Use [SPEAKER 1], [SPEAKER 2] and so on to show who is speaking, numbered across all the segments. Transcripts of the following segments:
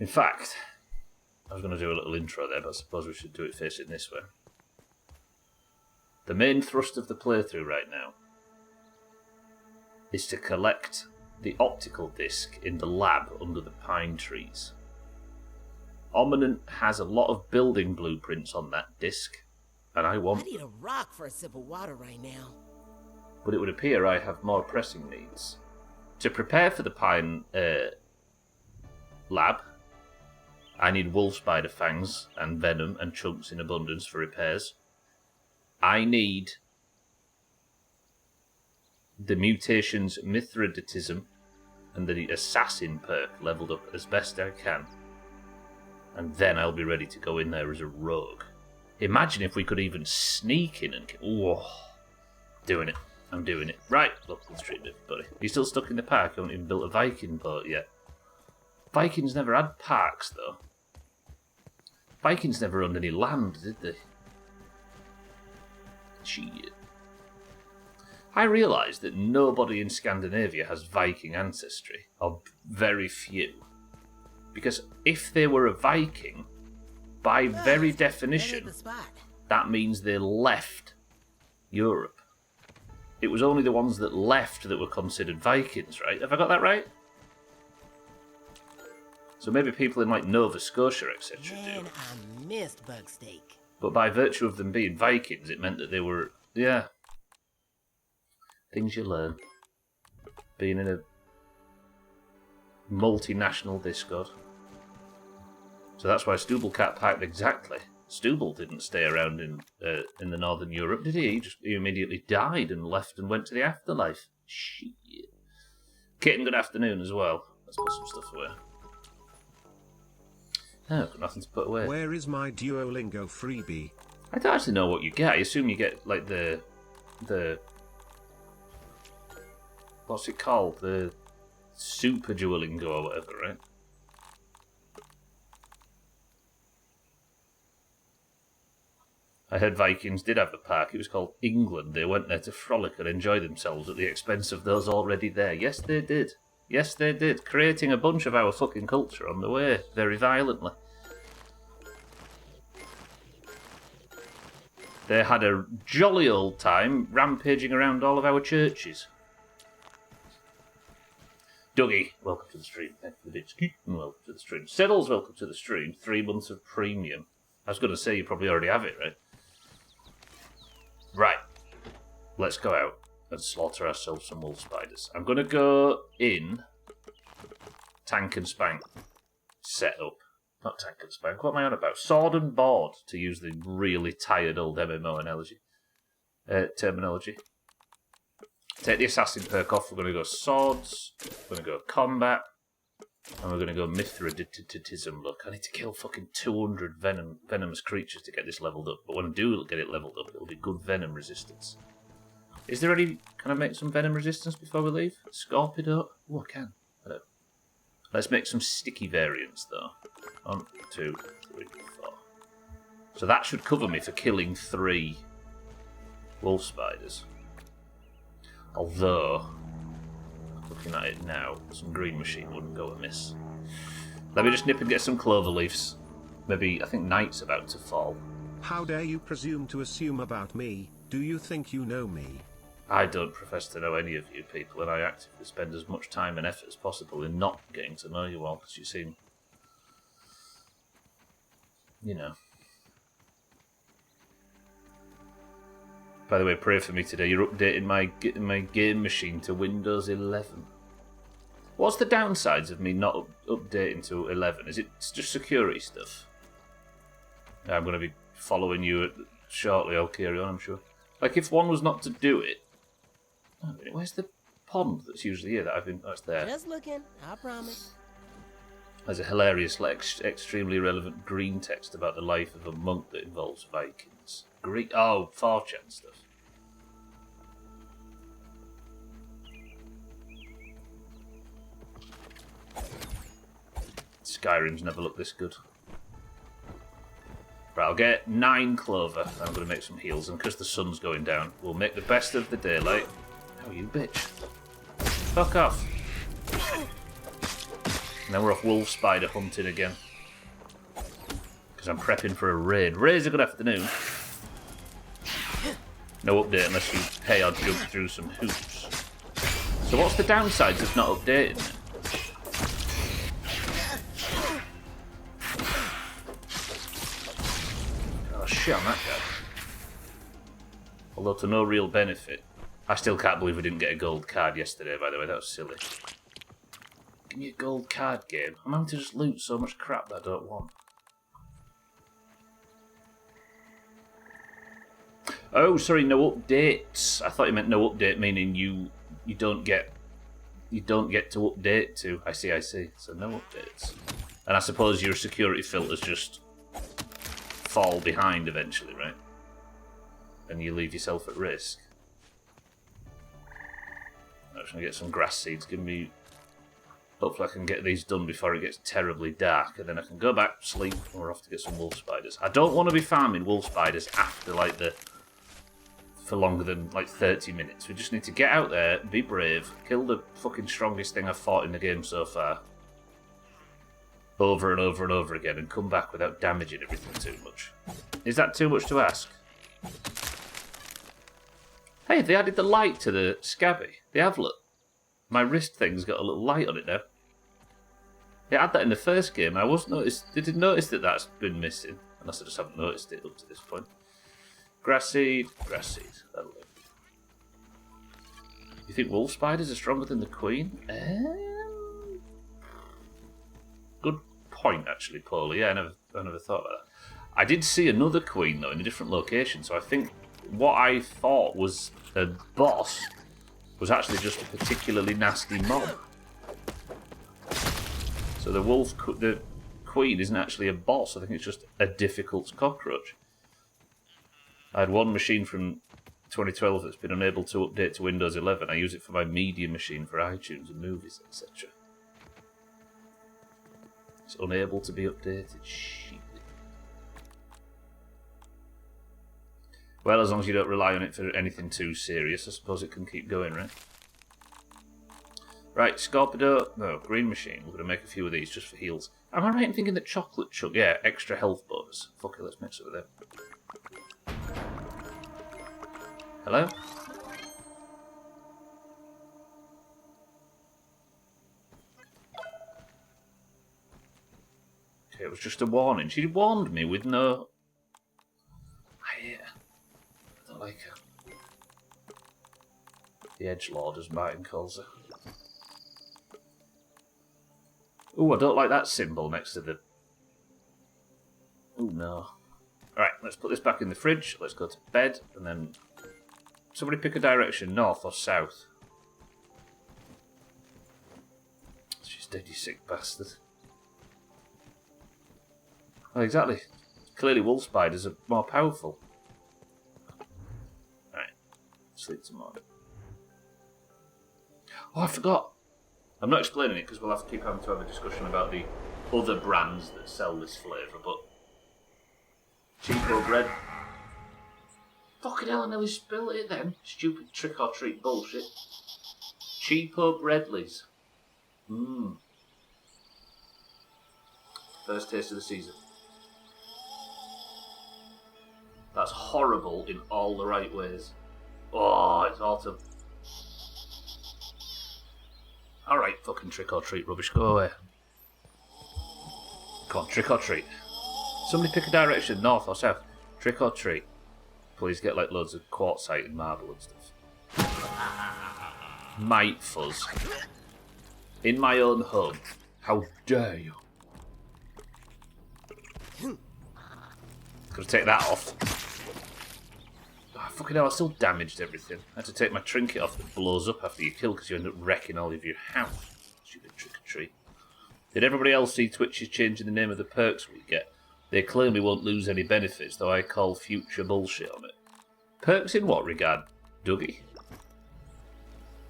[SPEAKER 1] In fact, I was going to do a little intro there, but I suppose we should do it facing this way. The main thrust of the playthrough right now is to collect the optical disc in the lab under the pine trees. Ominent has a lot of building blueprints on that disc, and I
[SPEAKER 2] need a rock for a sip of water right now.
[SPEAKER 1] But it would appear I have more pressing needs. To prepare for the pine lab, I need wolf spider fangs and venom and chunks in abundance for repairs. I need the mutations Mithridatism and the assassin perk leveled up as best I can. And then I'll be ready to go in there as a rogue. Imagine if we could even sneak in and... Oh, doing it. I'm doing it. Right, look at the street, buddy. You're still stuck in the park. You haven't even built a Viking boat yet. Vikings never had parks, though. Vikings never owned any land, did they? Shit. I realise that nobody in Scandinavia has Viking ancestry, or very few. Because if they were a Viking, by very definition, that means they left Europe. It was only the ones that left that were considered Vikings, right? Have I got that right? So maybe people in like Nova Scotia, etc. do.
[SPEAKER 2] Man, I missed bug steak.
[SPEAKER 1] But by virtue of them being Vikings, it meant that they were, yeah. Things you learn. Being in a multinational Discord. So that's why Stubelcat piped exactly. Stubel didn't stay around in the Northern Europe, did he? He immediately died and left and went to the afterlife. Shit. Kitten, good afternoon as well. Let's put some stuff away. Oh, got nothing to put away.
[SPEAKER 3] Where is my Duolingo freebie?
[SPEAKER 1] I don't actually know what you get. I assume you get like the what's it called? The Super Duolingo or whatever, right? I heard Vikings did have a park. It was called England. They went there to frolic and enjoy themselves at the expense of those already there. Yes, they did. Yes, they did. Creating a bunch of our fucking culture on the way, very violently. They had a jolly old time rampaging around all of our churches. Dougie, welcome to the stream. Thank you for the bits. Welcome to the stream. Siddles, welcome to the stream. 3 months of premium. I was going to say you probably already have it, right? Right. Let's go out and slaughter ourselves some wolf spiders. I'm going to go in Tank and Spank set up. Not Tank and Spank, what am I on about? Sword and Board, to use the really tired old MMO analogy. Terminology. Take the assassin perk off, we're going to go swords, we're going to go combat, and we're going to go Mithridatism. Look, I need to kill fucking 200 venomous creatures to get this leveled up, but when I do get it leveled up, it'll be good venom resistance. Is there any... Can I make some venom resistance before we leave? Scorpido? Oh, I can. Hello. Let's make some sticky variants, though. 1, 2, 3, 4. So that should cover me for killing 3 wolf spiders. Although, looking at it now, some green machine wouldn't go amiss. Let me just nip and get some clover leaves. Maybe, I think night's about to fall.
[SPEAKER 3] How dare you presume to assume about me? Do you think you know me?
[SPEAKER 1] I don't profess to know any of you people, and I actively spend as much time and effort as possible in not getting to know you all, because you seem... You know. By the way, pray for me today. You're updating my game machine to Windows 11. What's the downsides of me not updating to 11? Is it just security stuff? I'm going to be following you shortly. I'll carry on, I'm sure. Like, if one was not to do it... Oh, where's the pond that's usually here that I've been... Oh, it's there.
[SPEAKER 2] Just looking, I promise.
[SPEAKER 1] There's a hilarious, extremely relevant green text about the life of a monk that involves Vikings. Greek... Oh, 4chan stuff. Skyrim's never looked this good. Right, I'll get 9 clover, and I'm going to make some heals, and because the sun's going down, we'll make the best of the daylight. How are you, bitch? Fuck off. And then we're off wolf spider hunting again. Because I'm prepping for a raid. Raid's a good afternoon. No update unless you pay or jump through some hoops. So what's the downsides of not updating it? Oh shit on that guy. Although to no real benefit. I still can't believe we didn't get a gold card yesterday, by the way. That was silly. Give me a gold card game. I'm having to just loot so much crap that I don't want. Oh, sorry, no updates. I thought you meant no update, meaning you don't get to update to. I see. So no updates. And I suppose your security filters just fall behind eventually, right? And you leave yourself at risk. I'm just gonna get some grass seeds. Give me. Hopefully I can get these done before it gets terribly dark, and then I can go back, sleep, and we're off to get some wolf spiders. I don't want to be farming wolf spiders after for longer than like 30 minutes. We just need to get out there, be brave, kill the fucking strongest thing I've fought in the game so far. Over and over and over again, and come back without damaging everything too much. Is that too much to ask? Hey, they added the light to the scabby. They have, look. My wrist thing's got a little light on it now. They had that in the first game. I didn't notice that that's been missing. Unless I just haven't noticed it up to this point. Grass seed. That'll do. You think wolf spiders are stronger than the queen? Good point, actually, Paulie. Yeah, I never thought about that. I did see another queen, though, in a different location, so I think what I thought was a boss was actually just a particularly nasty mob. So the queen isn't actually a boss, I think it's just a difficult cockroach. I had one machine from 2012 that's been unable to update to Windows 11. I use it for my media machine for iTunes and movies, etc. It's unable to be updated. Shit. Well, as long as you don't rely on it for anything too serious, I suppose it can keep going, right? Right, Scorpido. No, green machine. We're going to make a few of these just for heals. Am I right in thinking that chocolate chunk? Yeah, extra health bonus. Fuck it, let's mix it with it. Hello? Okay, it was just a warning. She warned me with no... I don't like her. The edgelord, as Martin calls her. Ooh, I don't like that symbol next to the... Ooh, no. Alright, let's put this back in the fridge. Let's go to bed, and then... Somebody pick a direction, north or south. She's dead, you sick bastard. Well, exactly. Clearly wolf spiders are more powerful. Alright, sleep tomorrow. Oh, I forgot. I'm not explaining it because we'll have to keep having to have a discussion about the other brands that sell this flavour, but... Cheapo bread. Fucking hell, I nearly spilled it then. Stupid trick-or-treat bullshit. Cheapo Breadleys. First taste of the season. That's horrible in all the right ways. Oh, it's autumn. Alright, fucking trick-or-treat rubbish, go away. Come on, trick-or-treat. Somebody pick a direction, north or south. Trick-or-treat. Please get like loads of quartzite and marble and stuff. Mite fuzz. In my own home. How dare you? Gotta take that off. Oh, fucking hell, I still damaged everything. I had to take my trinket off that blows up after you kill because you end up wrecking all of your house. Stupid trick-or-treat. Did everybody else see Twitch is changing the name of the perks we get? They claim we won't lose any benefits, though I call future bullshit on it. Perks in what regard, Dougie?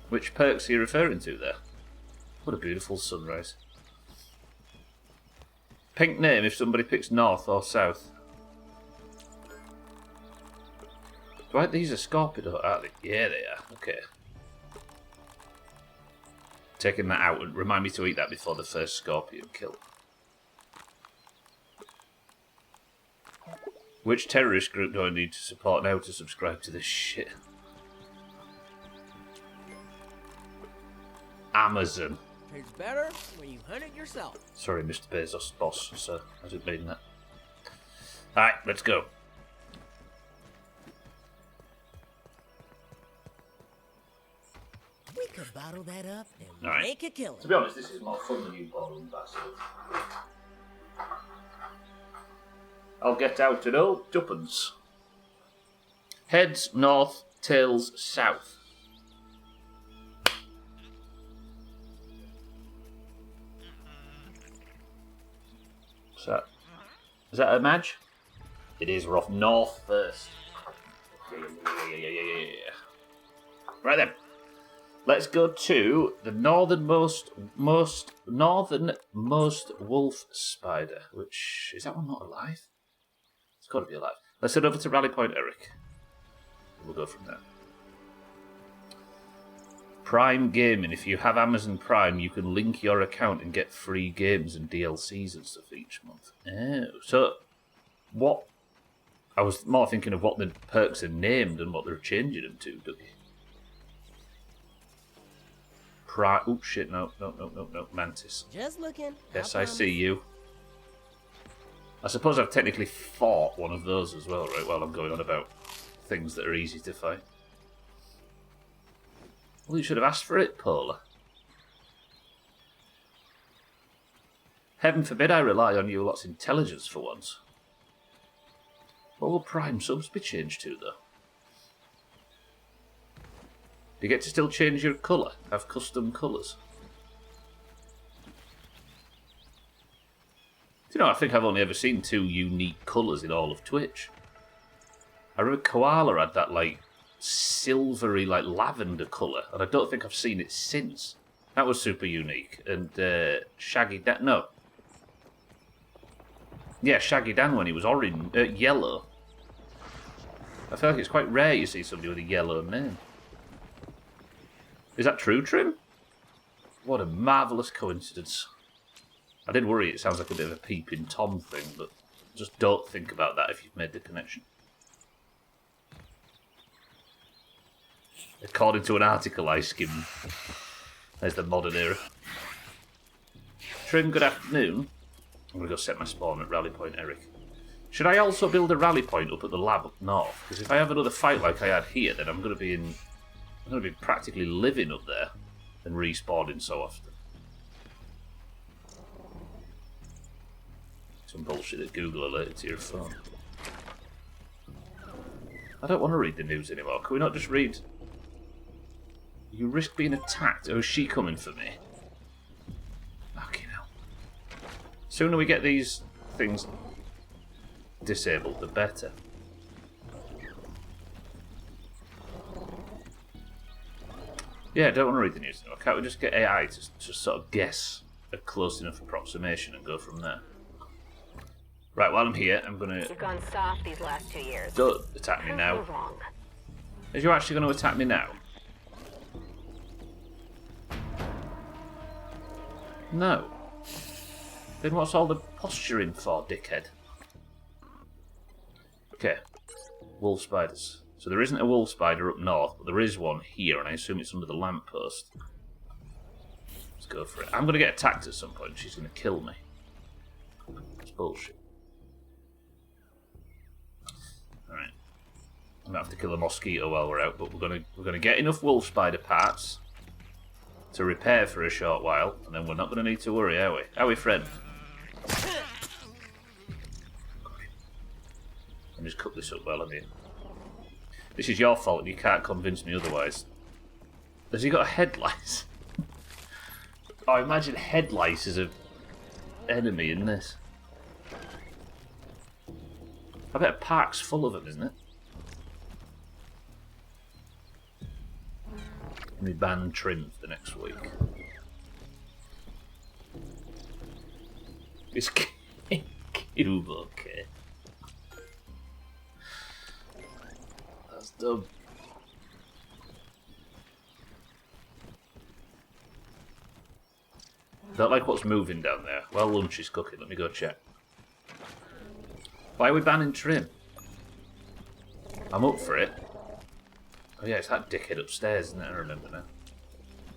[SPEAKER 1] Which perks are you referring to there? What a beautiful sunrise. Pink name if somebody picks north or south. These are Scorpido, aren't they? Yeah, they are. Okay. taking that out. And remind me to eat that before the first scorpion kill. Which terrorist group do I need to support now to subscribe to this shit? Amazon.
[SPEAKER 2] Tastes better when you hunt it yourself.
[SPEAKER 1] Sorry, Mr. Bezos, boss, sir. I didn't mean that. Alright, let's go.
[SPEAKER 2] We could bottle that up and
[SPEAKER 1] All right.
[SPEAKER 2] make a killing.
[SPEAKER 1] To be honest, this is more fun than you bottling bastards. I'll get out and all tuppence. Heads north, tails south. Is that a match? It is. We're off north first. Yeah. Right then. Let's go to the northernmost wolf spider. Which is that one not alive? It's got to be alive. Let's head over to Rally Point Eric. We'll go from there. Prime Gaming. If you have Amazon Prime, you can link your account and get free games and DLCs and stuff each month. Oh, so what? I was more thinking of what the perks are named and what they're changing them to, Dougie. Prime. Oh shit! No, Mantis.
[SPEAKER 2] Just looking.
[SPEAKER 1] Yes, I see you. I suppose I've technically fought one of those as well, right? While I'm going on about things that are easy to fight. Well, you should have asked for it, Paula. Heaven forbid I rely on you lot's intelligence for once. What will Prime subs be changed to, though? Do you get to still change your colour? Have custom colours? Do you know, I think I've only ever seen 2 unique colours in all of Twitch. I remember Koala had that, like, silvery, like, lavender colour, and I don't think I've seen it since. That was super unique. And Shaggy Dan... No. Yeah, Shaggy Dan when he was orange... yellow. I feel like it's quite rare you see somebody with a yellow name. Is that true, Trim? What a marvellous coincidence. I did worry it sounds like a bit of a peeping Tom thing, but just don't think about that if you've made the connection. According to an article I skimmed. There's the modern era. Trim, good afternoon. I'm going to go set my spawn at Rally Point Eric. Should I also build a rally point up at the lab up north? Because if I have another fight like I had here, then I'm going to be practically living up there and respawning so often. Some bullshit that Google alerted to your phone. I don't want to read the news anymore. Can we not just read... You risk being attacked. Oh, is she coming for me? Fucking hell. Sooner we get these things disabled, the better. Yeah, I don't want to read the news anymore. Can't we just get AI to sort of guess a close enough approximation and go from there? Right, while I'm here, I'm gonna...
[SPEAKER 4] You've gone soft these last 2 years.
[SPEAKER 1] Don't attack me now.
[SPEAKER 4] Wrong.
[SPEAKER 1] Are you actually going to attack me now? No. Then what's all the posturing for, dickhead? Okay. Wolf spiders. So there isn't a wolf spider up north, but there is one here, and I assume it's under the lamppost. Let's go for it. I'm going to get attacked at some point. She's going to kill me. It's bullshit. Alright. I'm going to have to kill a mosquito while we're out, but we're going to get enough wolf spider parts to repair for a short while, and then we're not going to need to worry, are we? Are we, friend? And just cook this up well, haven't you? This is your fault and you can't convince me otherwise. Has he got a head lice? Oh, imagine head lice as an enemy in this. I bet a park's full of them, isn't it? Me ban Trim for the next week. Is Cube okay? That's dumb. Don't like what's moving down there. Well, lunch is cooking. Let me go check. Why are we banning trim? I'm up for it. Oh yeah, it's that dickhead upstairs, isn't it? I remember now.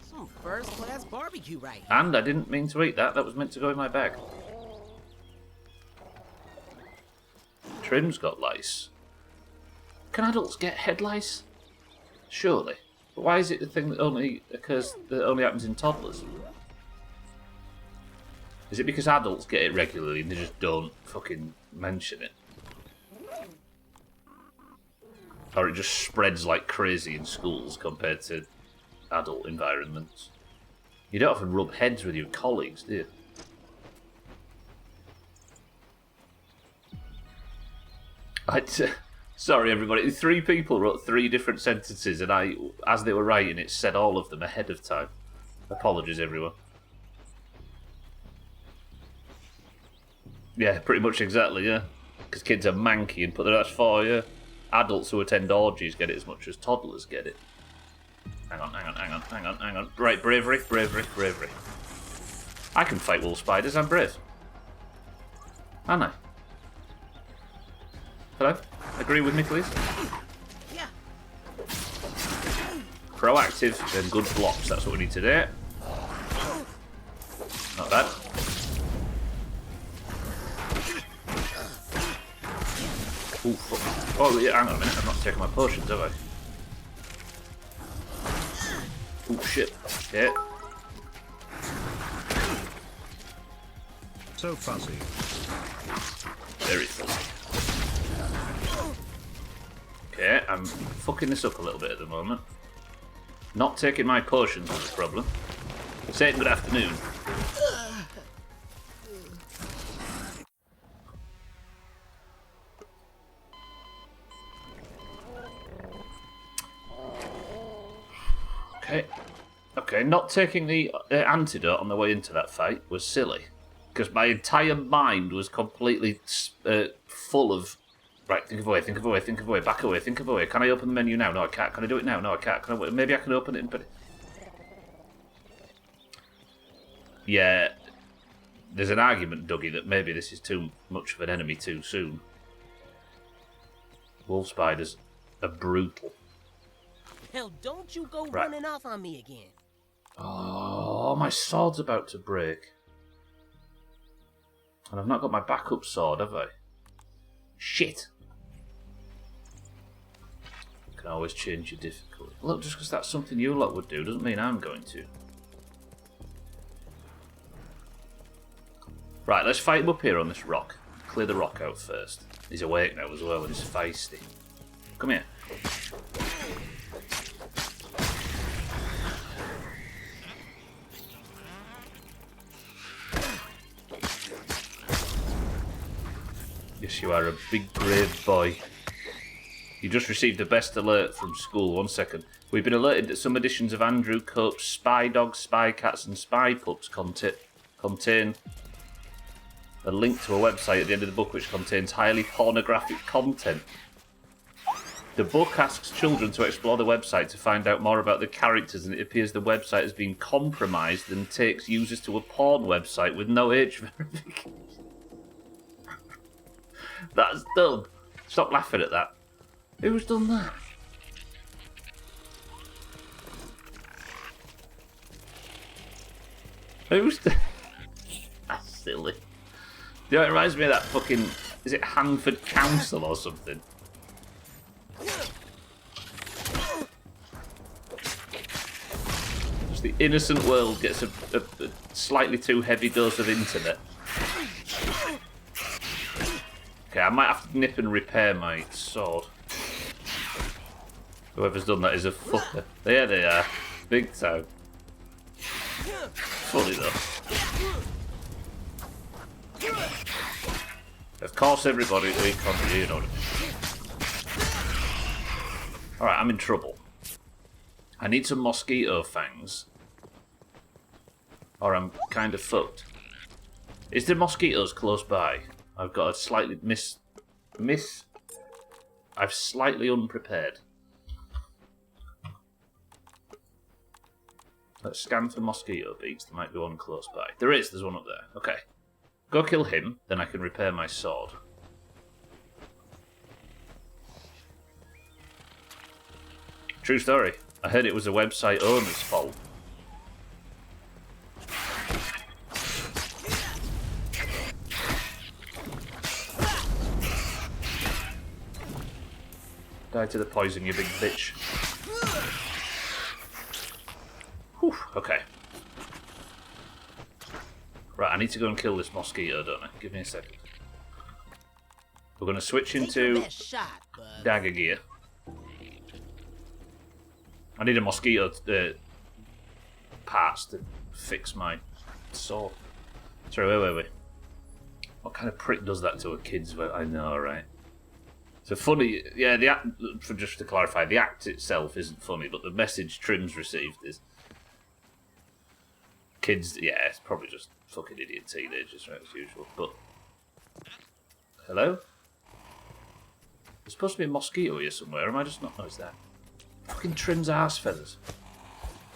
[SPEAKER 2] Some first-class barbecue right here.
[SPEAKER 1] And I didn't mean to eat that. That was meant to go in my bag. Trim's got lice. Can adults get head lice? Surely. But why is it the thing that only happens in toddlers? Is it because adults get it regularly and they just don't fucking mention it? Or it just spreads like crazy in schools compared to adult environments? You don't often rub heads with your colleagues, do you? Sorry everybody, 3 people wrote 3 different sentences and I, as they were writing it, said all of them ahead of time. Apologies everyone. Yeah, pretty much exactly, yeah. Because kids are manky and put their ass for, yeah. Adults who attend orgies get it as much as toddlers get it. Hang on. Right, bravery. I can fight wolf spiders, I'm brave. Aren't I? Hello? Agree with me, please?
[SPEAKER 2] Yeah.
[SPEAKER 1] Proactive and good blocks, that's what we need to do. Not bad. Ooh, fuck. Oh, yeah, hang on a minute, I've not taken my potions, have I? Oh, shit. Okay.
[SPEAKER 3] So fuzzy.
[SPEAKER 1] Very fuzzy. Okay, I'm fucking this up a little bit at the moment. Not taking my potions is a problem. Saying good afternoon. Okay, not taking the antidote on the way into that fight was silly. Because my entire mind was completely full of... Right, think of a way, back away, think of a way. Can I open the menu now? No, I can't. Can I do it now? No, I can't. Maybe I can open it and put it... Yeah, there's an argument, Dougie, that maybe this is too much of an enemy too soon. Wolf spiders are brutal.
[SPEAKER 2] Hell, don't you go running off on me again.
[SPEAKER 1] Oh, my sword's about to break. And I've not got my backup sword, have I? Shit. Can always change your difficulty. Look, just because that's something you lot would do doesn't mean I'm going to. Right, let's fight him up here on this rock. Clear the rock out first. He's awake now as well and he's feisty. Come here. Yes, you are a big, brave boy. You just received the best alert from school. 1 second. We've been alerted that some editions of Andrew Cope's Spy Dogs, Spy Cats and Spy Pups contain a link to a website at the end of the book which contains highly pornographic content. The book asks children to explore the website to find out more about the characters, and it appears the website has been compromised and takes users to a porn website with no age verification. That's dumb. Stop laughing at that. Who's done that? Who's done... That's silly. You know, it reminds me of that fucking... Is it Hanford Council or something? Just the innocent world gets a slightly too heavy dose of internet. Okay, I might have to nip and repair my sword. Whoever's done that is a fucker. There they are. Big time. Funny though. Of course everybody we contribute, you know what I mean. Alright, I'm in trouble. I need some mosquito fangs. Or I'm kind of fucked. Is there mosquitoes close by? I've got a slightly I've slightly unprepared. Let's scan for mosquito beats. There might be one close by. There is. There's one up there. Okay. Go kill him, then I can repair my sword. True story. I heard it was a website owner's fault. Die to the poison, you big bitch. Whew, okay. Right, I need to go and kill this mosquito, don't I? Give me a second. We're going to switch into dagger gear. I need a mosquito parts to fix my sword. Sorry, wait. What kind of prick does that to a kid's? I know, right? So funny, yeah. The act, just to clarify, the act itself isn't funny, but the message Trim's received is kids. Yeah, it's probably just fucking idiot teenagers, right, as usual. But hello, there's supposed to be a mosquito here somewhere. Am I just not? No, it's there. Fucking Trim's arse feathers.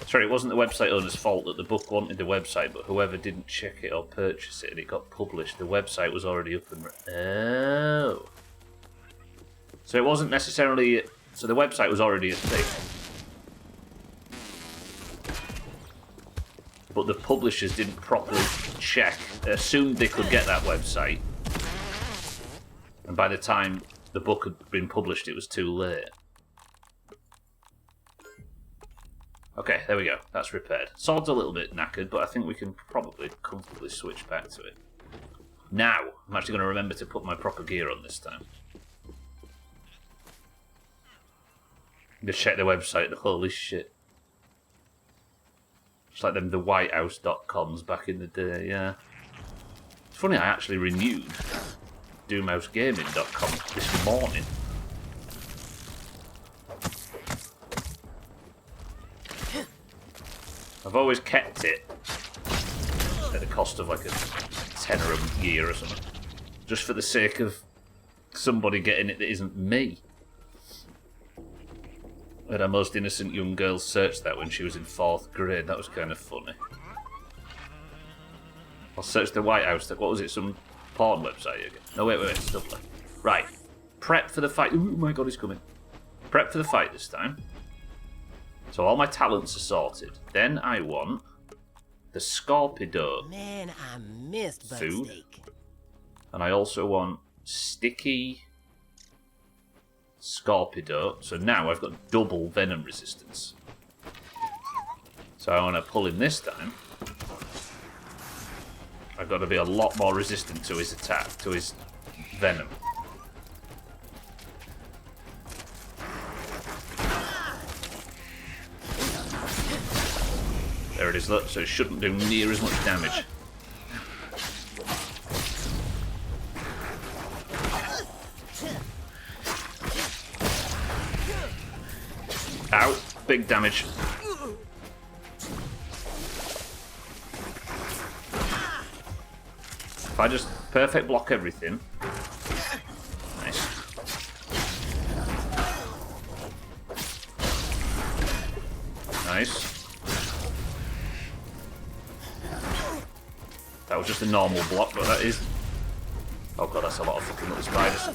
[SPEAKER 1] Sorry, it wasn't the website owner's fault that the book wanted the website, but whoever didn't check it or purchase it and it got published, the website was already up and... Oh. So it wasn't necessarily... So the website was already a thing. But the publishers didn't properly check. They assumed they could get that website. And by the time the book had been published, it was too late. Okay, there we go. That's repaired. Sword's a little bit knackered, but I think we can probably comfortably switch back to it. Now, I'm actually going to remember to put my proper gear on this time. Just check the website. Holy shit. It's like them, the whitehouse.coms back in the day, yeah. It's funny, I actually renewed DoomhausGaming.com this morning. I've always kept it at the cost of like a tenner a year or something, just for the sake of somebody getting it that isn't me. I had a most innocent young girl search that when she was in 4th grade. That was kind of funny. I'll search the White House. What was it? Some porn website again? No, wait. Stuff like. Right. Prep for the fight. Oh my god, he's coming. Prep for the fight this time. So all my talents are sorted. Then I want the Scorpido.
[SPEAKER 2] Man, I missed
[SPEAKER 1] food.
[SPEAKER 2] steak.
[SPEAKER 1] And I also want sticky Scorpido. So now I've got double venom resistance. So I want to pull in this time. I've got to be a lot more resistant to his attack, to his venom. There it is, look, so it shouldn't do near as much damage. Ow, big damage. If I just perfect block everything. Nice. Nice. That was just a normal block, but that is... Oh god, that's a lot of fucking little spiders.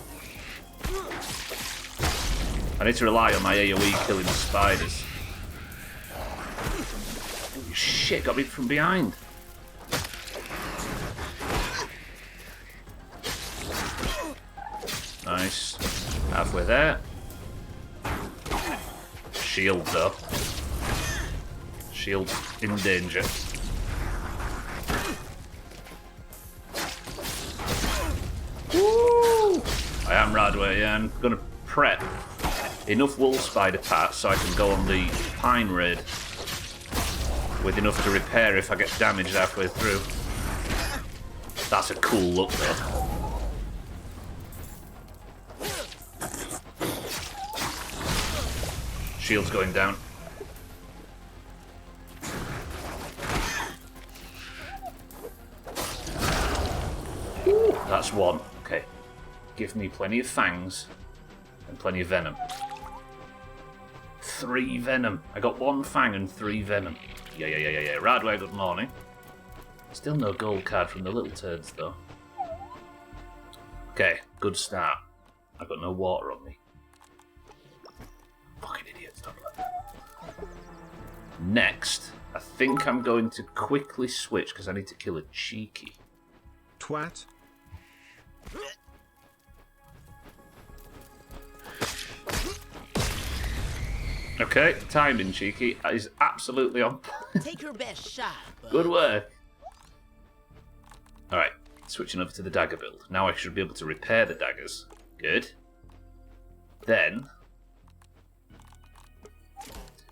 [SPEAKER 1] I need to rely on my AoE killing the spiders. Oh, shit, got me from behind. Nice. Halfway there. Shield, though. Shield in danger. Woo! I am Radway, yeah. I'm going to prep enough wool spider parts so I can go on the pine raid with enough to repair if I get damaged halfway through. That's a cool look, though. Shield's going down. Ooh, that's one. Okay. Give me plenty of fangs and plenty of venom. 3 venom. I got 1 fang and 3 venom. Yeah. Radway, good morning. Still no gold card from the little turds, though. Okay, good start. I've got no water on me. Fucking idiot, stop that. Next, I think I'm going to quickly switch because I need to kill a cheeky.
[SPEAKER 3] Twat.
[SPEAKER 1] Okay, timing, cheeky, is absolutely on.
[SPEAKER 2] Take your best shot. Bud.
[SPEAKER 1] Good work. Alright, switching over to the dagger build. Now I should be able to repair the daggers. Good. Then,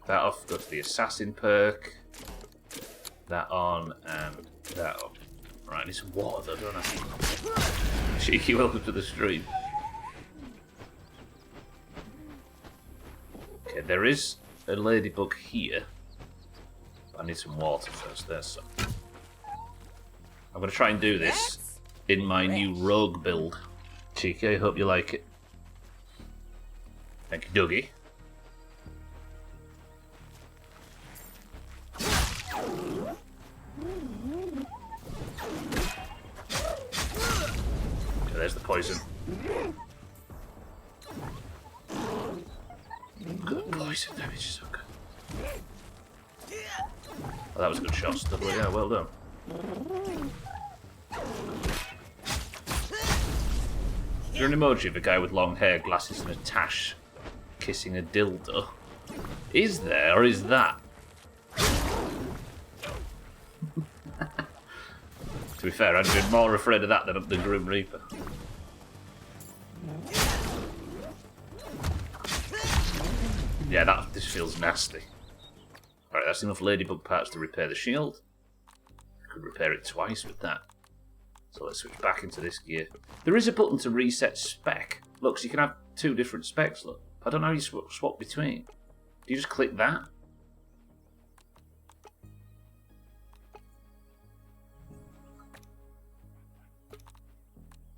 [SPEAKER 1] that off, go to the assassin perk. That on, and that on. Right, I need some water though, don't I? Cheeky, welcome to the stream. Okay, there is a ladybug here. I need some water first. There's some. I'm going to try and do this in my new rogue build. Cheeky, I hope you like it. Thank you, Dougie. Okay, there's the poison. Good poison damage is so good. Oh, that was a good shot, stuff. Yeah, well done. Is there an emoji of a guy with long hair, glasses, and a tash kissing a dildo? Is there, or is that? To be fair, I'd been more afraid of that than of the Grim Reaper. Yeah, this feels nasty. Alright, that's enough ladybug parts to repair the shield. I could repair it twice with that. So let's switch back into this gear. There is a button to reset spec. Look, so you can have two different specs, look. I don't know how you swap between. Do you just click that?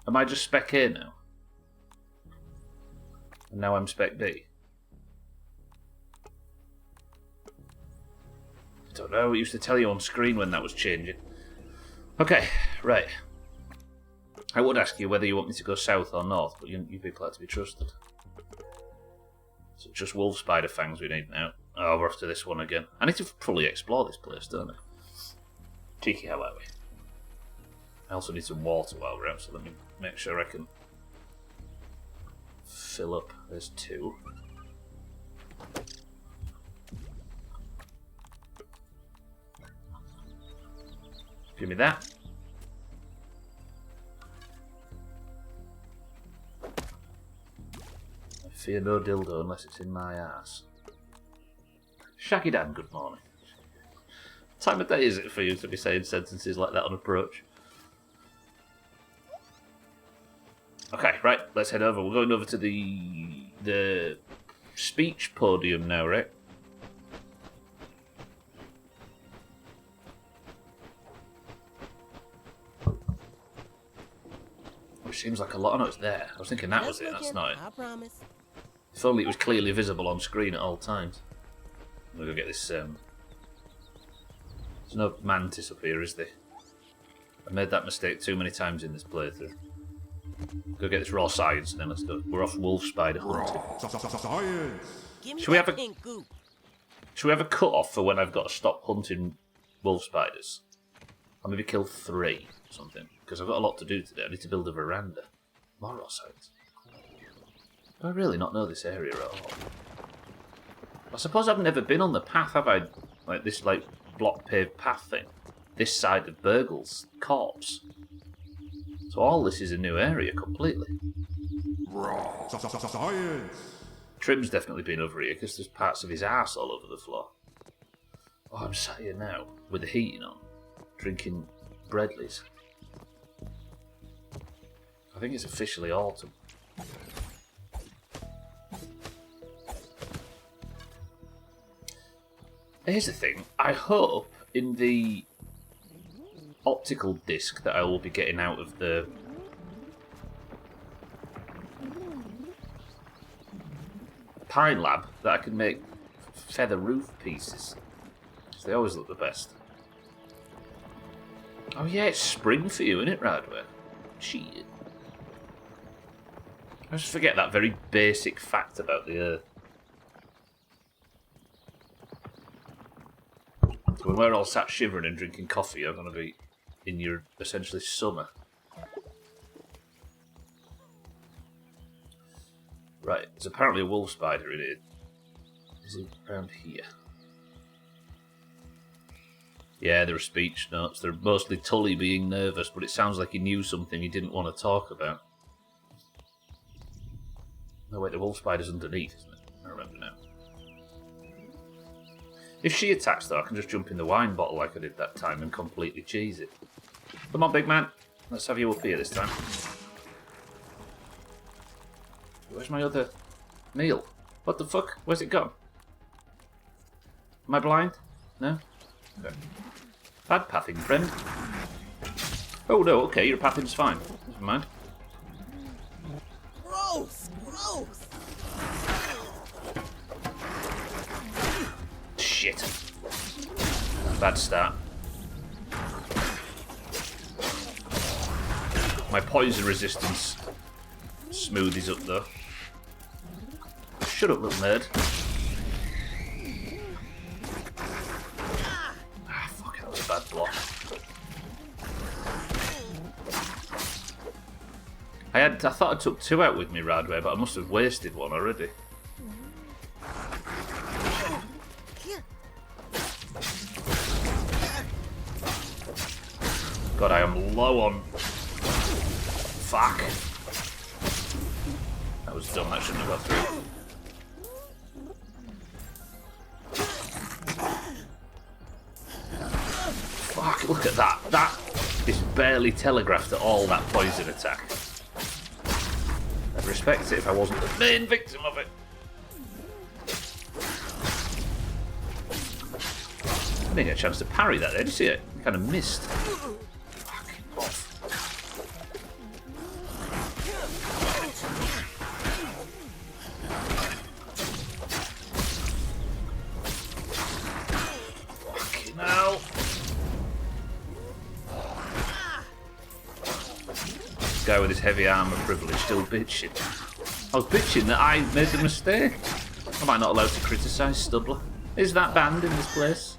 [SPEAKER 1] Am I just spec A now? And now I'm spec B? I don't know, it used to tell you on screen when that was changing. Okay, right. I would ask you whether you want me to go south or north, but you people are to be trusted. So just wolf spider fangs we need now. Oh, we're off to this one again. I need to fully explore this place, don't I? Cheeky, how are we? I also need some water while we're out, so let me make sure I can fill up. There's two. Give me that. I fear no dildo unless it's in my ass. Shaggy Dan, good morning. What time of day is it for you to be saying sentences like that on approach? Okay, right, let's head over. We're going over to the speech podium now, right? Which seems like a lot. I know it's there. I was thinking that was it. That's not it.
[SPEAKER 2] I promise.
[SPEAKER 1] If only it was clearly visible on screen at all times. I'm gonna go get this. There's no mantis up here, is there? I made that mistake too many times in this playthrough. Go get this raw science, and then let's go. We're off wolf spider hunting. Should we have a cut off for when I've got to stop hunting wolf spiders? I'll maybe kill 3 or something, because I've got a lot to do today. I need to build a veranda. More raw science. Do I really not know this area at all? I suppose I've never been on the path, have I? Like this, like block paved path thing. This side of Burgle's corpse. So all this is a new area completely. Trim's definitely been over here because there's parts of his arse all over the floor. Oh, I'm sat here now with the heating on, drinking Breadleys. I think it's officially autumn. Here's the thing. I hope in the optical disc that I will be getting out of the Pine Lab that I can make feather roof pieces. They always look the best. Oh yeah, it's spring for you, isn't it, Radware? Shit. I just forget that very basic fact about the Earth. When we're all sat shivering and drinking coffee, you're going to be in your essentially summer. Right, there's apparently a wolf spider in here. Is he around here? Yeah, there are speech notes. They're mostly Tully being nervous, but it sounds like he knew something he didn't want to talk about. No, wait, the wolf spider's underneath, isn't it? I remember now. If she attacks, though, I can just jump in the wine bottle like I did that time and completely cheese it. Come on, big man. Let's have you up here this time. Where's my other meal? What the fuck? Where's it gone? Am I blind? No? Okay. Bad pathing, friend. Oh, no, okay, your pathing's fine. Never mind.
[SPEAKER 2] Gross! Gross!
[SPEAKER 1] Shit. Bad start. My poison resistance smoothies up though. Shut up, little nerd. Ah, fuck, that was a bad block. I thought I took 2 out with me, Radway, but I must have wasted 1 already. God, I am low on... Fuck. That was dumb, that shouldn't have got through. Fuck, look at that. That is barely telegraphed at all, that poison attack. I'd respect it if I wasn't the main victim of it. I didn't get a chance to parry that there, did you see it? I kind of missed. Fucking off. Fucking hell. This guy with his heavy armour privilege still bitching. I was bitching that I made the mistake. Am I not allowed to criticise Studler? Is that banned in this place?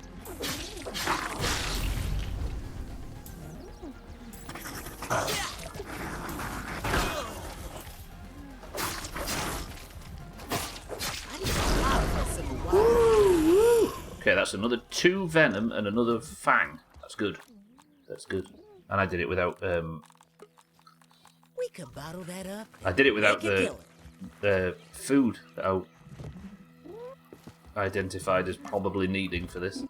[SPEAKER 1] Okay, that's another 2 venom and another fang. That's good. That's good. And I did it without
[SPEAKER 2] We can bottle that up.
[SPEAKER 1] I did it without
[SPEAKER 2] Make it
[SPEAKER 1] the food that I identified as probably needing for this.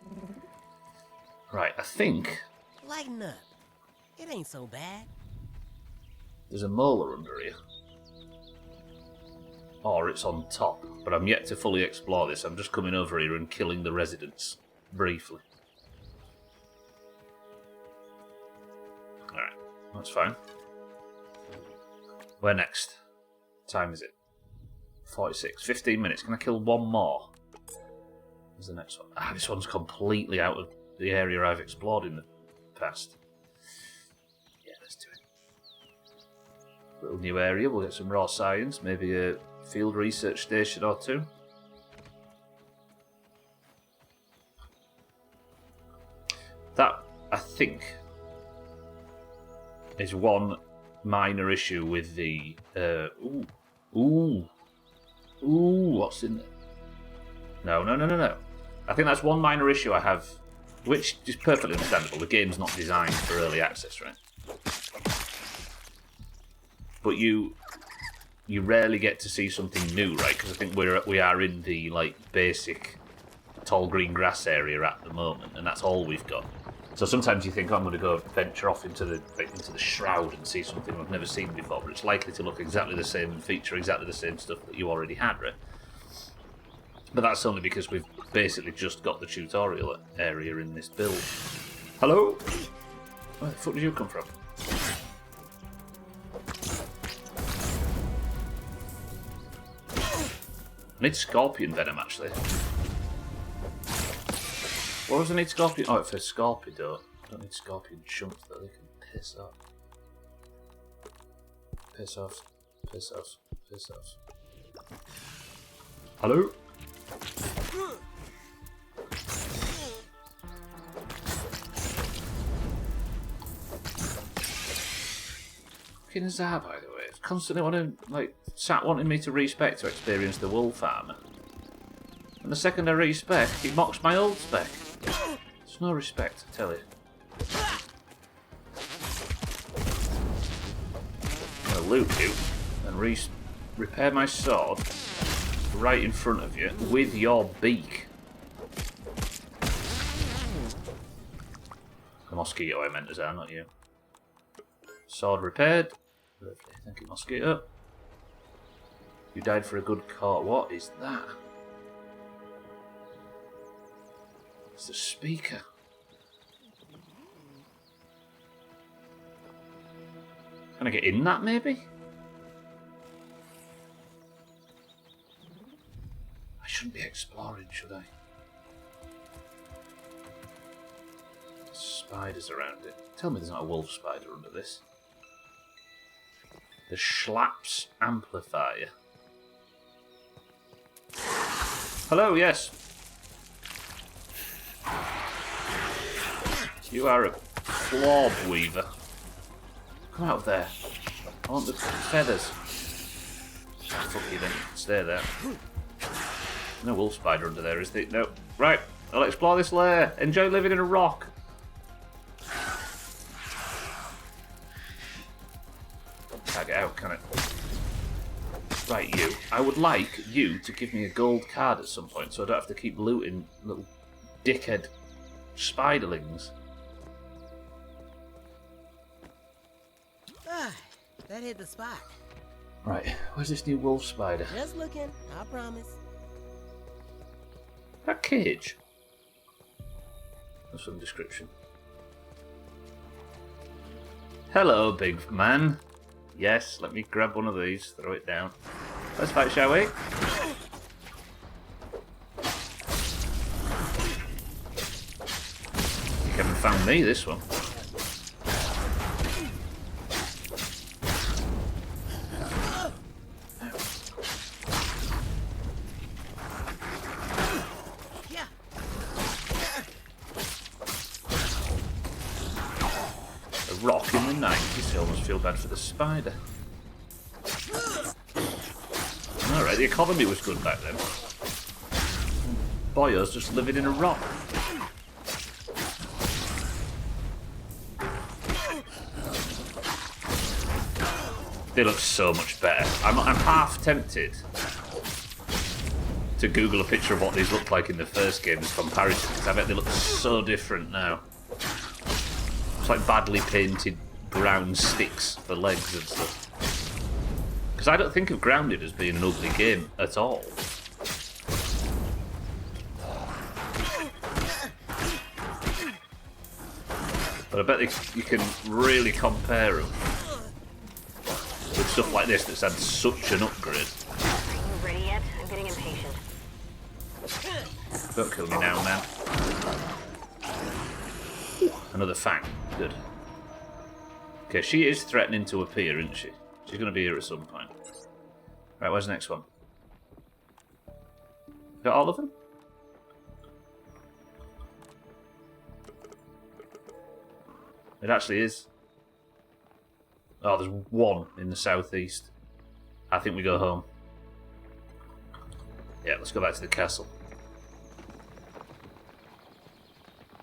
[SPEAKER 1] Right, I think
[SPEAKER 2] Lighten up. It ain't so bad.
[SPEAKER 1] there's a molar under here. Or it's on top, but I'm yet to fully explore this. I'm just coming over here and killing the residents briefly. Alright, that's fine. Where next? What time is it? 46. 15 minutes. Can I kill 1 more? Where's the next one? Ah, this one's completely out of the area I've explored in the past. Yeah, let's do it. Little new area. We'll get some raw science. Maybe a field research station or 2. That, I think, is one minor issue with the... Ooh, what's in there? No. I think that's one minor issue I have, which is perfectly understandable. The game's not designed for early access, right? But you rarely get to see something new, right? Because I think we are in the basic tall green grass area at the moment, and that's all we've got. So sometimes you think, oh, I'm going to go venture off into the shroud and see something I've never seen before, but it's likely to look exactly the same and feature exactly the same stuff that you already had, right? But that's only because we've basically just got the tutorial area in this build. Hello? Where the fuck did you come from? I need scorpion venom, actually. What does I need scorpion? Oh, for Scorpido. I don't need scorpion chunks though, they can piss off. Piss off. Piss off. Piss off. Hello? Fucking Zar, by the way. It's constantly wanting me to respec to experience the wolf armor. And the second I respec, he mocks my old spec. There's no respect, I tell you. I'm gonna loot you and repair my sword right in front of you with your beak. The mosquito I meant as well, not you. Sword repaired. Lovely, thank you, mosquito. You died for a good cause. What is that? It's the speaker. Can I get in that, maybe? I shouldn't be exploring, should I? Spiders around it. Tell me there's not a wolf spider under this. The Schlaps amplifier. Hello, yes. You are a claw weaver. Come out there. I want the feathers. Fuck you then. Stay there. No wolf spider under there, is there? No. Right. I'll explore this lair. Enjoy living in a rock. Can't get out, can it? Right, you. I would like you to give me a gold card at some point so I don't have to keep looting little dickhead spiderlings.
[SPEAKER 2] That hit the spot.
[SPEAKER 1] Right, where's this new wolf spider?
[SPEAKER 2] Just looking, I promise.
[SPEAKER 1] That cage? That's some description. Hello, big man. Yes, let me grab one of these, throw it down. Let's fight, shall we? You haven't found me, this one. A rock in the night, you still almost feel bad for the spider. Alright, the economy was good back then. Boyos just living in a rock. They look so much better. I'm half tempted to Google a picture of what these looked like in the first game as comparison, because I bet they look so different now. It's like badly painted brown sticks for legs and stuff. Because I don't think of Grounded as being an ugly game at all. But I bet you can really compare them with stuff like this that's had such an upgrade.
[SPEAKER 4] Ready yet? I'm getting impatient.
[SPEAKER 1] Don't kill me now, man. Another fang. Good. Okay, she is threatening to appear, isn't she? She's going to be here at some point. Right, where's the next one? Got all of them? It actually is. Oh, there's one in the southeast. I think we go home. Yeah, let's go back to the castle.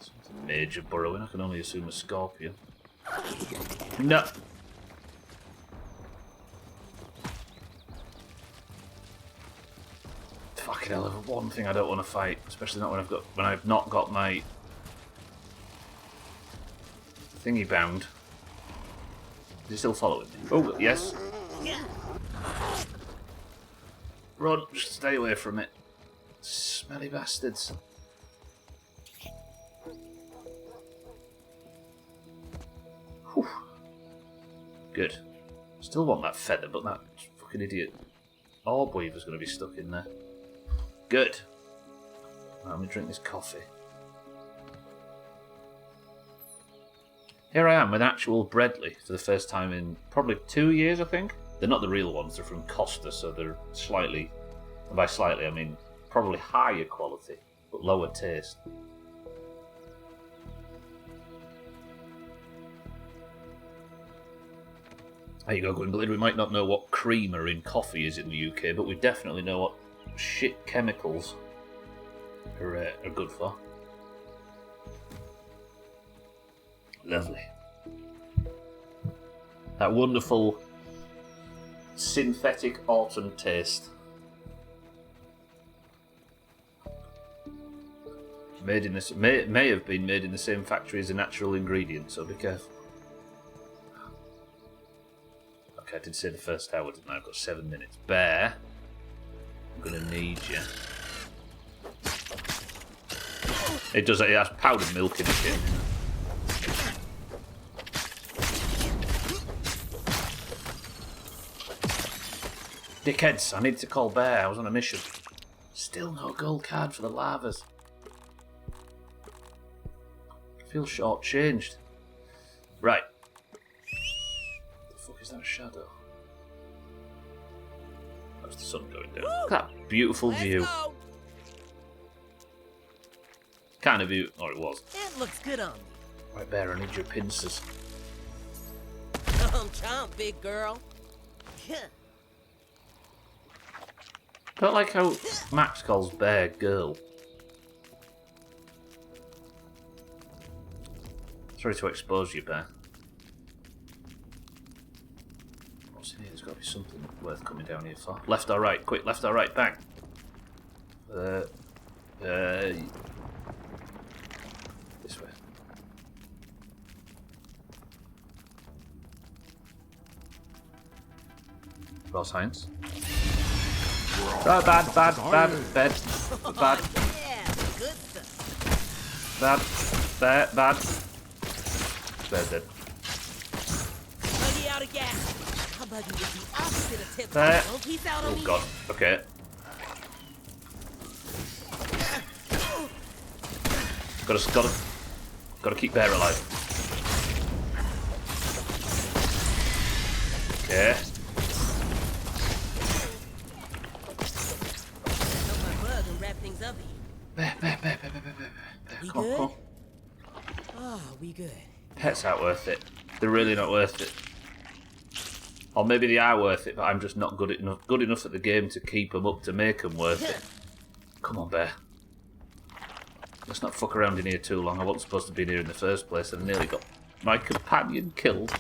[SPEAKER 1] Something major burrowing. I can only assume a scorpion. No. Fucking hell! One thing I don't want to fight, especially not when I've not got my thingy bound. Is he still following me? Oh, yes. Run, just stay away from it. Smelly bastards. Whew. Good. Still want that feather, but that fucking idiot orb weaver's going to be stuck in there. Good. Now, let me drink this coffee. Here I am with actual Bredley for the first time in probably 2 years, I think. They're not the real ones, they're from Costa, so they're slightly, and by slightly I mean probably higher quality, but lower taste. There you go, Gwynblade. We might not know what creamer in coffee is in the UK, but we definitely know what shit chemicals are good for. Lovely. That wonderful synthetic autumn taste. Made in this may have been made in the same factory as a natural ingredient, so be careful. Okay, I did say the first hour, didn't I? I've got 7 minutes. Bear, I'm gonna need you. It does. It has powdered milk in it. Here. Dickheads, I need to call Bear. I was on a mission. Still no gold card for the lavas. I feel short-changed. Right. The fuck is that a shadow? That's the sun going down. Look at that beautiful view.
[SPEAKER 2] Go.
[SPEAKER 1] Kind of view. Oh, it was.
[SPEAKER 2] That looks good on me.
[SPEAKER 1] Right, Bear, I need your pincers.
[SPEAKER 2] Chomp, big girl.
[SPEAKER 1] Don't like how Max calls Bear girl. Sorry to expose you, Bear. What's in here? There's got to be something worth coming down here for. Left or right? Quick, left or right? Bang! This way. Roll science. Oh, bad.
[SPEAKER 2] Yeah, good stuff.
[SPEAKER 1] Bad. Bear's dead.
[SPEAKER 2] Buggy out of gas. How buggy is the opposite of tip?
[SPEAKER 1] There.
[SPEAKER 2] Don't peace out on
[SPEAKER 1] Oh
[SPEAKER 2] me.
[SPEAKER 1] god. Okay. Gotta keep Bear alive. Okay.
[SPEAKER 2] Help my bug and wrap things up here.
[SPEAKER 1] Bear.
[SPEAKER 2] We
[SPEAKER 1] Come
[SPEAKER 2] good?
[SPEAKER 1] on.
[SPEAKER 2] Oh, we good.
[SPEAKER 1] Pets aren't worth it. They're really not worth it. Or maybe they are worth it, but I'm just not good enough at the game to keep them up to make them worth it. Come on, Bear. Let's not fuck around in here too long. I wasn't supposed to be in here in the first place, and I nearly got my companion killed.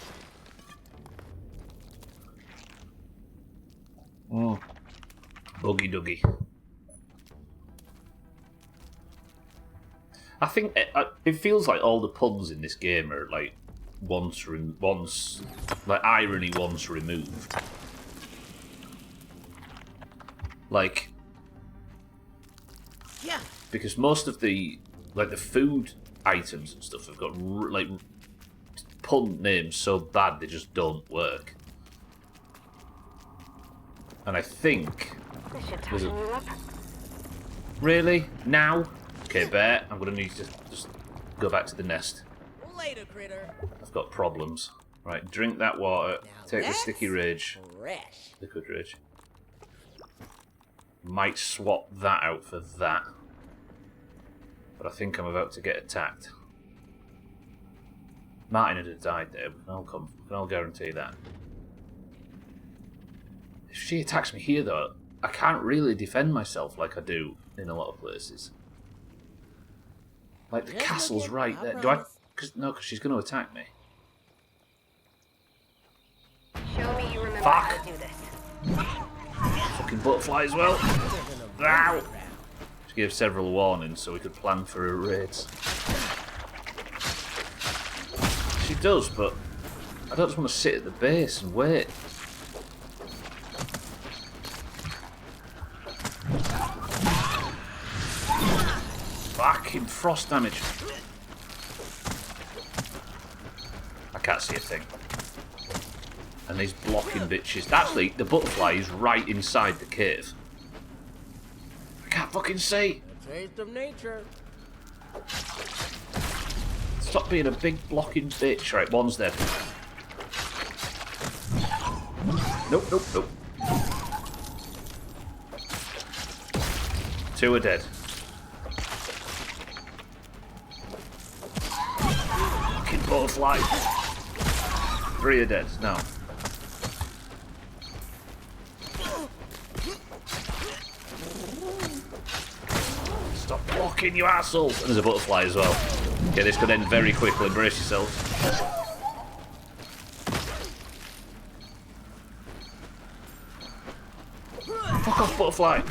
[SPEAKER 1] Buggy Duggy. I think it feels like all the puns in this game are like once like irony once removed. Like,
[SPEAKER 2] Yeah.
[SPEAKER 1] because most of the food items and stuff have got like pun names so bad they just don't work. And I think
[SPEAKER 4] This should
[SPEAKER 1] there's
[SPEAKER 4] toughen you up.
[SPEAKER 1] really now. Okay, Bear, I'm gonna need to just go back to the nest.
[SPEAKER 2] Later, critter.
[SPEAKER 1] I've got problems. Right, drink that water.
[SPEAKER 2] Now
[SPEAKER 1] Take the
[SPEAKER 2] that's
[SPEAKER 1] sticky rage,
[SPEAKER 2] Fresh.
[SPEAKER 1] liquid rage. Might swap that out for that. But I think I'm about to get attacked. Martin would have died there. We can all guarantee that. If she attacks me here, though, I can't really defend myself like I do in a lot of places. Like the
[SPEAKER 2] Just
[SPEAKER 1] castle's
[SPEAKER 2] look
[SPEAKER 1] right
[SPEAKER 2] it, I
[SPEAKER 1] there.
[SPEAKER 2] promise.
[SPEAKER 1] Because she's going to attack me.
[SPEAKER 4] Show me you remember
[SPEAKER 1] Fuck.
[SPEAKER 4] how to do this.
[SPEAKER 1] Fucking butterfly as well. Ow! She gave several warnings so we could plan for her raids. She does, but I don't just want to sit at the base and wait. Fucking frost damage. I can't see a thing. And these blocking bitches. Actually, the butterfly is right inside the cave. I can't fucking see.
[SPEAKER 2] A taste of nature.
[SPEAKER 1] It's Stop being a big blocking bitch. Right, one's dead. Nope, nope, nope. 2 are dead. Fucking butterfly. 3 are dead. No. Stop blocking, you assholes! And there's a butterfly as well. Okay, this could end very quickly. Brace yourselves. Fuck off, butterfly!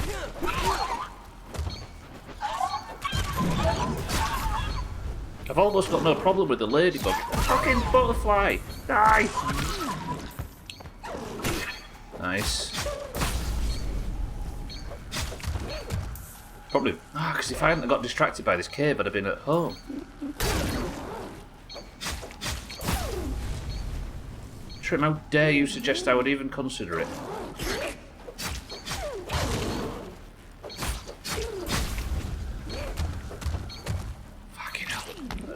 [SPEAKER 1] I've almost got no problem with the ladybug. Fucking butterfly! Die! Nice. Probably. Because if I hadn't got distracted by this cave, I'd have been at home. Trim, how dare you suggest I would even consider it? Fucking hell.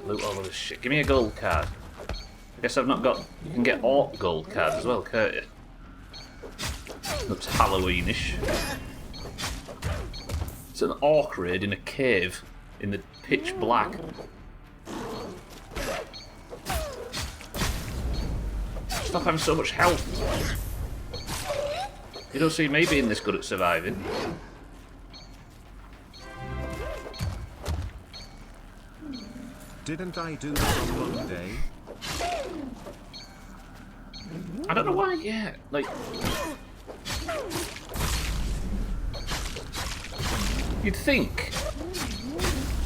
[SPEAKER 1] Loot all of this shit. Give me a gold card. I guess I've not got... You can get orc gold cards as well, can't you? Looks Halloweenish. It's an orc raid in a cave in the pitch black. Stop having so much health. You don't see me being this good at surviving.
[SPEAKER 3] Didn't I do this on Monday?
[SPEAKER 1] I don't know why, yeah. Like... You'd think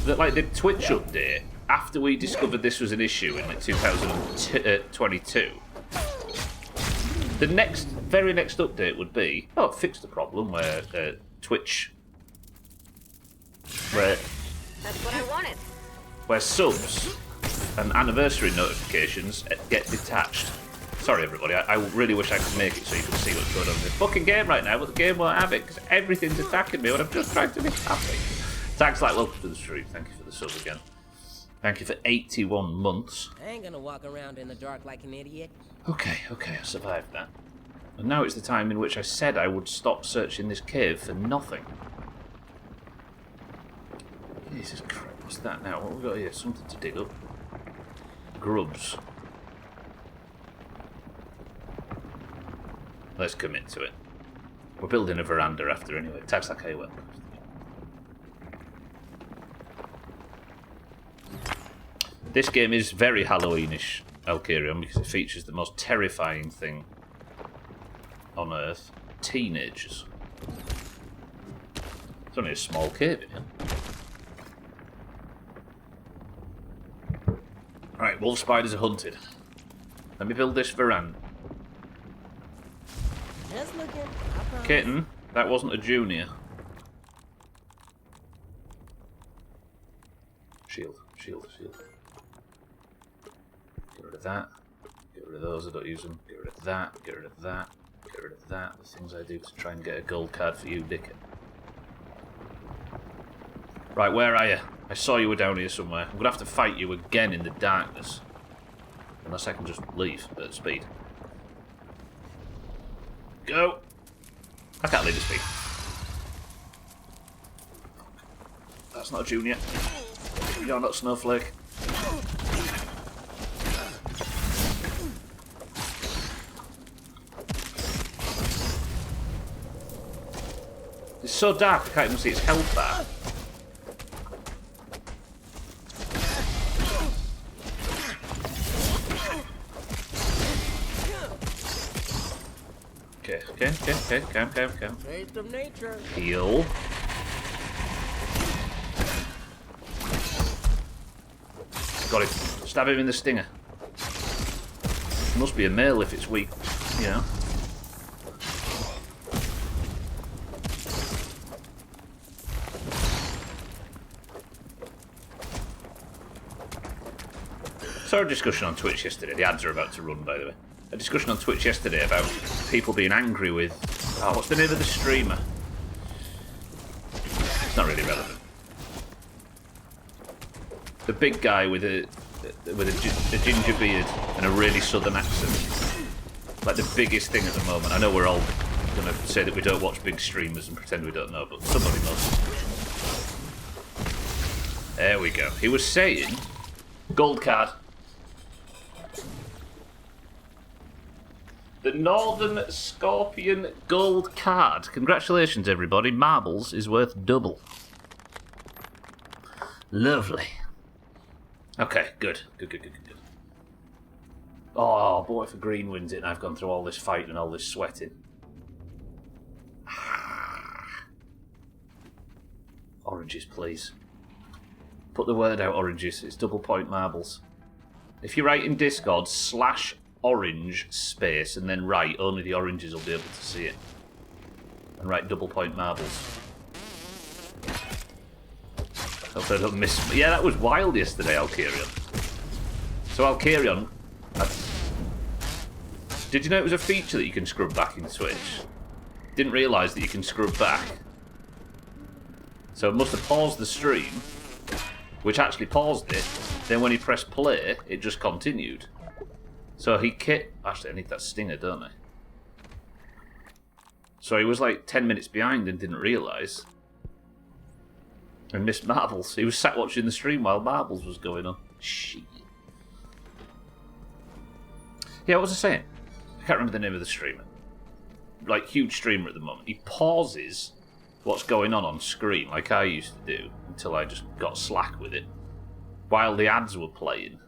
[SPEAKER 1] that, like, the Twitch update, after we discovered this was an issue in, like, 2022, the very next update would be, oh, it fixed the problem where Twitch...
[SPEAKER 4] That's what I wanted.
[SPEAKER 1] Where subs and anniversary notifications get detached. Sorry, everybody, I really wish I could make it so you could see what's going on in this fucking game right now, but the game won't have it because everything's attacking me when I'm just trying to be happy. Thanks, like, welcome to the stream. Thank you for the sub again. Thank you for 81 months.
[SPEAKER 2] I ain't gonna walk around in the dark like an idiot.
[SPEAKER 1] Okay, I survived that. And now it's the time in which I said I would stop searching this cave for nothing. Jesus Christ, what's that now? What have we got here? Something to dig up. Grubs. Let's commit to it. We're building a veranda after anyway. Tags like I will. This game is very Halloweenish, Alkarion, because it features the most terrifying thing on Earth. Teenagers. It's only a small cave in here. Alright, wolf spiders are hunted. Let me build this veranda.
[SPEAKER 2] Just looking.
[SPEAKER 1] Kitten, that wasn't a junior. Shield. Get rid of that. Get rid of those, I don't use them. Get rid of that. Get rid of that. Get rid of that. The things I do to try and get a gold card for you, Dickon. Right, where are you? I saw you were down here somewhere. I'm going to have to fight you again in the darkness. Unless I can just leave at speed. Go! I can't leave at speed. That's not a junior. You're not Snowflake. It's so dark I can't even see its health bar. Okay, calm.
[SPEAKER 2] Taste of nature.
[SPEAKER 1] Heal. Got him. Stab him in the stinger. Must be a male if it's weak, you know. Saw a discussion on Twitch yesterday. The ads are about to run, by the way. A discussion on Twitch yesterday about people being angry with... Oh, what's the name of the streamer? It's not really relevant. The big guy with a with a ginger beard and a really southern accent. Like the biggest thing at the moment. I know we're all going to say that we don't watch big streamers and pretend we don't know, but somebody must. There we go. He was saying... Gold card. The Northern Scorpion gold card. Congratulations, everybody. Marbles is worth double. Lovely. Okay, good. Good. Oh, but what if a green wins it and I've gone through all this fighting and all this sweating? Oranges, please. Put the word out, oranges. It's double point marbles. If you write in Discord /orange space and then write, only the oranges will be able to see it. And write double point marbles. Hope I don't miss... Yeah, that was wild yesterday, Alkarion. So Alkarion... Did you know it was a feature that you can scrub back in Twitch? Didn't realise that you can scrub back. So it must have paused the stream, which actually paused it. Then when he pressed play, it just continued. So he Actually, I need that stinger, don't I? So he was like 10 minutes behind and didn't realise. And missed marbles. He was sat watching the stream while marbles was going on. Shit. Yeah, what was I saying? I can't remember the name of the streamer. Like, huge streamer at the moment. He pauses what's going on screen, like I used to do, until I just got slack with it, while the ads were playing.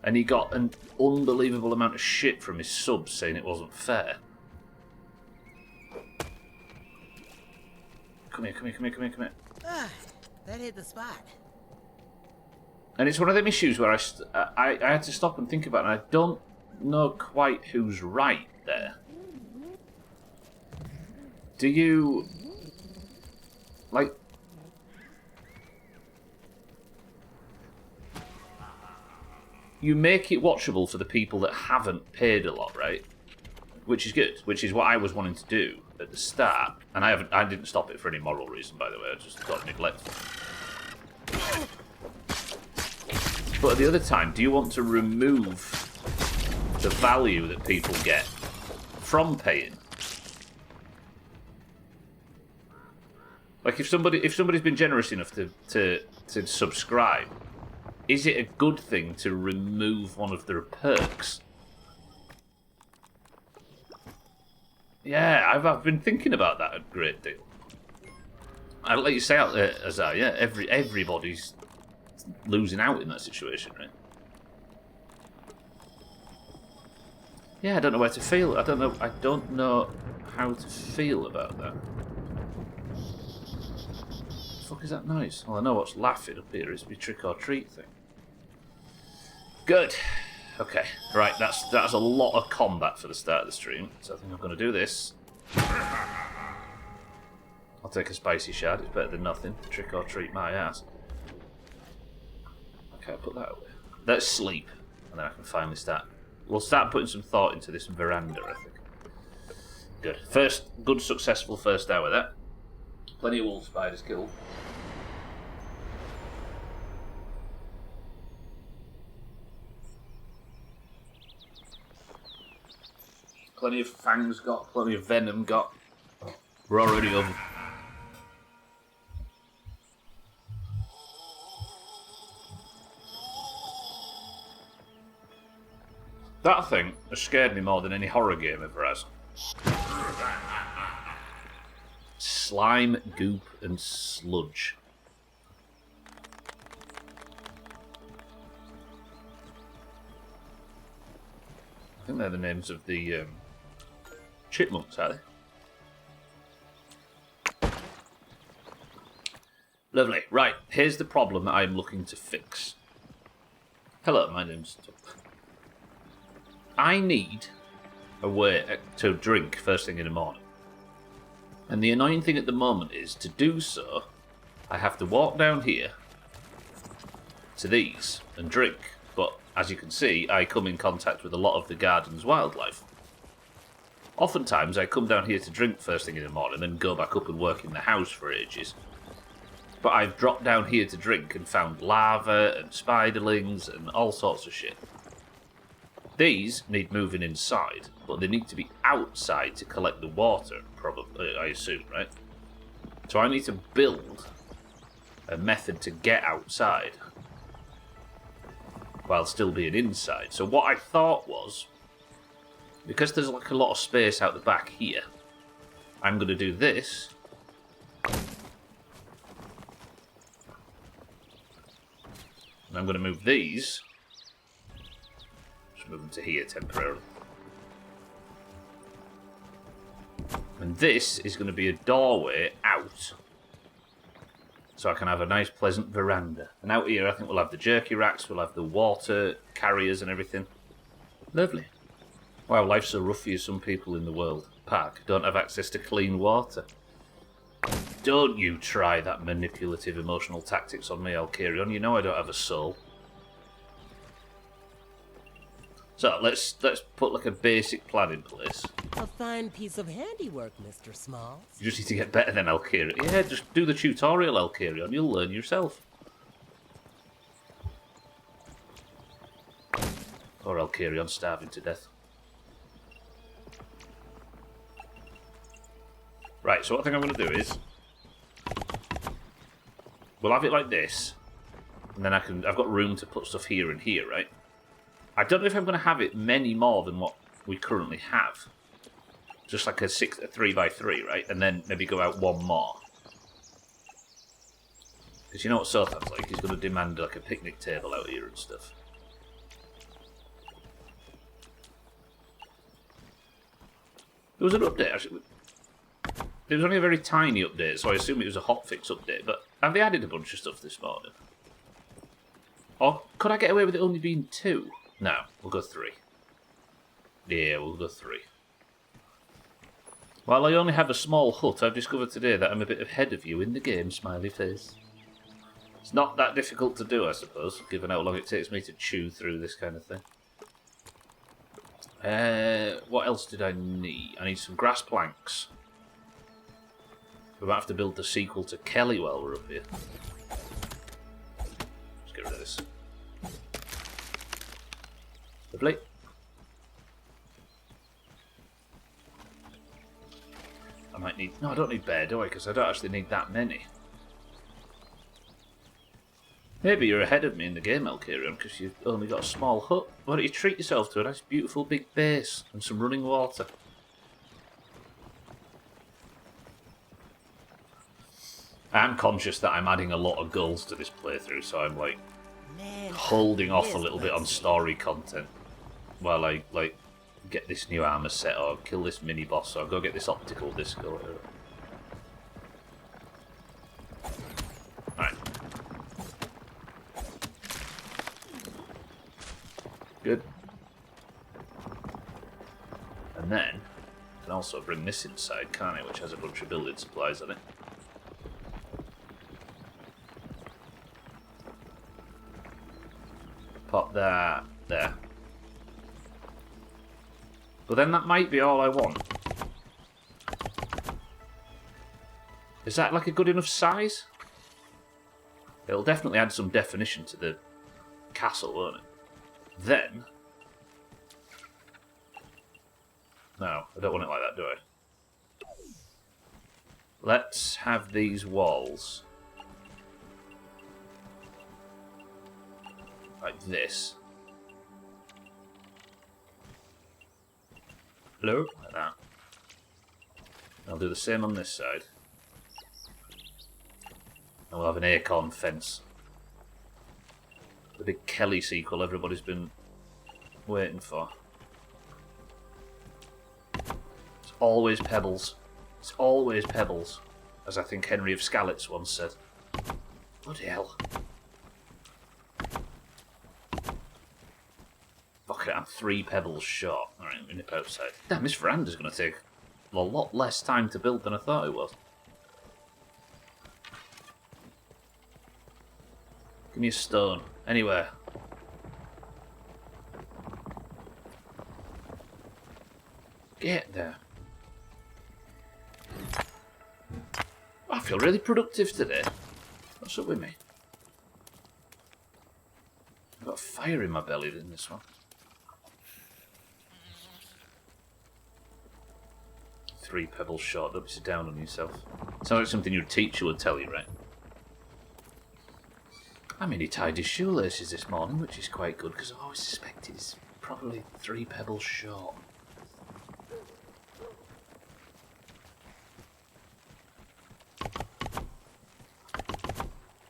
[SPEAKER 1] And he got an unbelievable amount of shit from his subs saying it wasn't fair. Come here.
[SPEAKER 2] Ah, that hit the spot.
[SPEAKER 1] And it's one of them issues where I had to stop and think about it, and I don't know quite who's right there. Do you... like... You make it watchable for the people that haven't paid a lot, right? Which is good, which is what I was wanting to do at the start. And I didn't stop it for any moral reason, by the way, I just got neglected. But at the other time, do you want to remove the value that people get from paying? Like if somebody's been generous enough to subscribe, is it a good thing to remove one of their perks? Yeah, I've been thinking about that a great deal. I'll let you say out there, Azar, yeah, everybody's losing out in that situation, right? Yeah, I don't know where to feel. I don't know how to feel about that. What the fuck is that noise? Well, I know what's laughing up here is my trick or treat thing. Good. Okay, right, that's a lot of combat for the start of the stream, so I think I'm going to do this. I'll take a spicy shard, it's better than nothing. Trick or treat my ass. Okay, I'll put that away. Let's sleep, and then I can finally start. We'll start putting some thought into this veranda, I think. Good. Good successful first hour there. Plenty of wolf spiders killed. Plenty of fangs got, plenty of venom got. We're already over. That thing has scared me more than any horror game ever has. Slime, goop, and sludge. I think they're the names of the chipmunks, are they? Lovely. Right, here's the problem that I'm looking to fix. Hello, my name's Tom. I need a way to drink first thing in the morning. And the annoying thing at the moment is, to do so, I have to walk down here to these and drink. But, as you can see, I come in contact with a lot of the garden's wildlife. Oftentimes, I come down here to drink first thing in the morning and go back up and work in the house for ages. But I've dropped down here to drink and found lava and spiderlings and all sorts of shit. These need moving inside, but they need to be outside to collect the water, probably, I assume, right? So I need to build a method to get outside while still being inside. So what I thought was, because there's like a lot of space out the back here, I'm going to do this. And I'm going to move these. Just move them to here temporarily. And this is going to be a doorway out. So I can have a nice pleasant veranda. And out here I think we'll have the jerky racks, we'll have the water carriers and everything. Lovely. Wow, life's so rough for you some people in the world. Park, don't have access to clean water. Don't you try that manipulative emotional tactics on me, Alkarion. You know I don't have a soul. So let's put like a basic plan in place.
[SPEAKER 2] A fine piece of handiwork, Mr. Smalls.
[SPEAKER 1] You just need to get better than Alkarion. Yeah, just do the tutorial, Alkarion. You'll learn yourself. Or Alkarion starving to death. Right, so what I think I'm going to do is we'll have it like this, and then I've got room to put stuff here and here, right? I don't know if I'm going to have it many more than what we currently have. Just like a 3x3, right? And then maybe go out one more. Because you know what Sothan's like? He's going to demand like a picnic table out here and stuff. There was an update, actually. It was only a very tiny update, so I assume it was a hotfix update, but have they added a bunch of stuff this morning? Or could I get away with it only being 2? No, we'll go 3. Yeah, we'll go 3. While I only have a small hut, I've discovered today that I'm a bit ahead of you in the game, smiley face. It's not that difficult to do, I suppose, given how long it takes me to chew through this kind of thing. What else did I need? I need some grass planks. We might have to build the sequel to Kelly while we're up here. Let's get rid of this. Lovely. I might need... No, I don't need bear, do I? Because I don't actually need that many. Maybe you're ahead of me in the game, Alkarion, because you've only got a small hut. Why don't you treat yourself to a nice, beautiful big base and some running water? I'm conscious that I'm adding a lot of goals to this playthrough, so I'm like holding off a little bit on story content while I like get this new armor set or kill this mini boss or go get this optical disc or whatever. Alright. Good. And then I can also bring this inside, can't I, which has a bunch of building supplies on it. Pop that there. But then that might be all I want. Is that like a good enough size? It'll definitely add some definition to the castle, won't it? Then... No, I don't want it like that, do I? Let's have these walls like this. Hello? Like that. I'll do the same on this side. And we'll have an acorn fence. The big Kelly sequel everybody's been waiting for. It's always pebbles. It's always pebbles. As I think Henry of Skalitz once said. Bloody hell. Fuck it, I'm 3 pebbles short. Alright, let me nip outside. Damn, this veranda's going to take a lot less time to build than I thought it was. Give me a stone. Anywhere. Get there. I feel really productive today. What's up with me? I've got fire in my belly in this one. 3 pebbles short. Don't be so down on yourself. Sounds like something your teacher would tell you, right? I mean, he tied his shoelaces this morning, which is quite good, because I always suspect he's probably 3 pebbles short.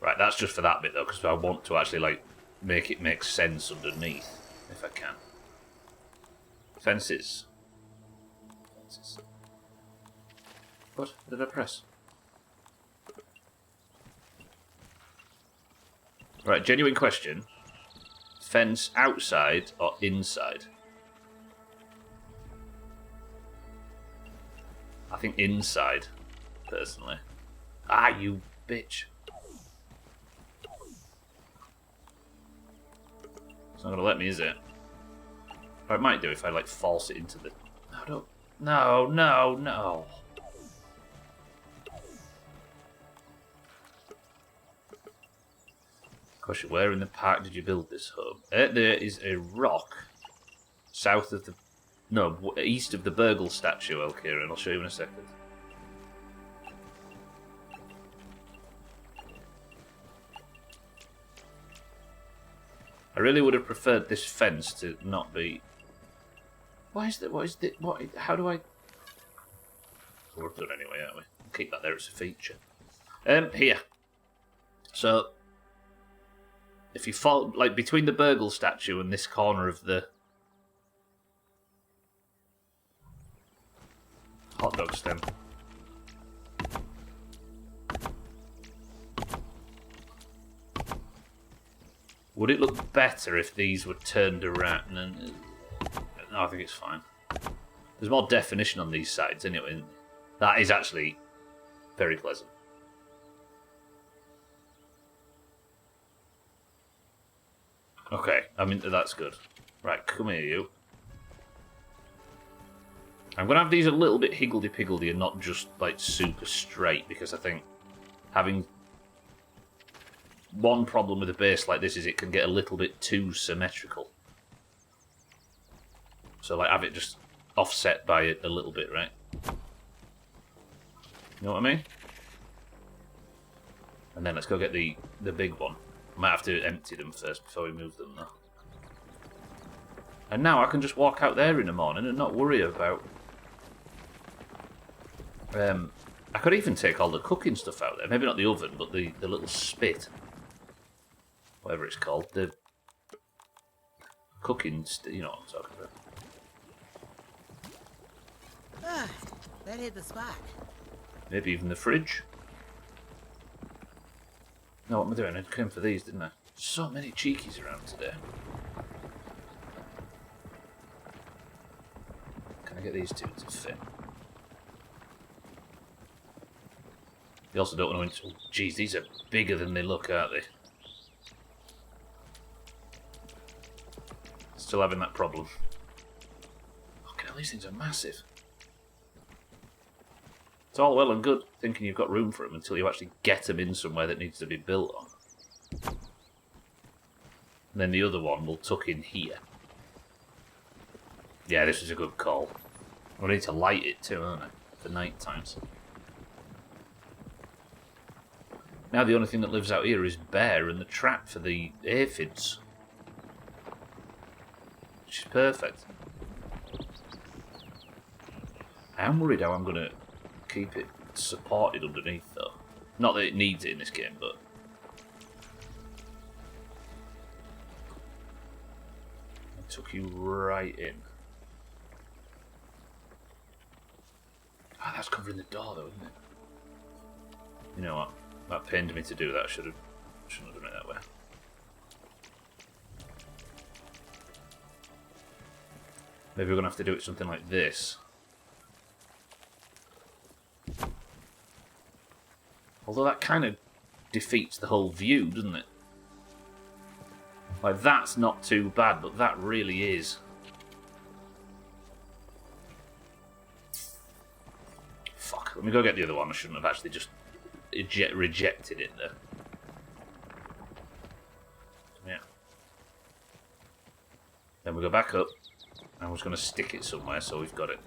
[SPEAKER 1] Right, that's just for that bit, though, because I want to actually, like, make it make sense underneath, if I can. Fences. Fences. What did I press? Right, genuine question. Fence outside or inside? I think inside, personally. Ah, you bitch. It's not going to let me, is it? Or it might do if I, like, force it into the... No, don't... No, no, no. Question, where in the park did you build this home? There is a rock south of the... No, east of the Burgle statue, Elkira, and I'll show you in a second. I really would have preferred this fence to not be... Why is that? What is that? What? How do I... We're done anyway, aren't we? We'll keep that there as a feature. Here. So... If you fall, like, between the Burgle statue and this corner of the hot dog stand. Would it look better if these were turned around? No, I think it's fine. There's more definition on these sides anyway. That is actually very pleasant. Okay, I mean, that's good. Right, come here, you. I'm going to have these a little bit higgledy-piggledy and not just, like, super straight, because I think having one problem with a base like this is it can get a little bit too symmetrical. So, like, have it just offset by it a little bit, right? You know what I mean? And then let's go get the big one. I might have to empty them first before we move them, though. And now I can just walk out there in the morning and not worry about... I could even take all the cooking stuff out there. Maybe not the oven, but the little spit. Whatever it's called. The cooking... you know what I'm talking about.
[SPEAKER 2] Ah, that hit the spot.
[SPEAKER 1] Maybe even the fridge. No, what am I doing? I came for these, didn't I? So many cheekies around today. Can I get these two to fit? You also don't want to... Oh, geez, these are bigger than they look, aren't they? Still having that problem. Fucking hell, these things are massive. It's all well and good thinking you've got room for them until you actually get them in somewhere that needs to be built on. And then the other one will tuck in here. Yeah, this is a good call. I need to light it too, aren't I? For night times. Now the only thing that lives out here is bear and the trap for the aphids. Which is perfect. I am worried how I'm going to keep it supported underneath, though. Not that it needs it in this game, but... I took you right in. Ah, that's covering the door, though, isn't it? You know what? That pained me to do that. I shouldn't have done it that way. Maybe we're going to have to do it something like this. Although that kind of defeats the whole view, doesn't it? Like, that's not too bad, but that really is. Fuck, let me go get the other one. I shouldn't have actually just rejected it there. Then we go back up. I was going to stick it somewhere, so we've got it.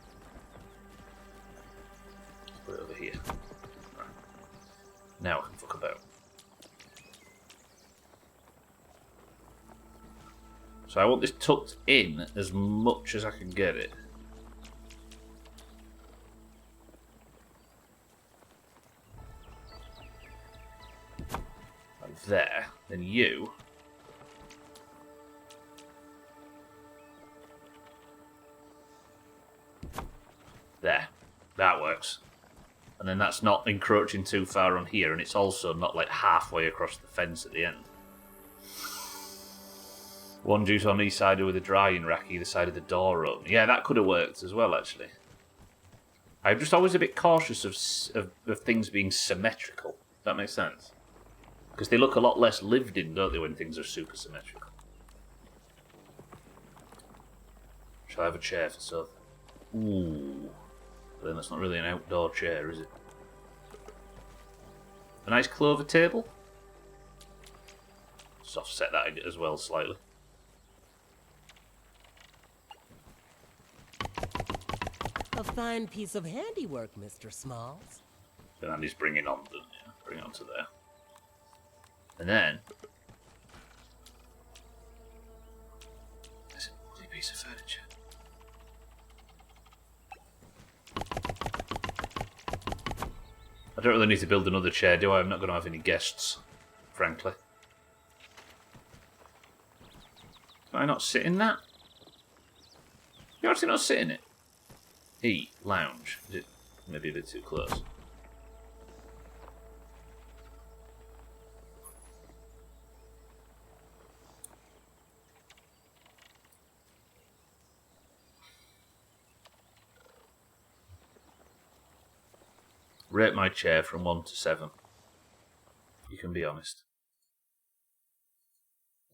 [SPEAKER 1] Put it over here. Right. Now I can fuck about. So I want this tucked in as much as I can get it. Like there. Then you... There. That works. And then that's not encroaching too far on here, and it's also not like halfway across the fence at the end. One juice on each side with a drying rack either side of the door open. Yeah, that could have worked as well, actually. I'm just always a bit cautious of things being symmetrical. Does that make sense? Because they look a lot less lived in, don't they, when things are super symmetrical. Shall I have a chair for Seth? Ooh. But then that's not really an outdoor chair, is it? A nice clover table? Just offset that as well slightly.
[SPEAKER 2] A fine piece of handiwork, Mr. Smalls.
[SPEAKER 1] Then Andy's bringing on, bring it onto there. And then... There's a bloody piece of furniture. I don't really need to build another chair, do I? I'm not going to have any guests, frankly. Can I not sit in that? You actually not sit in it? Eat, lounge. Is it maybe a bit too close? Rate my chair from 1 to 7. You can be honest.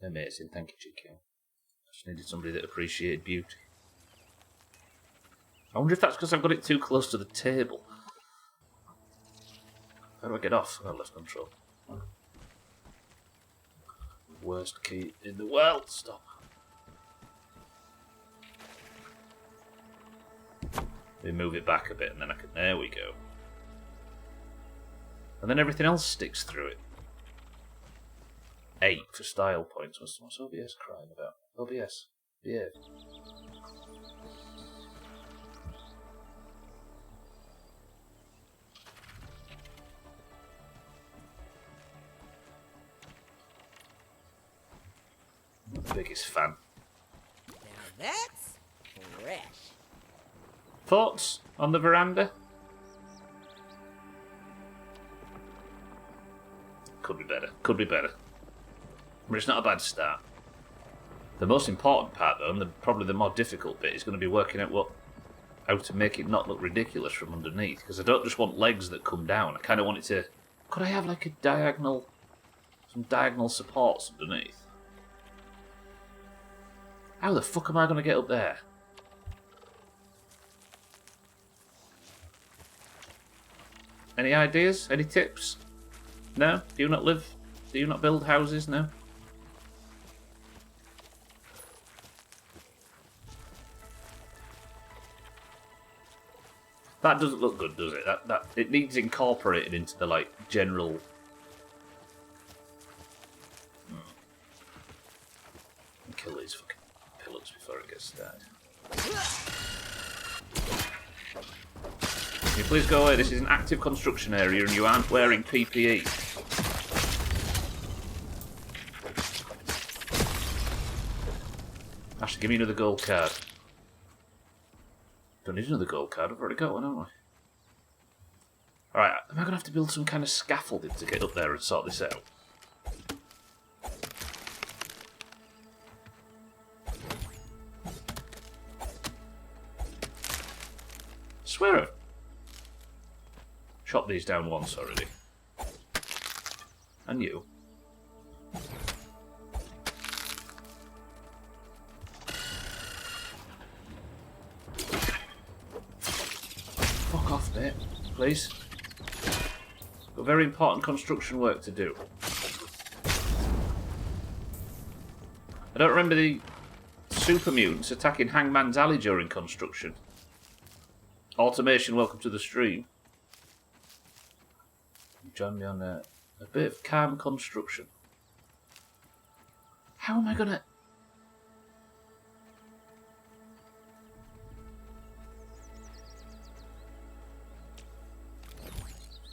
[SPEAKER 1] Amazing, thank you, GK. I just needed somebody that appreciated beauty. I wonder if that's because I've got it too close to the table. How do I get off? Oh, left control. Worst key in the world. Stop. We move it back a bit and then I can... There we go. And then everything else sticks through it. 8 for style points. What's OBS crying about? OBS. Yeah. I'm the biggest fan.
[SPEAKER 2] Now that's fresh.
[SPEAKER 1] Thoughts on the veranda? Could be better. Could be better. But it's not a bad start. The most important part, though, and probably the more difficult bit, is going to be working out how to make it not look ridiculous from underneath. Because I don't just want legs that come down. I kind of want it to... Could I have like a diagonal... Some diagonal supports underneath? How the fuck am I going to get up there? Any ideas? Any tips? No? Do you not live? Do you not build houses? No? That doesn't look good, does it? That it needs incorporated into the like general. Kill these fucking pillars before it gets started. Can you please go away? This is an active construction area and you aren't wearing PPE. Actually, give me another gold card. Don't need another gold card, I've already got one, haven't I? Alright, am I going to have to build some kind of scaffolding to get up there and sort this out? Swear it. Chop these down once already. And you. Fuck off, mate. Please. Got very important construction work to do. I don't remember the Super mutants attacking Hangman's Alley during construction. Automation, welcome to the stream. Join me on a bit of calm construction. How am I gonna...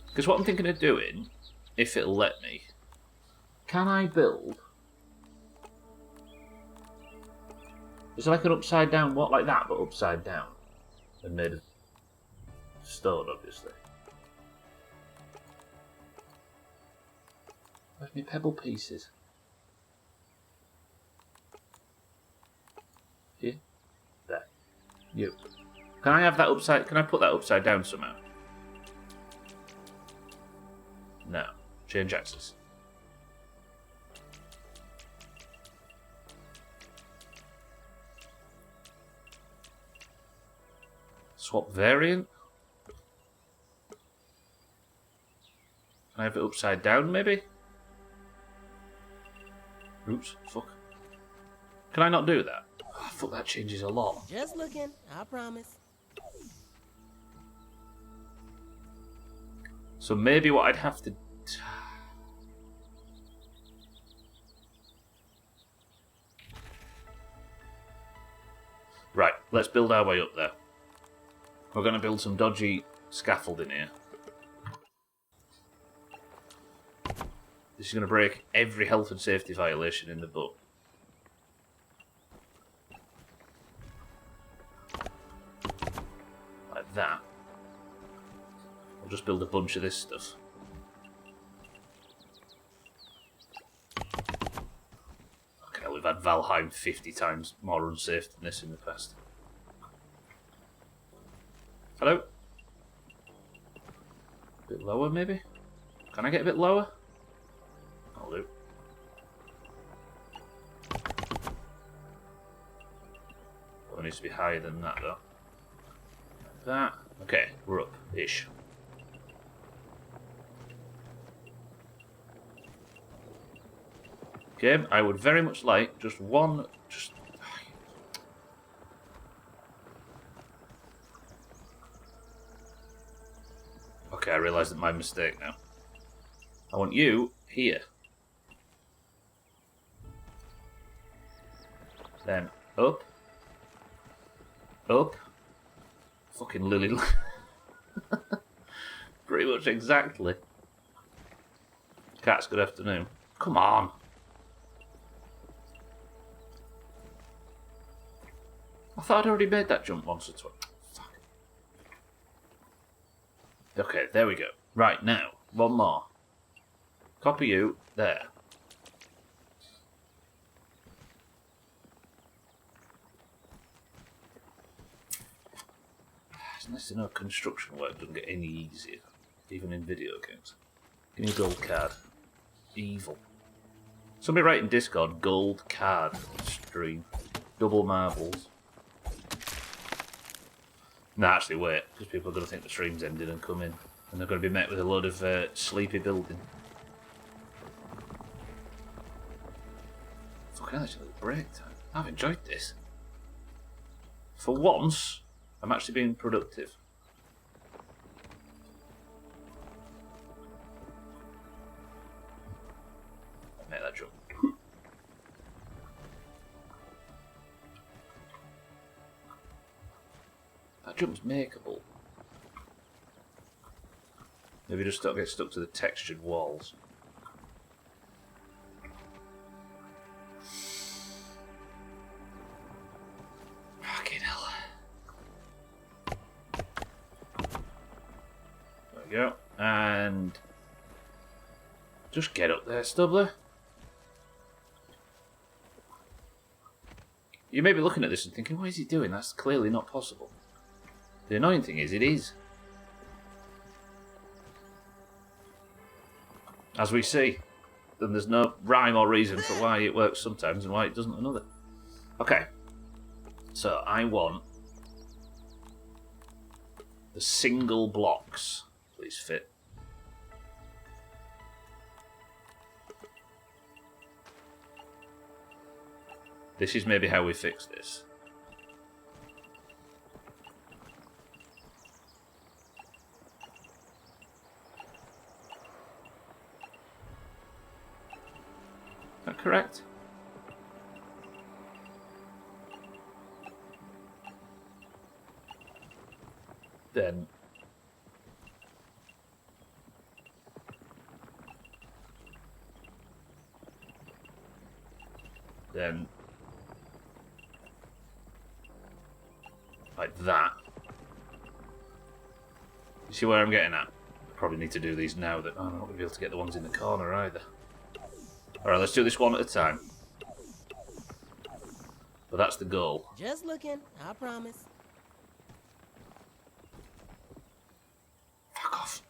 [SPEAKER 1] Because what I'm thinking of doing, if it'll let me, can I build... Is it like an upside down, what, like that, but upside down? And made of stone, obviously. Where's my pebble pieces? Here? There. You. Can I have that upside... Can I put that upside down somehow? No. Change axis. Swap variant? Can I have it upside down, maybe? Oops, fuck. Can I not do that? Oh, fuck, that changes a lot.
[SPEAKER 2] Just looking, I promise.
[SPEAKER 1] So maybe what I'd have to... Right, let's build our way up there. We're going to build some dodgy scaffolding here. This is going to break every health and safety violation in the book. Like that. I'll just build a bunch of this stuff. Okay, we've had Valheim 50 times more unsafe than this in the past. Hello? A bit lower, maybe? Can I get a bit lower? I'll do. Well, it needs to be higher than that, though. Like that. Okay, we're up-ish. Okay, I would very much like just one... Okay, I realise that my mistake now. I want you here. Then up. Up. Fucking Lily. Pretty much exactly. Cats, good afternoon. Come on. I thought I'd already made that jump once or twice. Okay, there we go. Right, now, one more. Copy you, there. It's nice to know construction work doesn't get any easier, even in video games. Give me a gold card. Evil. Somebody write in Discord, gold card stream. Double marbles. No, actually wait, because people are going to think the stream's ended and come in. And they're going to be met with a load of sleepy building. Fucking hell, it's a little break time. I've enjoyed this. For once, I'm actually being productive. Make that jump. That jump's makeable. Maybe just don't get stuck to the textured walls. Fucking hell. There we go. And just get up there, Stubbler. You may be looking at this and thinking, what is he doing? That's clearly not possible. The annoying thing is, it is. As we see, then there's no rhyme or reason for why it works sometimes and why it doesn't another. Okay, so I want the single blocks. Please fit. This is maybe how we fix this. Is that correct? Then like that. You see where I'm getting at? I probably need to do these now that I'm not going to be able to get the ones in the corner either. Alright, let's do this one at a time. But that's the goal.
[SPEAKER 2] Just looking, I promise.
[SPEAKER 1] Fuck off.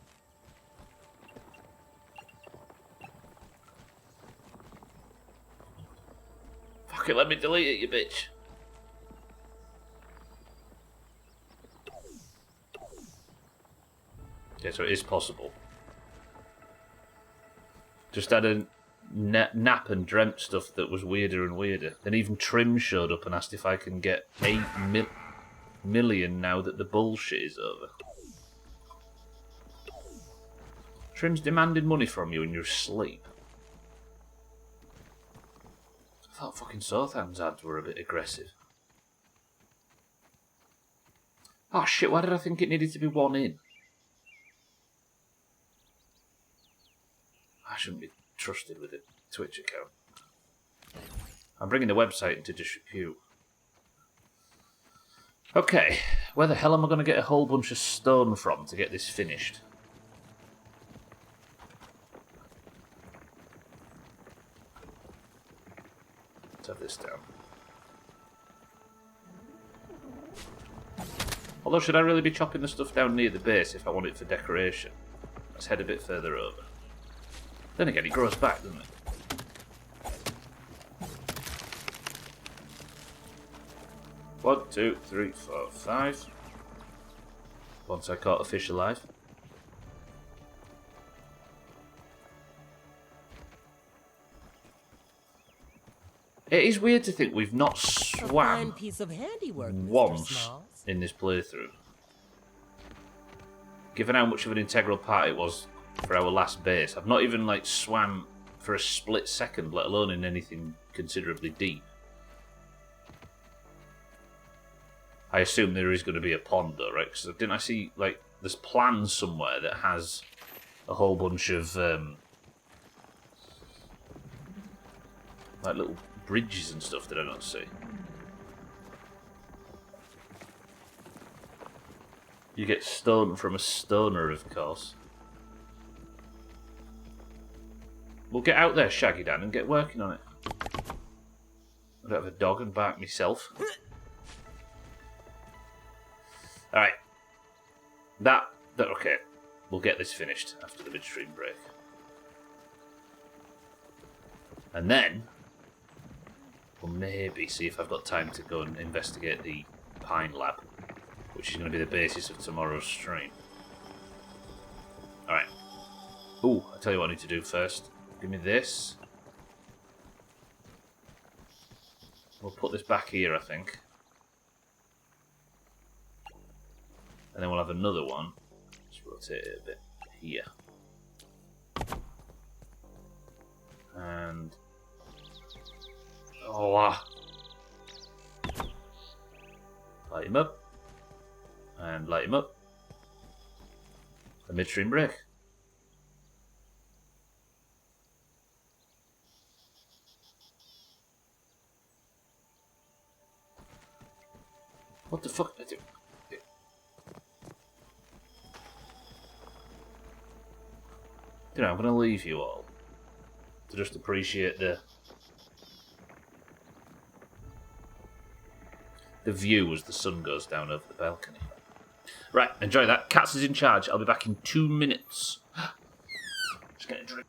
[SPEAKER 1] Fuck it, let me delete it, you bitch. Okay, so it is possible. Just had a nap and dreamt stuff that was weirder and weirder. Then even Trim showed up and asked if I can get 8 million now that the bullshit is over. Trim's demanding money from you and you're asleep. I thought fucking Sothan's ads were a bit aggressive. Oh shit, why did I think it needed to be 1 in? I shouldn't be trusted with a Twitch account. I'm bringing the website into disrepute. Okay, where the hell am I going to get a whole bunch of stone from to get this finished? Let's have this down. Although, should I really be chopping the stuff down near the base if I want it for decoration? Let's head a bit further over. Then again, it grows back, doesn't it? One, 2, 3, 4, 5. Once I caught a fish alive. It is weird to think we've not
[SPEAKER 2] A fine
[SPEAKER 1] swam
[SPEAKER 2] piece of handiwork, Mr.
[SPEAKER 1] once
[SPEAKER 2] Smalls.
[SPEAKER 1] in this playthrough. Given how much of an integral part it was for our last base, I've not even like swam for a split second, let alone in anything considerably deep. I assume there is going to be a pond though, right? Because didn't I see, like, there's plans somewhere that has a whole bunch of like little bridges and stuff that I don't see. You get stone from a stoner, of course. We'll get out there, Shaggy Dan, and get working on it. I don't have a dog and bark myself. Alright. Okay. We'll get this finished after the midstream break. And then we'll maybe see if I've got time to go and investigate the Pine Lab, which is going to be the basis of tomorrow's stream. Alright. Ooh, I'll tell you what I need to do first. Give me this. We'll put this back here, I think. And then we'll have another one. Just rotate it a bit here. And... oh, light him up. And light him up. A midstream break. What the fuck? You know, I'm going to leave you all to just appreciate the view as the sun goes down over the balcony. Right, enjoy that. Cats is in charge. I'll be back in 2 minutes. Just get a drink.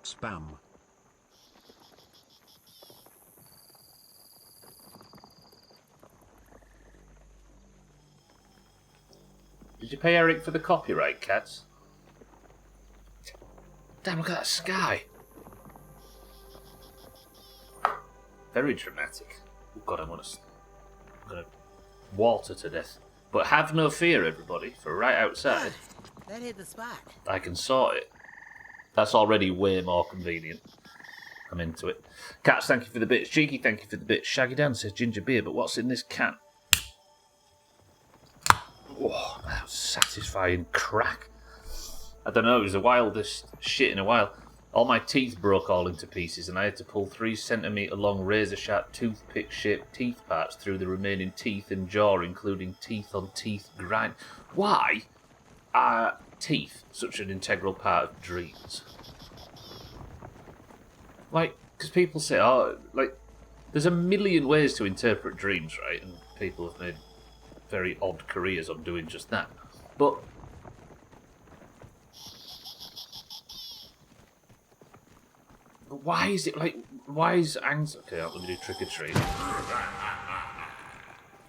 [SPEAKER 3] Spam.
[SPEAKER 1] Did you pay Eric for the copyright, cats? Damn, look at that sky. Very dramatic. Oh God, I'm gonna water to death. But have no fear, everybody, for right outside,
[SPEAKER 2] That hit the spot.
[SPEAKER 1] I can sort it. That's already way more convenient. I'm into it. Cats, thank you for the bits. Cheeky, thank you for the bits. Shaggy Dan says ginger beer, but what's in this can? Oh, that was satisfying crack. I don't know, it was the wildest shit in a while. All my teeth broke all into pieces, and I had to pull 3 centimetre long razor sharp toothpick shaped teeth parts through the remaining teeth and jaw, including teeth on teeth grind. Why are teeth such an integral part of dreams? Like, because people say, oh, like, there's a million ways to interpret dreams, right? And people have made very odd careers on doing just that. But why is it like? Why is anxiety? Okay, let me do trick or treat.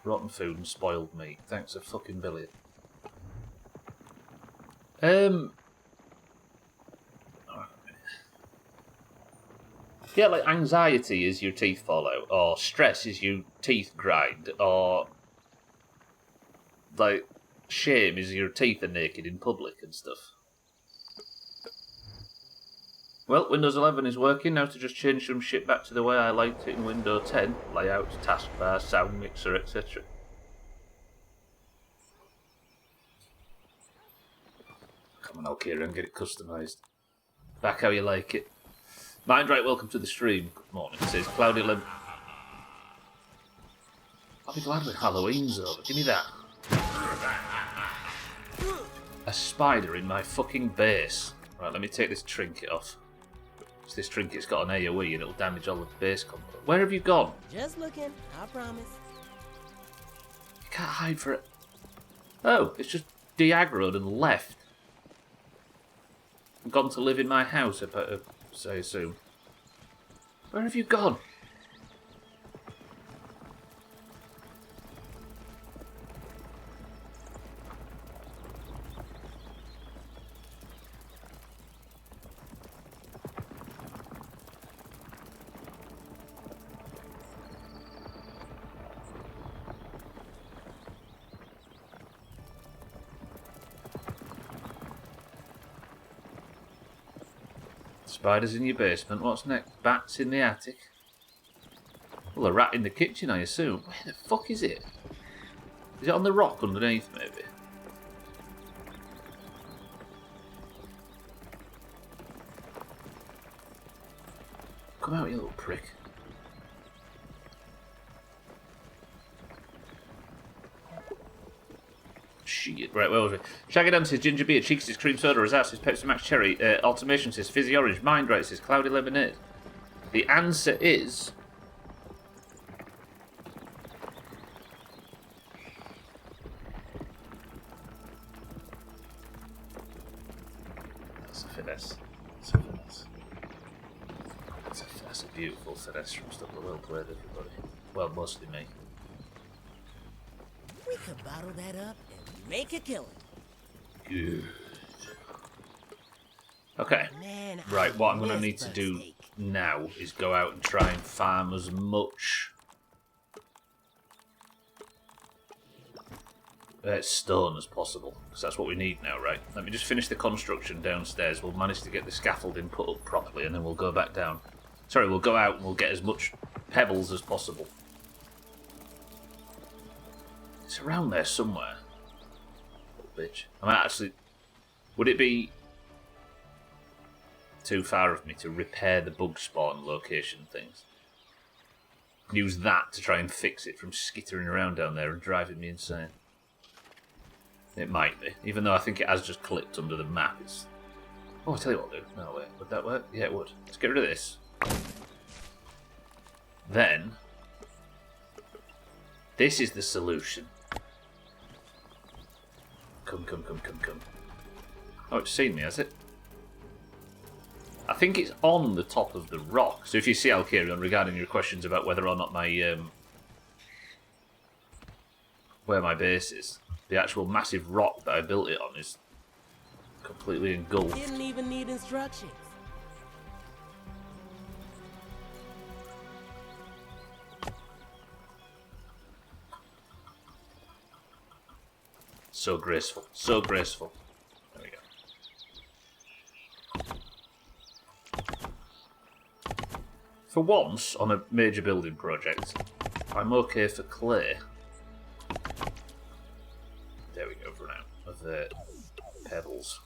[SPEAKER 1] Rotten food and spoiled meat. Thanks a fucking billion. Yeah, like anxiety is your teeth fall out, or stress is your teeth grind, or like shame is your teeth are naked in public and stuff. Well, Windows 11 is working now to just change some shit back to the way I liked it in Windows 10. Layout, taskbar, sound mixer, etc. Come on, Kieran, get it customised. Back how you like it. Mindright, welcome to the stream. Good morning. It says Cloudy Lim. I'll be glad when Halloween's over. Give me that. A spider in my fucking base. Right, let me take this trinket off. So this trinket's got an AoE and it'll damage all the base components. Where have you gone?
[SPEAKER 2] Just looking, I promise.
[SPEAKER 1] You can't hide for it. Oh, it's just de-aggroed and left. Gone to live in my house, I assume. Where have you gone? Spiders in your basement. What's next? Bats in the attic. Well, a rat in the kitchen, I assume. Where the fuck is it? Is it on the rock underneath, maybe? Come out, you little prick. Shit. Right, where was we? Shaggy Dan says ginger beer, Cheeks says cream soda, Razaz says Pepsi Max cherry, Automation says fizzy orange, Mindright says cloudy lemonade. The answer is... That's a finesse. That's a finesse. That's a beautiful finesse from stuff that well played, everybody. Well, mostly me.
[SPEAKER 2] We could bottle that up and make a killing.
[SPEAKER 1] Good. Okay.
[SPEAKER 2] Man,
[SPEAKER 1] Right, what I'm going to
[SPEAKER 2] miss
[SPEAKER 1] need to do
[SPEAKER 2] steak.
[SPEAKER 1] now is go out and try and farm as much stone as possible, because that's what we need now, right? Let me just finish the construction downstairs. We'll manage to get the scaffolding put up properly, and then we'll go back down. Sorry, we'll go out and we'll get as much pebbles as possible. It's around there somewhere. Little bitch. I might actually... Would it be too far of me to repair the bug spawn location things. Use that to try and fix it from skittering around down there and driving me insane. It might be, even though I think it has just clipped under the map. It's... Oh, I'll tell you what I'll do. No, wait, would that work? Yeah, it would. Let's get rid of this. Then, this is the solution. Come. Oh, it's seen me, has it? I think it's on the top of the rock. So if you see, I'll carry on regarding your questions about whether or not my where my base is. The actual massive rock that I built it on is completely engulfed.
[SPEAKER 2] Didn't even need instructions.
[SPEAKER 1] So graceful. So graceful. There we go. For once, on a major building project, I'm okay for clay. There we go, for now. Of the pebbles.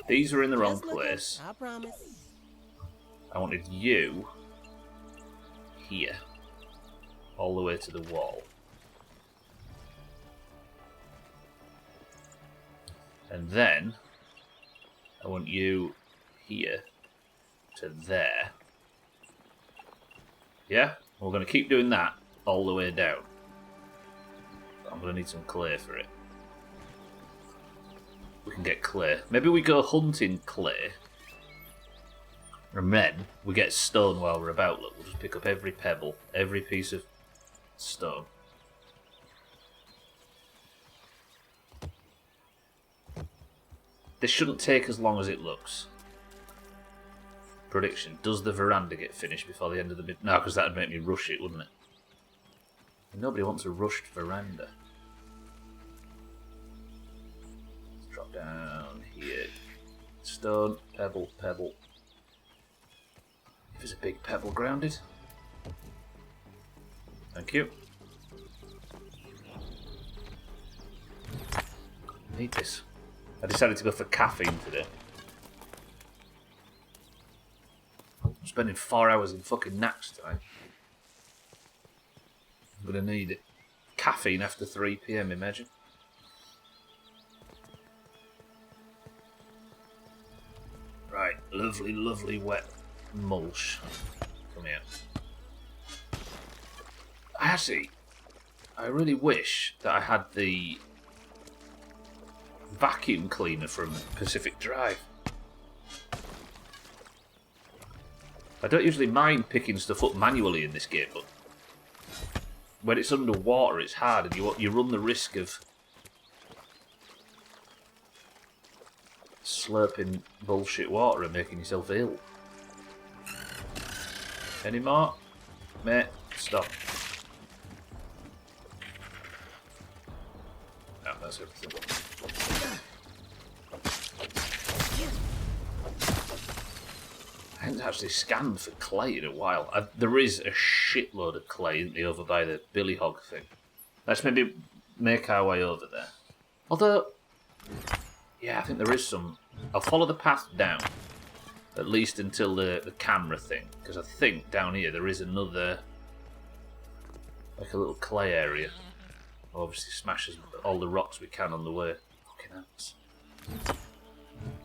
[SPEAKER 1] These are in the wrong
[SPEAKER 2] Just look
[SPEAKER 1] place.
[SPEAKER 2] up, I promise.
[SPEAKER 1] I wanted you here. All the way to the wall. And then I want you here to there. Yeah? We're going to keep doing that all the way down. But I'm going to need some clay for it. We can get clay. Maybe we go hunting clay. And then we get stone while we're about. Look, we'll just pick up every pebble, every piece of stone. This shouldn't take as long as it looks. Prediction. Does the veranda get finished before the end of the bid? No, because that would make me rush it, wouldn't it? And nobody wants a rushed veranda. Let's drop down here. Stone, pebble, pebble. If there's a big pebble grounded. Thank you. Need this. I decided to go for caffeine today. I'm spending 4 hours in fucking naps tonight. I'm gonna need it. Caffeine after 3 PM, imagine. Right, lovely, lovely wet mulch. Come here. I really wish that I had the vacuum cleaner from Pacific Drive. I don't usually mind picking stuff up manually in this game, but when it's underwater it's hard and you run the risk of slurping bullshit water and making yourself ill. Any more? Mate, stop. No, that's everything. I haven't actually scanned for clay in a while. There is a shitload of clay, isn't there, over by the Billy Hog thing. Let's maybe make our way over there. Although, yeah, I think there is some. I'll follow the path down, at least until the camera thing, because I think down here there is another, like a little clay area. We'll obviously smash all the rocks we can on the way. Fucking ants.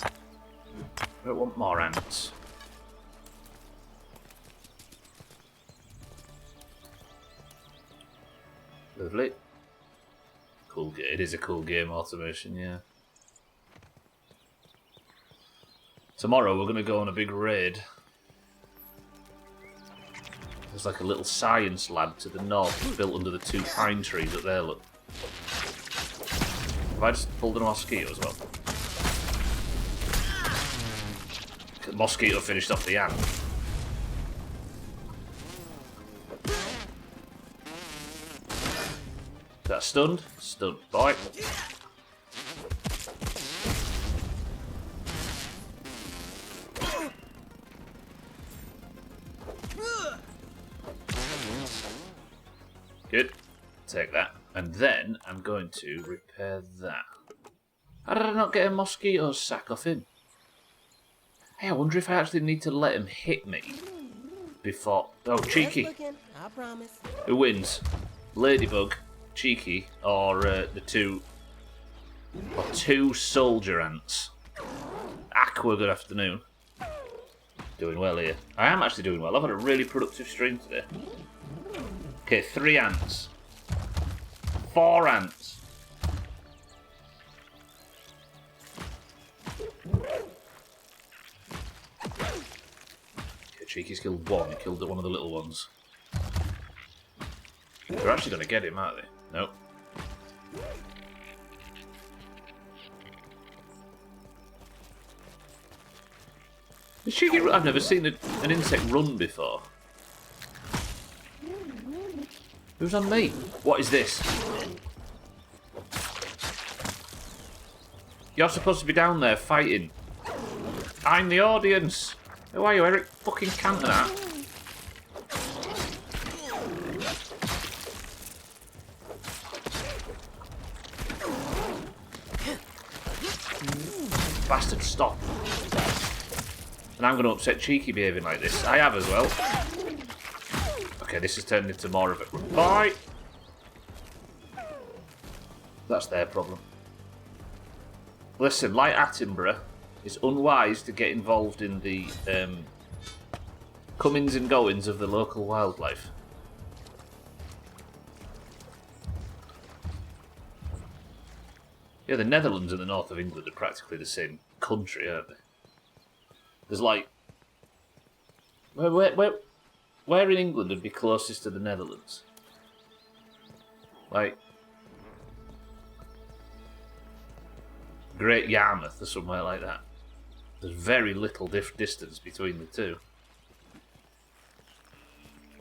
[SPEAKER 1] I don't want more ants. Lovely. Cool game. It is a cool game, automation, yeah. Tomorrow we're going to go on a big raid. There's like a little science lab to the north, built under the 2 pine trees up there, look. Have I just pulled in a mosquito as well? The mosquito finished off the ant. Is that stunned? Stunned, boy. Good. Take that. And then I'm going to repair that. How did I not get a mosquito sack off him? Hey, I wonder if I actually need to let him hit me before... Oh, Cheeky.
[SPEAKER 2] Just looking, I promise.
[SPEAKER 1] Who wins? Ladybug, Cheeky, or the two... Or two soldier ants? Aqua, good afternoon. Doing well here. I am actually doing well. I've had a really productive stream today. Okay, 3 ants. 4 ants. Okay, Cheeky's killed 1. He killed one of the little ones. They're actually going to get him, aren't they? Nope. Is Cheeky... I've never seen an insect run before. Who's on me? What is this? You're supposed to be down there fighting. I'm the audience. Who are you, Eric fucking Cantona? Bastard, stop. And I'm going to upset Cheeky behaving like this. I have as well. Okay, this has turned into more of a... Bye! That's their problem. Listen, like Attenborough, it's unwise to get involved in the comings and goings of the local wildlife. Yeah, the Netherlands and the north of England are practically the same country, aren't they? There's like... Where in England would be closest to the Netherlands? Like... Great Yarmouth or somewhere like that. There's very little distance between the two.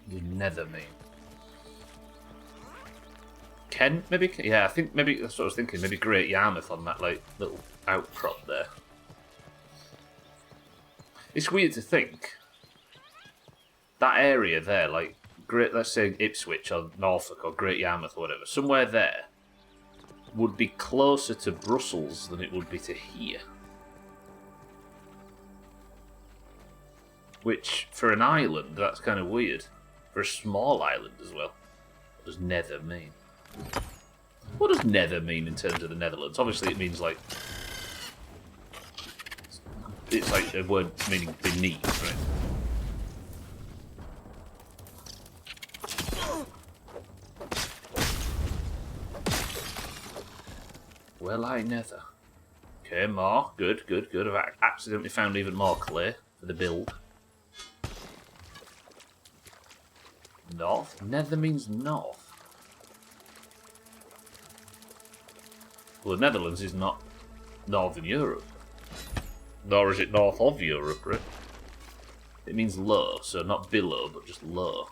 [SPEAKER 1] The Nether mean. Kent, maybe? Yeah, I think maybe that's what I was thinking. Maybe Great Yarmouth on that like little outcrop there. It's weird to think that area there, like Great, let's say Ipswich or Norfolk or Great Yarmouth or whatever, somewhere there would be closer to Brussels than it would be to here. Which, for an island, that's kind of weird. For a small island as well. What does Nether mean? What does Nether mean in terms of the Netherlands? Obviously it means like... It's like a word meaning beneath, right? Well, I nether. Okay, more. Good, good, good. I've accidentally found even more clay for the build. North? Nether means north. Well, the Netherlands is not Northern Europe. Nor is it north of Europe, right? It means low, so not below, but just low.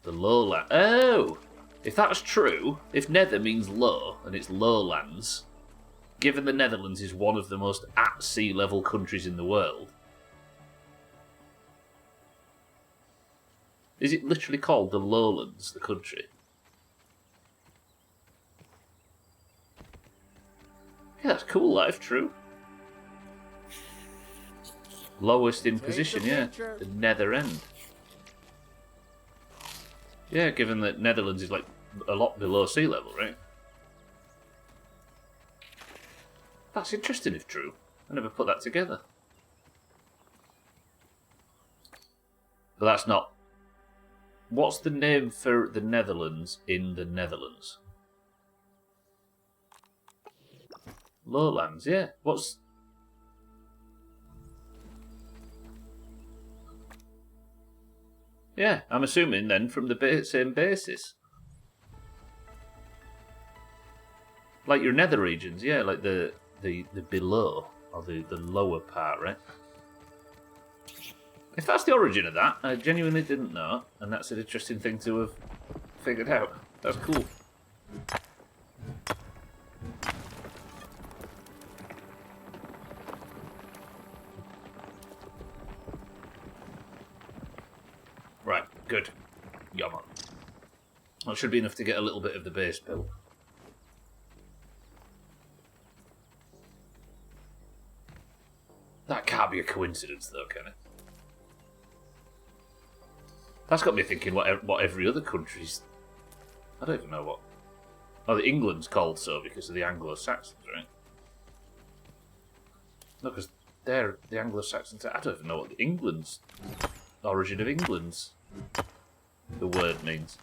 [SPEAKER 1] The lowland. Oh! If that's true, if Nether means low, and it's lowlands, given the Netherlands is one of the most at-sea level countries in the world, is it literally called the Lowlands, the country? Yeah, that's cool, that if true. Lowest in position, yeah. The Nether end. Yeah, given that Netherlands is like a lot below sea level, right? That's interesting if true. I never put that together. But that's not... What's the name for the Netherlands in the Netherlands? Lowlands, yeah. What's... Yeah, I'm assuming then from the same basis. Like your nether regions, yeah, like the below, or the lower part, right? If that's the origin of that, I genuinely didn't know, and that's an interesting thing to have figured out. That's cool. Right, good. Yum on. That should be enough to get a little bit of the base built. That can't be a coincidence, though, can it? That's got me thinking what every other country's... I don't even know what... Oh, the England's called so because of the Anglo-Saxons, right? No, because they're the Anglo-Saxons. I don't even know what the England's... origin of England's... the word means.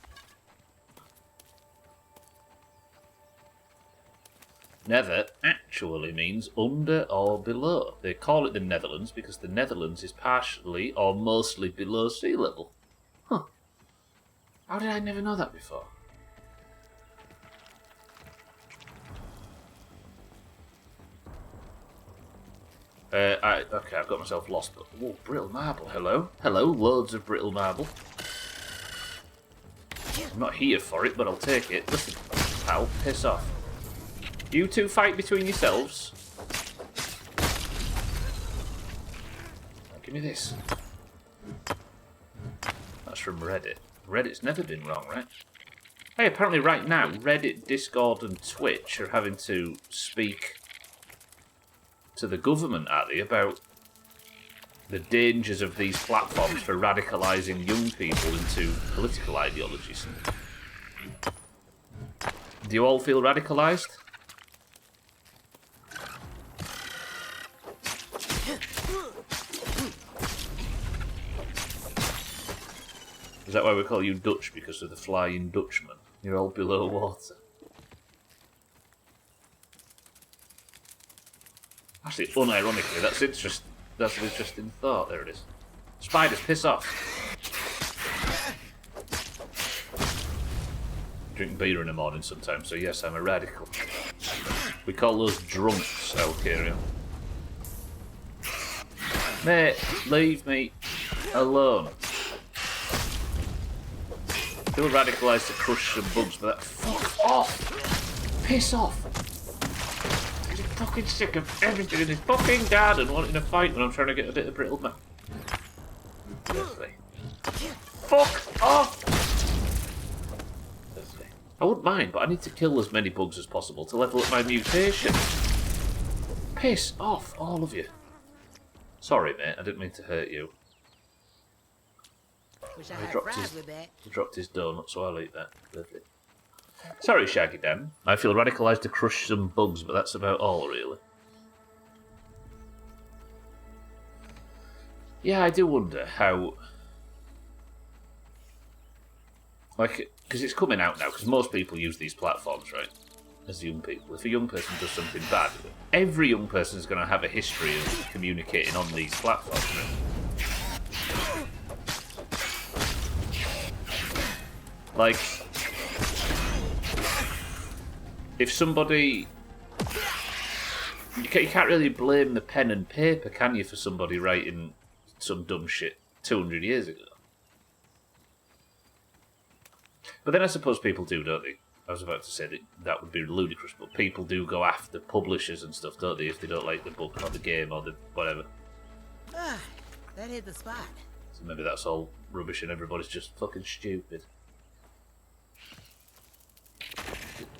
[SPEAKER 1] Nether actually means under or below. They call it the Netherlands because the Netherlands is partially or mostly below sea level. Huh. How did I never know that before? Okay, I've got myself lost, but... Whoa, brittle marble, hello? Hello, loads of brittle marble. I'm not here for it, but I'll take it. Listen, pal, piss off. You two fight between yourselves. Now, give me this. That's from Reddit. Reddit's never been wrong, right? Hey, apparently right now, Reddit, Discord and Twitch are having to speak to the government, are they, about the dangers of these platforms for radicalising young people into political ideologies. Do you all feel radicalised? Is that why we call you Dutch, because of the Flying Dutchman? You're all below water. Actually, unironically, that's interesting. That's an interesting thought. There it is. Spiders, piss off. Drink beer in the morning sometimes, so yes, I'm a radical. We call those drunks, Alcaria. Mate, leave me alone. Feel radicalised to crush some bugs, but that... Fuck off! Piss off! I'm fucking sick of everything in this fucking garden wanting to fight when I'm trying to get a bit of brittle man. Seriously. Fuck off! Seriously. I wouldn't mind, but I need to kill as many bugs as possible to level up my mutation. Piss off, all of you. Sorry, mate, I didn't mean to hurt you.
[SPEAKER 2] Wish I had fries with that.
[SPEAKER 1] He dropped his donut, so I'll eat that. Lovely. Sorry, Shaggy Dan. I feel radicalised to crush some bugs, but that's about all, really. Yeah, I do wonder how... Like, because it's coming out now, because most people use these platforms, right? As young people. If a young person does something bad, every young person is going to have a history of communicating on these platforms, right? Like, if somebody... You can't really blame the pen and paper, can you, for somebody writing some dumb shit 200 years ago? But then I suppose people do, don't they? I was about to say that that would be ludicrous, but people do go after publishers and stuff, don't they, if they don't like the book or the game or the whatever.
[SPEAKER 2] Ah, that hit the spot.
[SPEAKER 1] So maybe that's all rubbish and everybody's just fucking stupid.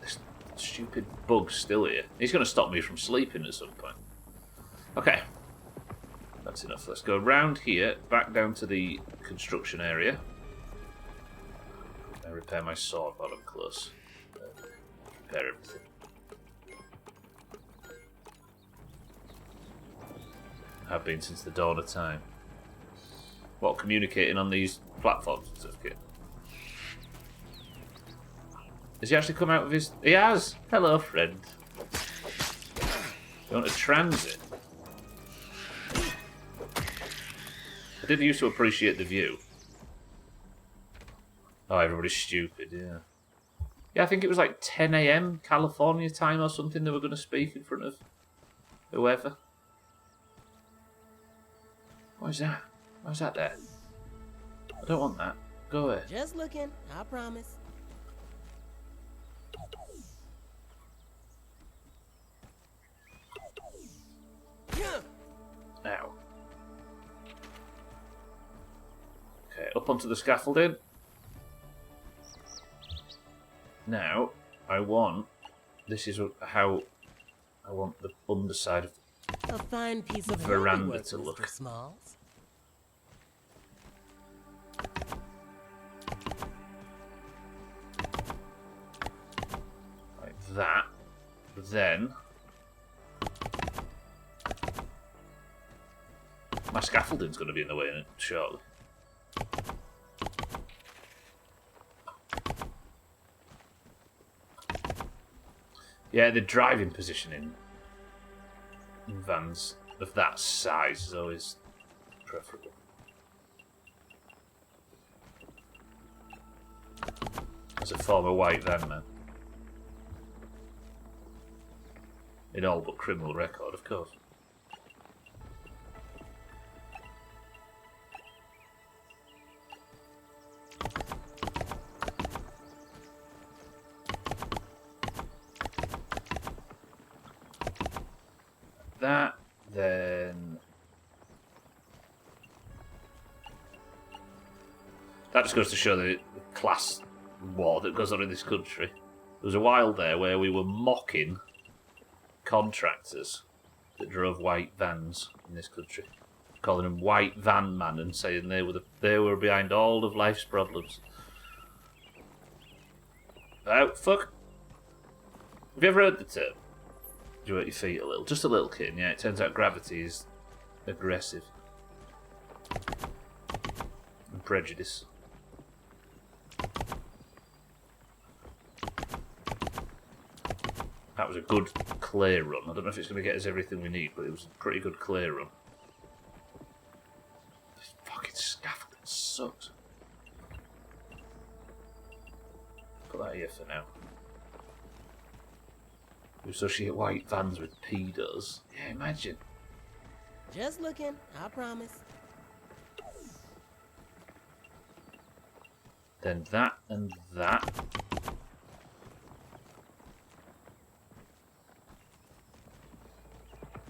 [SPEAKER 1] This stupid bug's still here. He's going to stop me from sleeping at some point. Okay. That's enough. Let's go round here, back down to the construction area. I repair my sword while I'm close. Repair everything. Have been since the dawn of time. What, communicating on these platforms and stuff, kid? Has he actually come out with his... He has! Hello, friend. You want a transit? I didn't used to appreciate the view. Oh, everybody's stupid, yeah. Yeah, I think it was like 10 AM California time or something they were going to speak in front of whoever. What is that? Why's that there? I don't want that. Go away.
[SPEAKER 2] Just looking, I promise.
[SPEAKER 1] Now. Okay, up onto the scaffolding. Now, I want... This is how I want the underside of
[SPEAKER 2] A fine piece of
[SPEAKER 1] veranda
[SPEAKER 2] handiwork,
[SPEAKER 1] to look.
[SPEAKER 2] Mr. Smalls.
[SPEAKER 1] Like that. Then my scaffolding's going to be in the way in it shortly. Yeah, the driving position in vans of that size is always preferable. As a former white van man. In all but criminal record, of course. That, then... That just goes to show the class war that goes on in this country. There was a while there where we were mocking contractors that drove white vans in this country, calling them white van man and saying they were behind all of life's problems. Oh, fuck. Have you ever heard the term? Do you hurt your feet a little? Just a little, kid. Yeah, it turns out gravity is aggressive. And prejudice. That was a good clay run. I don't know if it's going to get us everything we need, but it was a pretty good clay run. This fucking scaffolding sucks. Put that here for now. We associate white vans with pedos. Yeah, imagine.
[SPEAKER 2] Just looking, I promise.
[SPEAKER 1] Then that and that.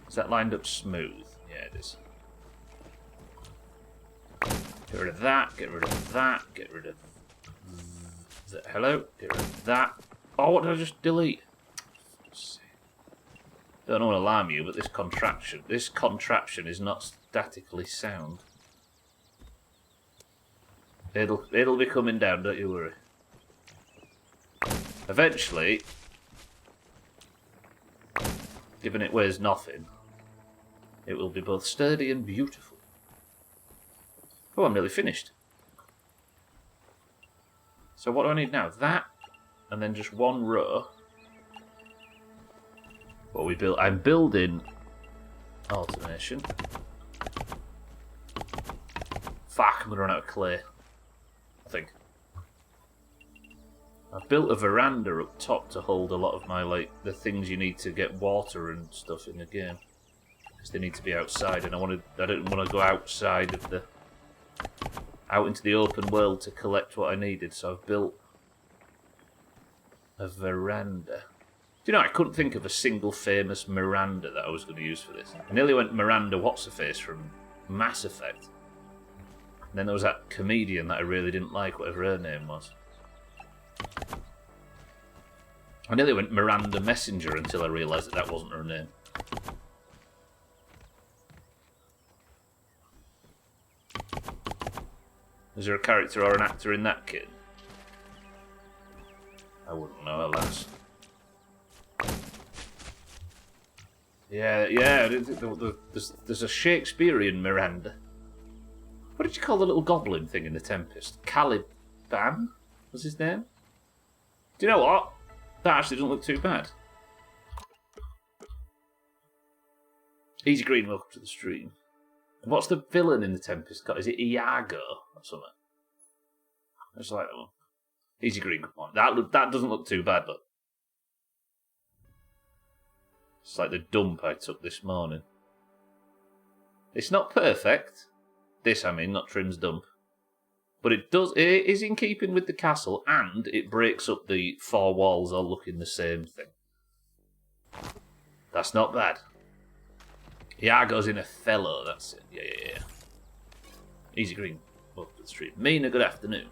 [SPEAKER 1] Is that lined up smooth? Yeah, it is. Get rid of that, get rid of that, get rid of that. Hello? Get rid of that. Oh, what did I just delete? Don't want to alarm you, but this contraption is not statically sound. It'll be coming down, don't you worry. Eventually, given it weighs nothing, it will be both sturdy and beautiful. Oh, I'm nearly finished. So what do I need now? That, and then just one row. What we built? I'm building alternation. Fuck, I'm gonna run out of clay. I think. I've built a veranda up top to hold a lot of my, like, the things you need to get water and stuff in the game. Because they need to be outside, and I didn't want to go outside of the... out into the open world to collect what I needed, so I've built a veranda. Do you know, I couldn't think of a single famous Miranda that I was going to use for this. I nearly went Miranda What's-Her-Face from Mass Effect. And then there was that comedian that I really didn't like, whatever her name was. I nearly went Miranda Messenger until I realised that that wasn't her name. Is there a character or an actor in that kit? I wouldn't know, alas. Yeah, there's a Shakespearean Miranda. What did you call the little goblin thing in The Tempest? Caliban was his name? Do you know what? That actually doesn't look too bad. Easy Green, welcome to the stream. What's the villain in The Tempest got? Is it Iago or something? I just like that one. Easy Green, come on. That doesn't look too bad, but it's like the dump I took this morning. It's not perfect. This, I mean, not Trim's dump. But it is in keeping with the castle, and it breaks up the four walls all looking the same thing. That's not bad. Iago's in Othello, that's it. Yeah. Easy Green, welcome to the stream. Mina, good afternoon.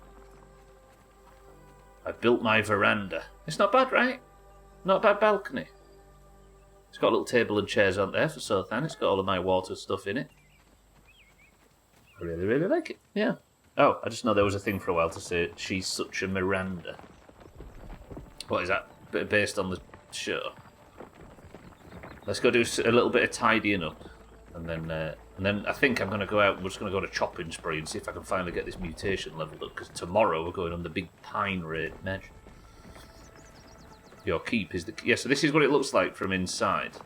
[SPEAKER 1] I built my veranda. It's not bad, right? Not a bad balcony. It's got a little table and chairs on there for Sothan. It's got all of my water stuff in it. I really, really like it. Yeah. Oh, I just know there was a thing for a while to say, she's such a Miranda. What is that? Based on the show? Let's go do a little bit of tidying up. And then I think I'm going to go out, we're just going to go on a chopping spree and see if I can finally get this mutation leveled up, because tomorrow we're going on the big pine raid, Medj. Your keep is the... Yeah, so this is what it looks like from inside.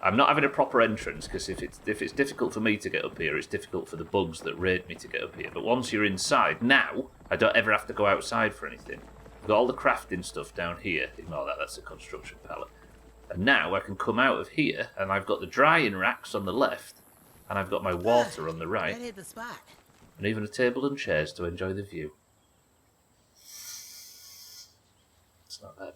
[SPEAKER 1] I'm not having a proper entrance, because if it's difficult for me to get up here, it's difficult for the bugs that raid me to get up here. But once you're inside, now, I don't ever have to go outside for anything. I've got all the crafting stuff down here. Ignore that, that's a construction pallet. And now I can come out of here, and I've got the drying racks on the left, and I've got my water on the right,
[SPEAKER 2] That hit the spot.
[SPEAKER 1] and even a table and chairs to enjoy the view. It's not bad.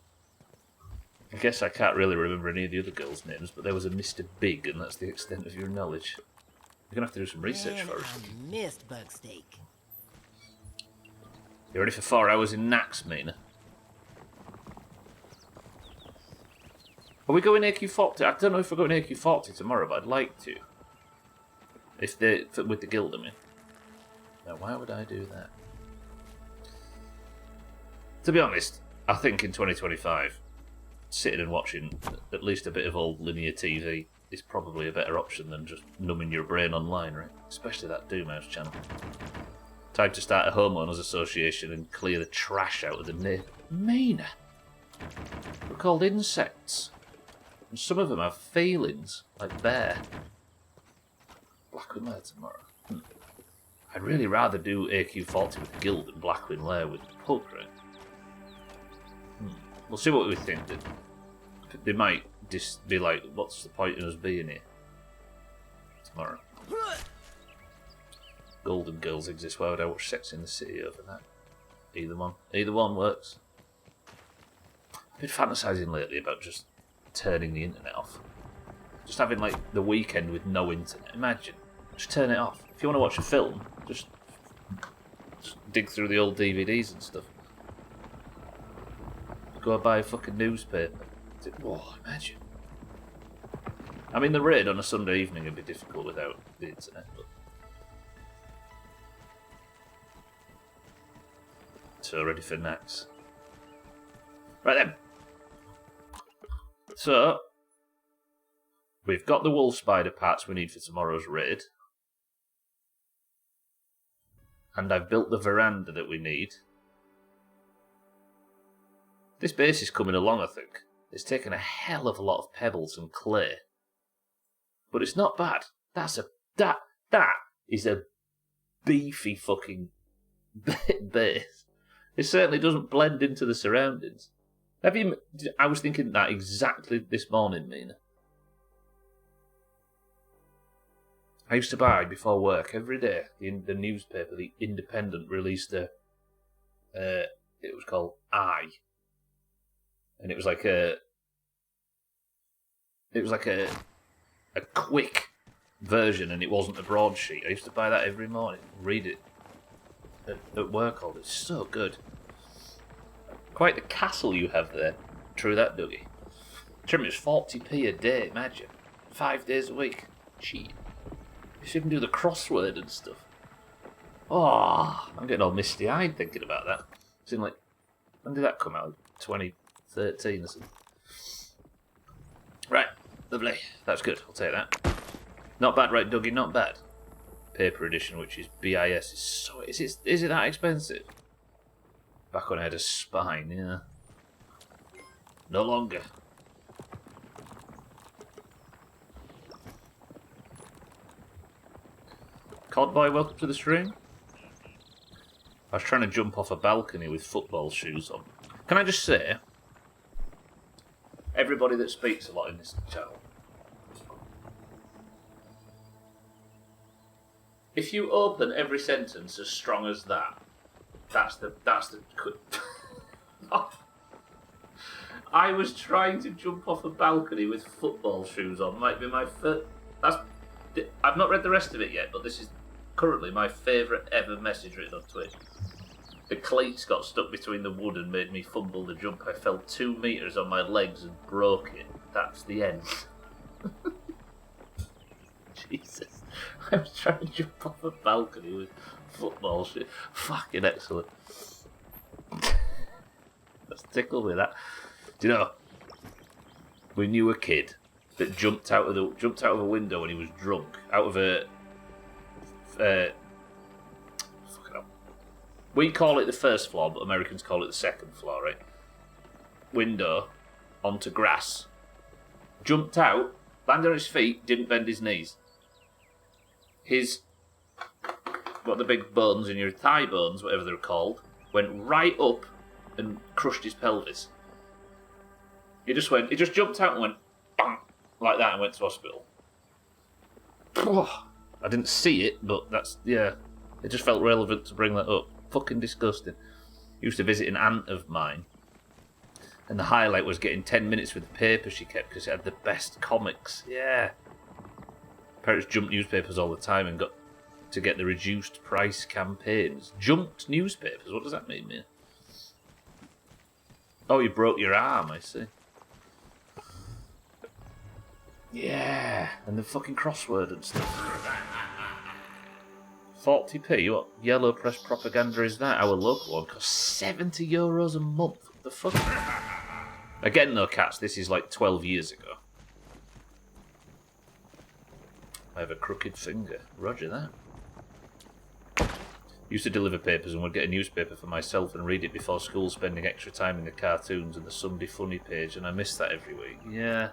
[SPEAKER 1] I guess I can't really remember any of the other girls' names, but there was a Mr. Big, and that's the extent of your knowledge. You're going to have to do some research
[SPEAKER 2] Man,
[SPEAKER 1] for us.
[SPEAKER 2] I missed bug steak.
[SPEAKER 1] You ready for 4 hours in Nax, Mina? Are we going AQ40? I don't know if we're going AQ40 tomorrow, but I'd like to. With the guild, I mean. Now, why would I do that? To be honest, I think in 2025, sitting and watching at least a bit of old linear TV is probably a better option than just numbing your brain online, right? Especially that Doomhaus channel. Time to start a homeowners association and clear the trash out of the neighbour. Mina! We're called insects. And some of them have feelings, like bear. Blackwing Lair tomorrow. I'd really rather do AQ40 with the guild than Blackwing Lair with the pug, right? We'll see what we think. They might just be like, what's the point in us being here? Tomorrow. Golden Girls exist. Why would I watch Sex in the City over that? Either one. Either one works. I've been fantasising lately about just turning the internet off. Just having like the weekend with no internet. Imagine. Just turn it off. If you want to watch a film, just dig through the old DVDs and stuff. Go and buy a fucking newspaper. Whoa, imagine. I mean, the raid on a Sunday evening would be difficult without the internet, but... So, ready for Nax. Right then. So, we've got the wolf spider parts we need for tomorrow's raid. And I've built the veranda that we need. This base is coming along, I think. It's taken a hell of a lot of pebbles and clay. But it's not bad. That is a beefy fucking base. It certainly doesn't blend into the surroundings. I was thinking that exactly this morning, Mina. I used to buy, before work, every day, in the newspaper, The Independent released it was called I. And it was like a quick version, and it wasn't a broadsheet. I used to buy that every morning, read it at work all day. It's so good. Quite the castle you have there. True that, Dougie. Trim, it's 40p a day, imagine. 5 days a week. Gee. You should even do the crossword and stuff. Oh, I'm getting all misty-eyed thinking about that. It's in like, when did that come out? 2013 or something. Right, lovely. That's good. I'll take that. Not bad, right, Dougie? Not bad. Paper edition, which is BIS, is it that expensive? Back when I had a spine, yeah. No longer. Codboy, welcome to the stream. I was trying to jump off a balcony with football shoes on. Can I just say, everybody that speaks a lot in this channel, if you open every sentence as strong as that, that's the I was trying to jump off a balcony with football shoes on. Might be my first. I've not read the rest of it yet, but this is currently my favourite ever message written on Twitch. The cleats got stuck between the wood and made me fumble the jump. I fell 2 meters on my legs and broke it. that's the end. Jesus. I was trying to jump off a balcony with football shit. Fucking excellent. Let's tickle with that. Do you know, we knew a kid that jumped out of a window when he was drunk, out of a fucking hell. We call it the first floor, but Americans call it the second floor, right? Window onto grass. Jumped out, landed on his feet, didn't bend his knees. His, what the big bones in your thigh bones, whatever they're called, went right up and crushed his pelvis. He just jumped out and went bang, like that and went to hospital. I didn't see it, but it just felt relevant to bring that up. Fucking disgusting. Used to visit an aunt of mine, and the highlight was getting 10 minutes with the paper she kept because it had the best comics. Yeah. Parents jumped newspapers all the time and got to get the reduced price campaigns. Jumped newspapers? What does that mean, man? Oh, you broke your arm, I see. Yeah, and the fucking crossword and stuff. 40p? What yellow press propaganda is that? Our local one costs €70 a month. What the fuck? Again, though, cats, this is like 12 years ago. I have a crooked finger. Roger that. Used to deliver papers and would get a newspaper for myself and read it before school, spending extra time in the cartoons and the Sunday Funny page, and I miss that every week. Yeah.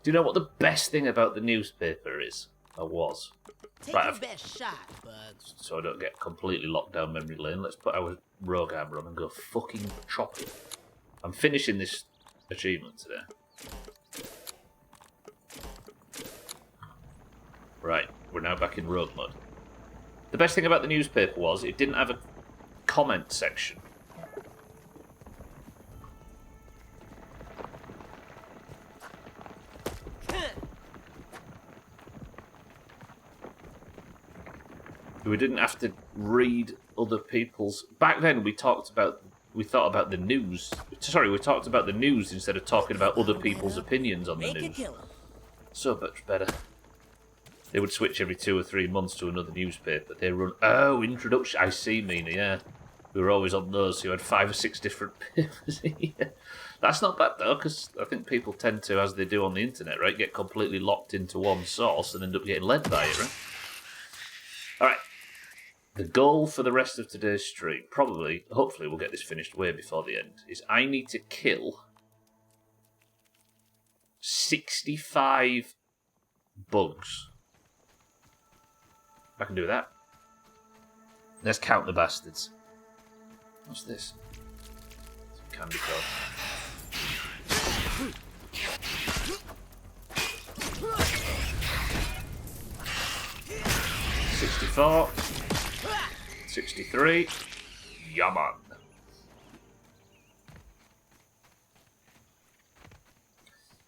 [SPEAKER 1] Do you know what the best thing about the newspaper is? Or was?
[SPEAKER 2] Take
[SPEAKER 1] Right,
[SPEAKER 2] your best shot, Bugs.
[SPEAKER 1] so I don't get completely locked down memory lane, let's put our rogue hammer on and go fucking chop it. I'm finishing this achievement today. Right, we're now back in rogue mode. The best thing about the newspaper was it didn't have a comment section. We didn't have to read other people's. Back then, we thought about the news. Sorry, we talked about the news instead of talking about other people's opinions on the
[SPEAKER 2] Make a
[SPEAKER 1] news.
[SPEAKER 2] killer.
[SPEAKER 1] So much better. They would switch every 2 or 3 months to another newspaper. They run introduction. I see, Mina. Yeah, we were always on those. So you had 5 or 6 different papers. Yeah. That's not bad though, because I think people tend to, as they do on the internet, right, get completely locked into one source and end up getting led by it, right? All right. The goal for the rest of today's stream, hopefully we'll get this finished way before the end, is I need to kill 65 bugs. I can do that. Let's count the bastards. What's this? Some candy corn. $64. 63. Yaman.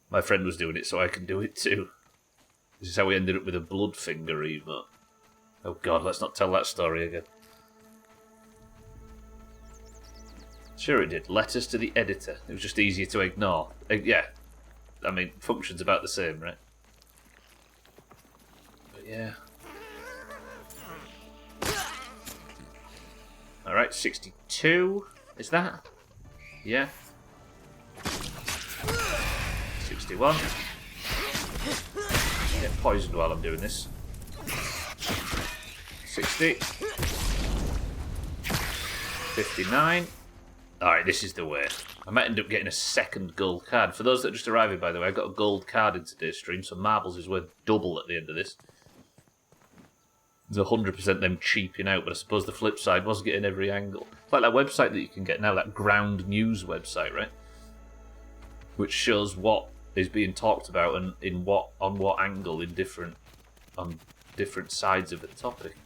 [SPEAKER 1] My friend was doing it, so I can do it too. This is how we ended up with a blood finger emote. Oh god, let's not tell that story again. Sure it did. Letters to the editor. It was just easier to ignore. Yeah. I mean, function's about the same, right? But yeah. Alright, 62. Is that? Yeah. 61. Get poisoned while I'm doing this. 60. 59. Alright, this is the way. I might end up getting a second gold card. For those that are just arriving, by the way, I got a gold card in today's stream, so marbles is worth double at the end of this. There's 100% them cheaping out, but I suppose the flip side was getting every angle. It's like that website that you can get now, that ground news website, right? Which shows what is being talked about and on what angle on different sides of the topic.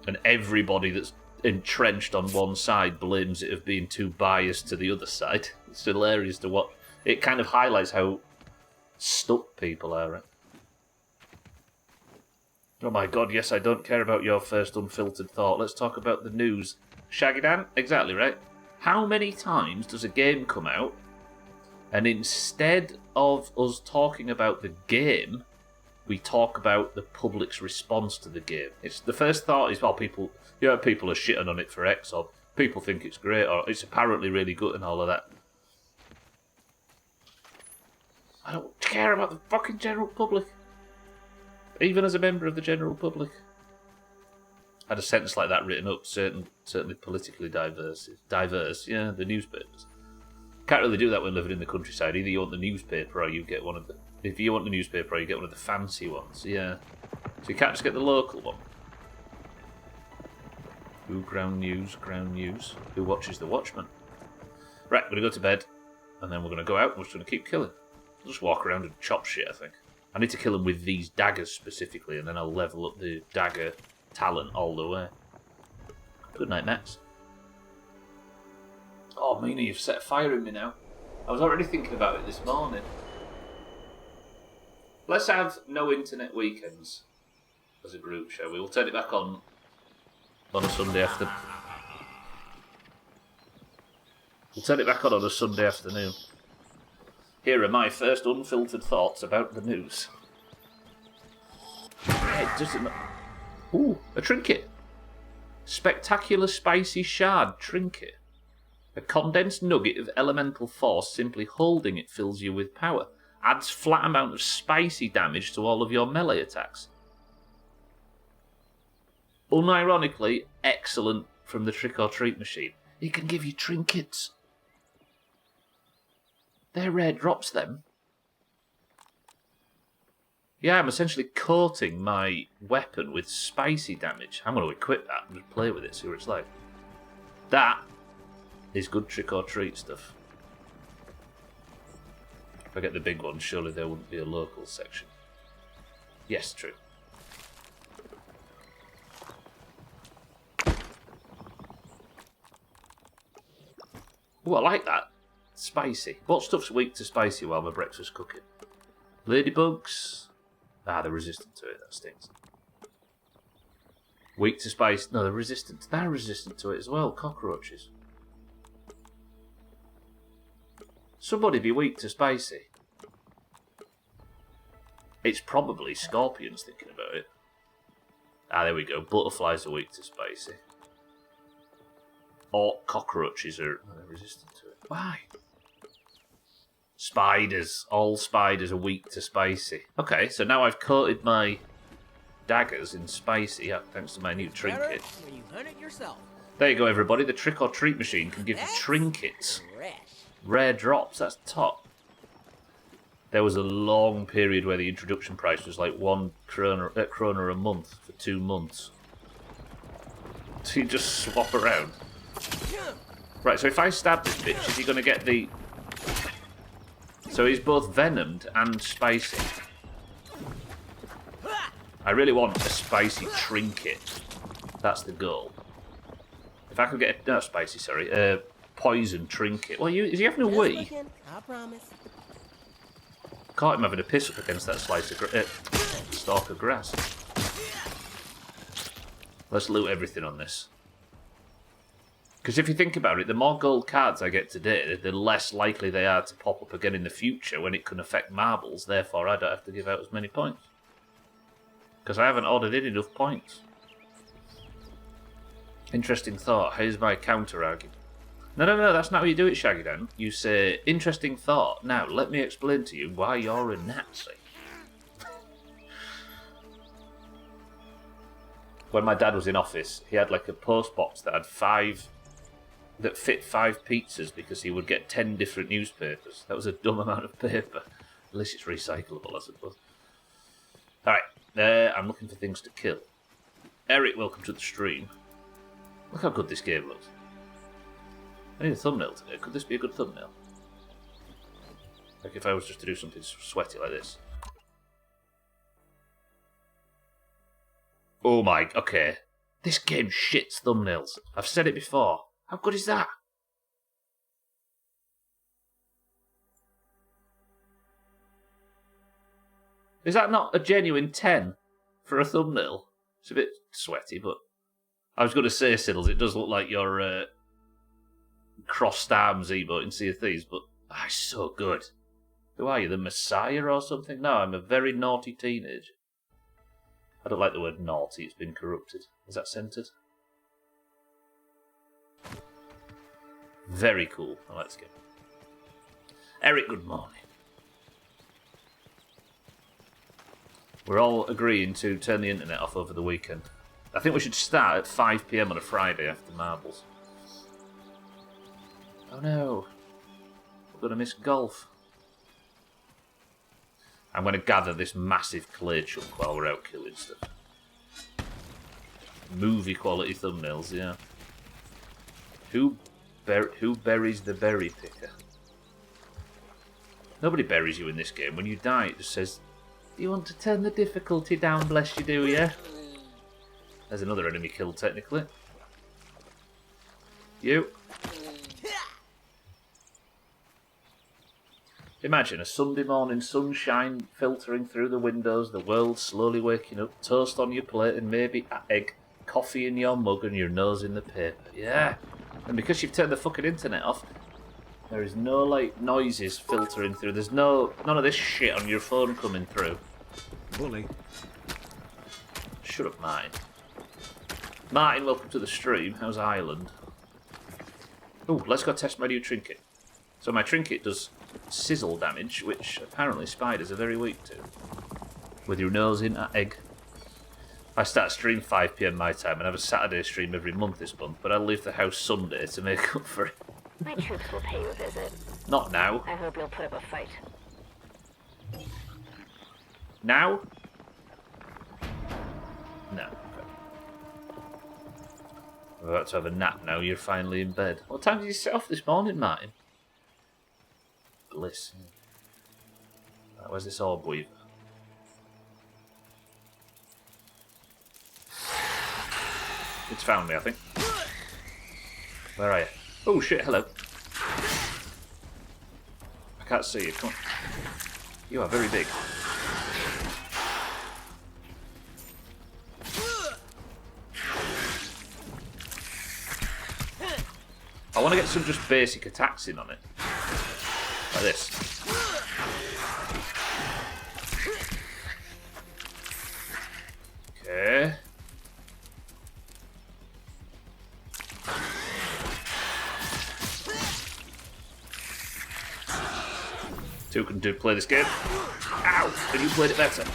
[SPEAKER 1] And everybody that's entrenched on one side blames it of being too biased to the other side. It's hilarious to watch. It kind of highlights how stuck people are, right? Oh my god, yes, I don't care about your first unfiltered thought. Let's talk about the news. Shaggy Dan? Exactly, right? How many times does a game come out And instead of us talking about the game, we talk about the public's response to the game. It's the first thought is, well, people are shitting on it for X, or people think it's great, or it's apparently really good and all of that. I don't care about the fucking general public. Even as a member of the general public. I had a sentence like that written up, certainly politically diverse, yeah, the newspapers. Can't really do that when living in the countryside. Either you want the newspaper or you get one of the... If you want the newspaper or you get one of the fancy ones, yeah. So you can't just get the local one. Ooh, ground news. Who watches The Watchmen? Right, we're going to go to bed, and then we're going to go out and we're just going to keep killing. We'll just walk around and chop shit, I think. I need to kill them with these daggers specifically, and then I'll level up the dagger talent all the way. Good night, Nats. Oh, Mina, you've set a fire in me now. I was already thinking about it this morning. Let's have no internet weekends as a group, shall we? We'll turn it back on a Sunday after. We'll turn it back on a Sunday afternoon. Here are my first unfiltered thoughts about the news. It doesn't. Ooh, a trinket. Spectacular spicy shard trinket. A condensed nugget of elemental force, simply holding it fills you with power. Adds flat amount of spicy damage to all of your melee attacks. Unironically, excellent from the trick or treat machine. It can give you trinkets. They're rare drops, them. Yeah, I'm essentially coating my weapon with spicy damage. I'm going to equip that and just play with it, see what it's like. That is good trick or treat stuff. If I get the big one, surely there wouldn't be a local section. Yes, true. Oh, I like that. Spicy. What stuff's weak to spicy while my breakfast's cooking? Ladybugs. Ah, they're resistant to it. That stings. Weak to spice. No, they're resistant. They're resistant to it as well. Cockroaches. Somebody be weak to spicy. It's probably scorpions, thinking about it. Ah, there we go. Butterflies are weak to spicy. Or cockroaches are resistant to it. Why? Spiders. All spiders are weak to spicy. Okay, so now I've coated my daggers in spicy, thanks to my new trinket.
[SPEAKER 2] When you hunt it yourself.
[SPEAKER 1] There you go, everybody. The trick or treat machine can give you trinkets.
[SPEAKER 2] Fresh.
[SPEAKER 1] Rare drops, that's top. There was a long period where the introduction price was like £1 a month for 2 months. So you just swap around. Right, so if I stab this bitch, is he going to get the... So he's both venomed and spicy. I really want a spicy trinket. That's the goal. If I could get a... No, spicy, sorry. Poison trinket. Well, is he having a wee?
[SPEAKER 2] I promise.
[SPEAKER 1] Caught him having a piss up against that stalk of grass. Let's loot everything on this. Because if you think about it, the more gold cards I get today, the less likely they are to pop up again in the future when it can affect marbles. Therefore, I don't have to give out as many points. Because I haven't ordered in enough points. Interesting thought. Here's my counter-argument. No, that's not how you do it, Shaggy Dan. You say, interesting thought. Now, let me explain to you why you're a Nazi. When my dad was in office, he had like a post box that had that fit 5 pizzas because he would get 10 different newspapers. That was a dumb amount of paper. At least it's recyclable, I suppose. Alright, I'm looking for things to kill. Eric, welcome to the stream. Look how good this game looks. I need a thumbnail today. Could this be a good thumbnail? Like if I was just to do something sweaty like this. Oh my... Okay. This game shits thumbnails. I've said it before. How good is that? Is that not a genuine 10 for a thumbnail? It's a bit sweaty, but... I was going to say, Siddles, it does look like your crossed arms emote in Sea of Thieves, but Ah, so good. Who are you, the Messiah or something? No, I'm a very naughty teenager. I don't like the word naughty, it's been corrupted. Is that centered? Very cool. I like this game. Eric, good morning. We're all agreeing to turn the internet off over the weekend. I think we should start at 5 PM on a Friday after marbles. Oh no. We're going to miss golf. I'm going to gather this massive clay chunk while we're out killing stuff. Movie quality thumbnails, yeah. Who buries the berry picker? Nobody buries you in this game. When you die, it just says, "Do you want to turn the difficulty down, bless you, do ya?" There's another enemy killed, technically. You. Imagine a Sunday morning sunshine filtering through the windows, the world slowly waking up, toast on your plate and maybe an egg, coffee in your mug and your nose in the paper. Yeah. And because you've turned the fucking internet off, there is no, like, noises filtering through. There's none of this shit on your phone coming through.
[SPEAKER 3] Bully.
[SPEAKER 1] Shut up, Martin. Martin, welcome to the stream. How's Ireland? Oh, let's go test my new trinket. So my trinket does sizzle damage, which apparently spiders are very weak to. With your nose in an egg. I start a stream 5 PM my time and have a Saturday stream every month this month, but I'll leave the house Sunday to make up for it.
[SPEAKER 4] My troops will pay you a visit.
[SPEAKER 1] Not now.
[SPEAKER 4] I hope you'll put up a fight.
[SPEAKER 1] Now? No. Okay. We're about to have a nap now. You're finally in bed. What time did you set off this morning, Martin? Bliss. Right, where's this orb weaver? It's found me, I think. Where are you? Oh shit, hello. I can't see you, come on. You are very big. I want to get some just basic attacks in on it. Like this. Okay. Two can play this game. Ow! And you played it better.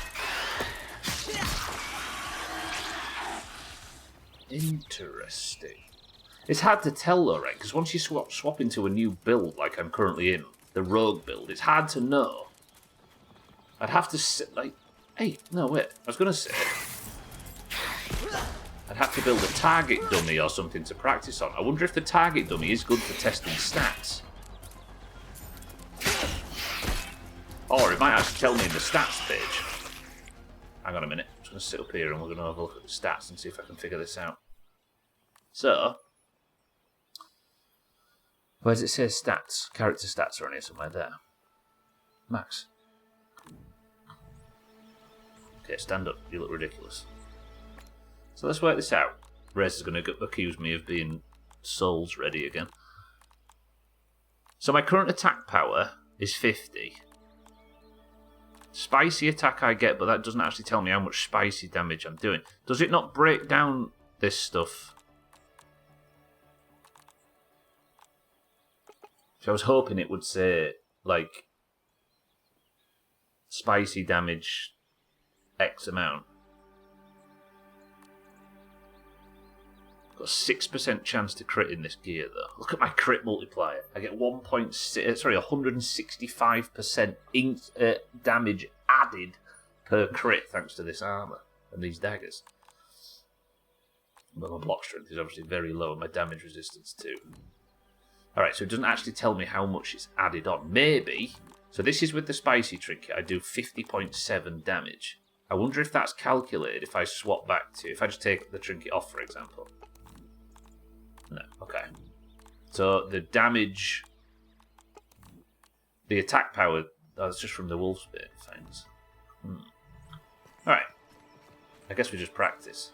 [SPEAKER 1] Interesting. It's hard to tell though, right? Because once you swap into a new build, like I'm currently in, the rogue build, it's hard to know. I'd have to sit like... Hey, no, wait. I was going to say... I'd have to build a target dummy or something to practice on. I wonder if the target dummy is good for testing stats. Or it might actually tell me in the stats page. Hang on a minute. I'm just going to sit up here and we're going to have a look at the stats and see if I can figure this out. So... Where does it say stats? Character stats are on here somewhere there. Max. Okay, stand up. You look ridiculous. So let's work this out. Rez is going to accuse me of being souls ready again. So my current attack power is 50. Spicy attack I get, but that doesn't actually tell me how much spicy damage I'm doing. Does it not break down this stuff? So I was hoping it would say, like, spicy damage X amount. Got a 6% chance to crit in this gear, though. Look at my crit multiplier. I get 165% damage added per crit thanks to this armour and these daggers. But my block strength is obviously very low and my damage resistance too. Alright, so it doesn't actually tell me how much it's added on. Maybe. So this is with the spicy trinket. I do 50.7 damage. I wonder if that's calculated if I swap back to... If I just take the trinket off, for example. No, okay. So the damage... The attack power... That's just from the Wolfsbane fangs. Alright. I guess we just practice.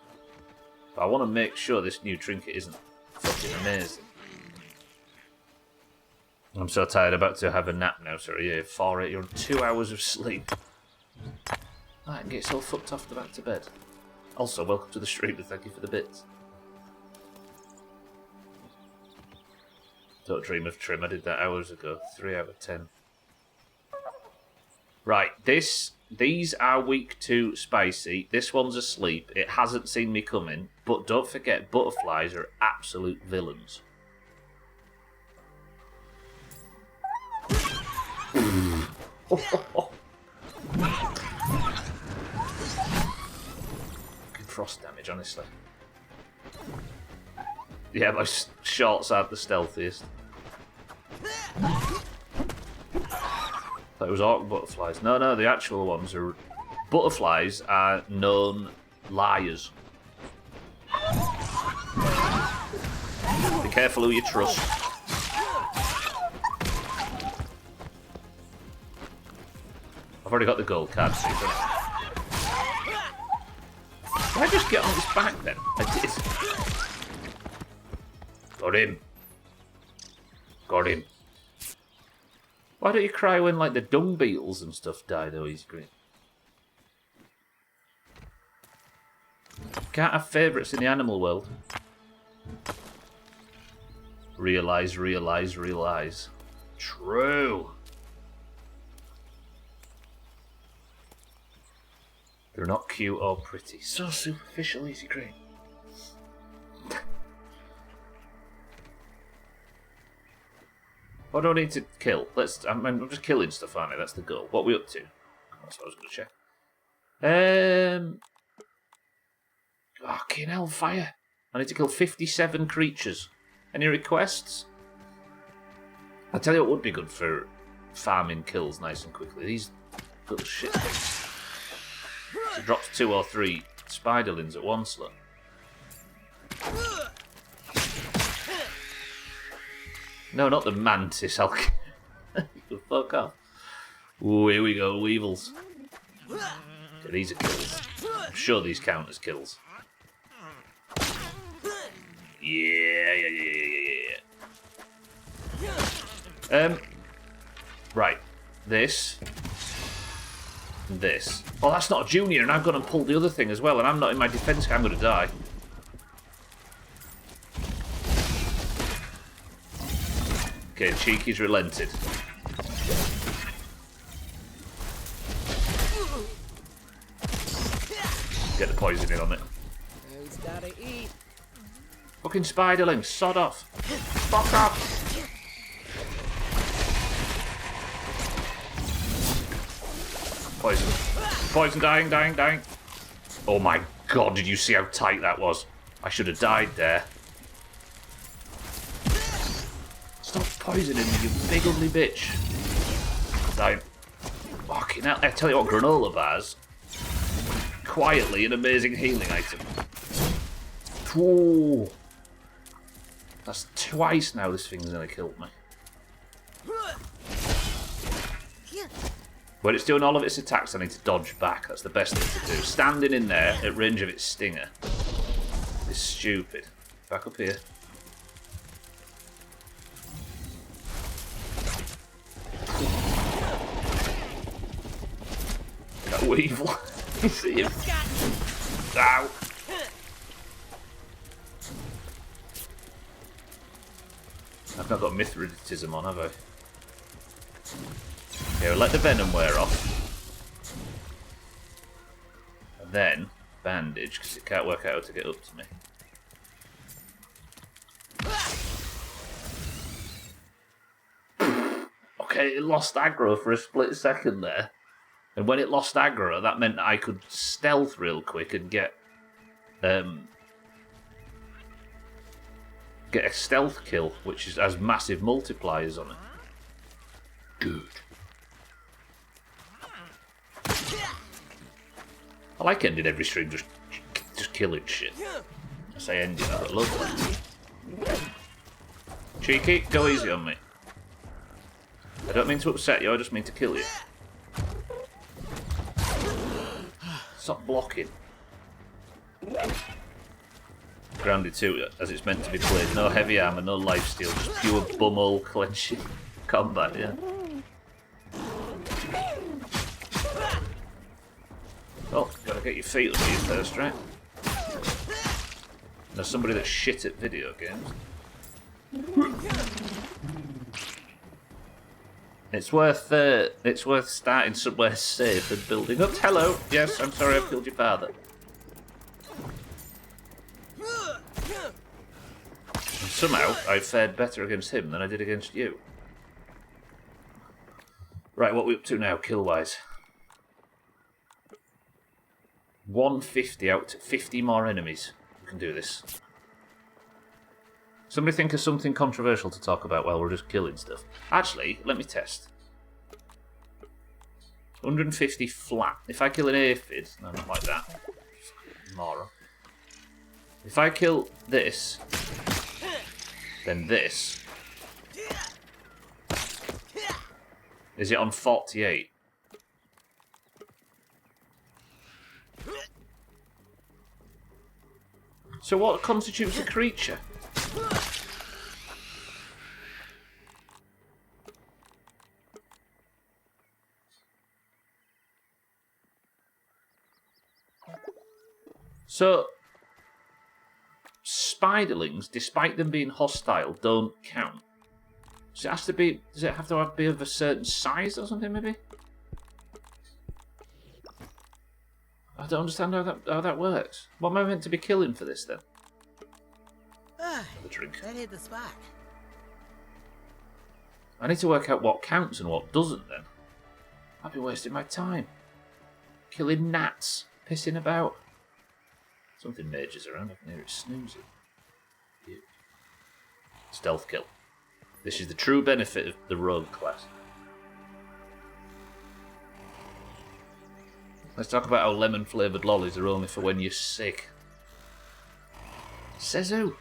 [SPEAKER 1] But I want to make sure this new trinket isn't fucking amazing. I'm so tired, about to have a nap now. Sorry, yeah, 4, 8, you're on 2 hours of sleep. I can get so fucked off to back to bed. Also, welcome to the stream and thank you for the bits. Don't dream of trim, I did that hours ago. 3 out of 10. Right, these are week 2 spicy. This one's asleep. It hasn't seen me coming. But don't forget, butterflies are absolute villains. Fucking frost damage, honestly. Yeah, my shorts aren't the stealthiest. Thought it was orc butterflies. No, the actual ones are... Butterflies are known liars. Be careful who you trust. I've already got the gold card, so did I just get on his back then? I did. Got him. Got him. Why don't you cry when, like, the dung beetles and stuff die, though, Easy Green? Can't have favourites in the animal world. Realise, realise, realise. True. They're not cute or pretty. So superficial, Easy Green. What do I need to kill? I'm just killing stuff, aren't I? That's the goal. What are we up to? That's what I was going to check. Fucking hellfire. I need to kill 57 creatures. Any requests? I'll tell you what would be good for farming kills nice and quickly. These little shit things. So it drops 2 or 3 spiderlings at one slot. No, not the mantis. I'll... Fuck off. Ooh, here we go, weevils. Okay, these are kills. I'm sure these count as kills. Yeah. Right. This. And this. Oh, that's not a junior, and I've gone and pulled the other thing as well, and I'm not in my defense. I'm going to die. Okay, Cheeky's relented. Get the poisoning on it.
[SPEAKER 2] Who's gotta eat?
[SPEAKER 1] Fucking spiderling, sod off. Fuck off. Poison. Poison, dying. Oh my god, did you see how tight that was? I should have died there. Stop poisoning me, you big ugly bitch. Dying. Fucking hell. I tell you what, granola bars. Quietly an amazing healing item. Whoa. That's twice now this thing's gonna kill me. When it's doing all of its attacks, I need to dodge back. That's the best thing to do. Standing in there at range of its stinger is stupid. Back up here. That weevil. You see him? Ow. I've not got Mithridatism on, have I? Okay, we'll let the venom wear off. And then bandage, because it can't work out how to get up to me. Okay, it lost aggro for a split second there. And when it lost aggro, that meant that I could stealth real quick and get a stealth kill, which has massive multipliers on it. Good. I like ending every stream just killing shit. I say ending, I love that. Cheeky, go easy on me. I don't mean to upset you, I just mean to kill you. Stop blocking. Grounded 2, as it's meant to be played. No heavy armour, no lifesteal, just pure bumhole clenching. combat, yeah. Oh, gotta get your feet under you first, right? There's somebody that's shit at video games. It's worth starting somewhere safe and building up. Hello, yes, I'm sorry I've killed your father. And somehow I fared better against him than I did against you. Right, what are we up to now, kill-wise? 150 out to 50 more enemies. We can do this. Somebody think of something controversial to talk about while we're just killing stuff. Actually, let me test. 150 flat. If I kill an aphid, no, not like that. Moron. If I kill this, then this. Is it on 48? So what constitutes a creature? So, spiderlings, despite them being hostile, don't count. Does it have to be? Does it have to be of a certain size or something? Maybe. I don't understand how that works. What am I meant to be killing for this then? Have a drink.
[SPEAKER 2] That hit the spot.
[SPEAKER 1] I need to work out what counts and what doesn't then. I've been wasting my time. Killing gnats, pissing about. Something major's around, I can hear it snoozing. Yeah. Stealth kill. This is the true benefit of the rogue class. Let's talk about how lemon flavoured lollies are only for when you're sick. Says who?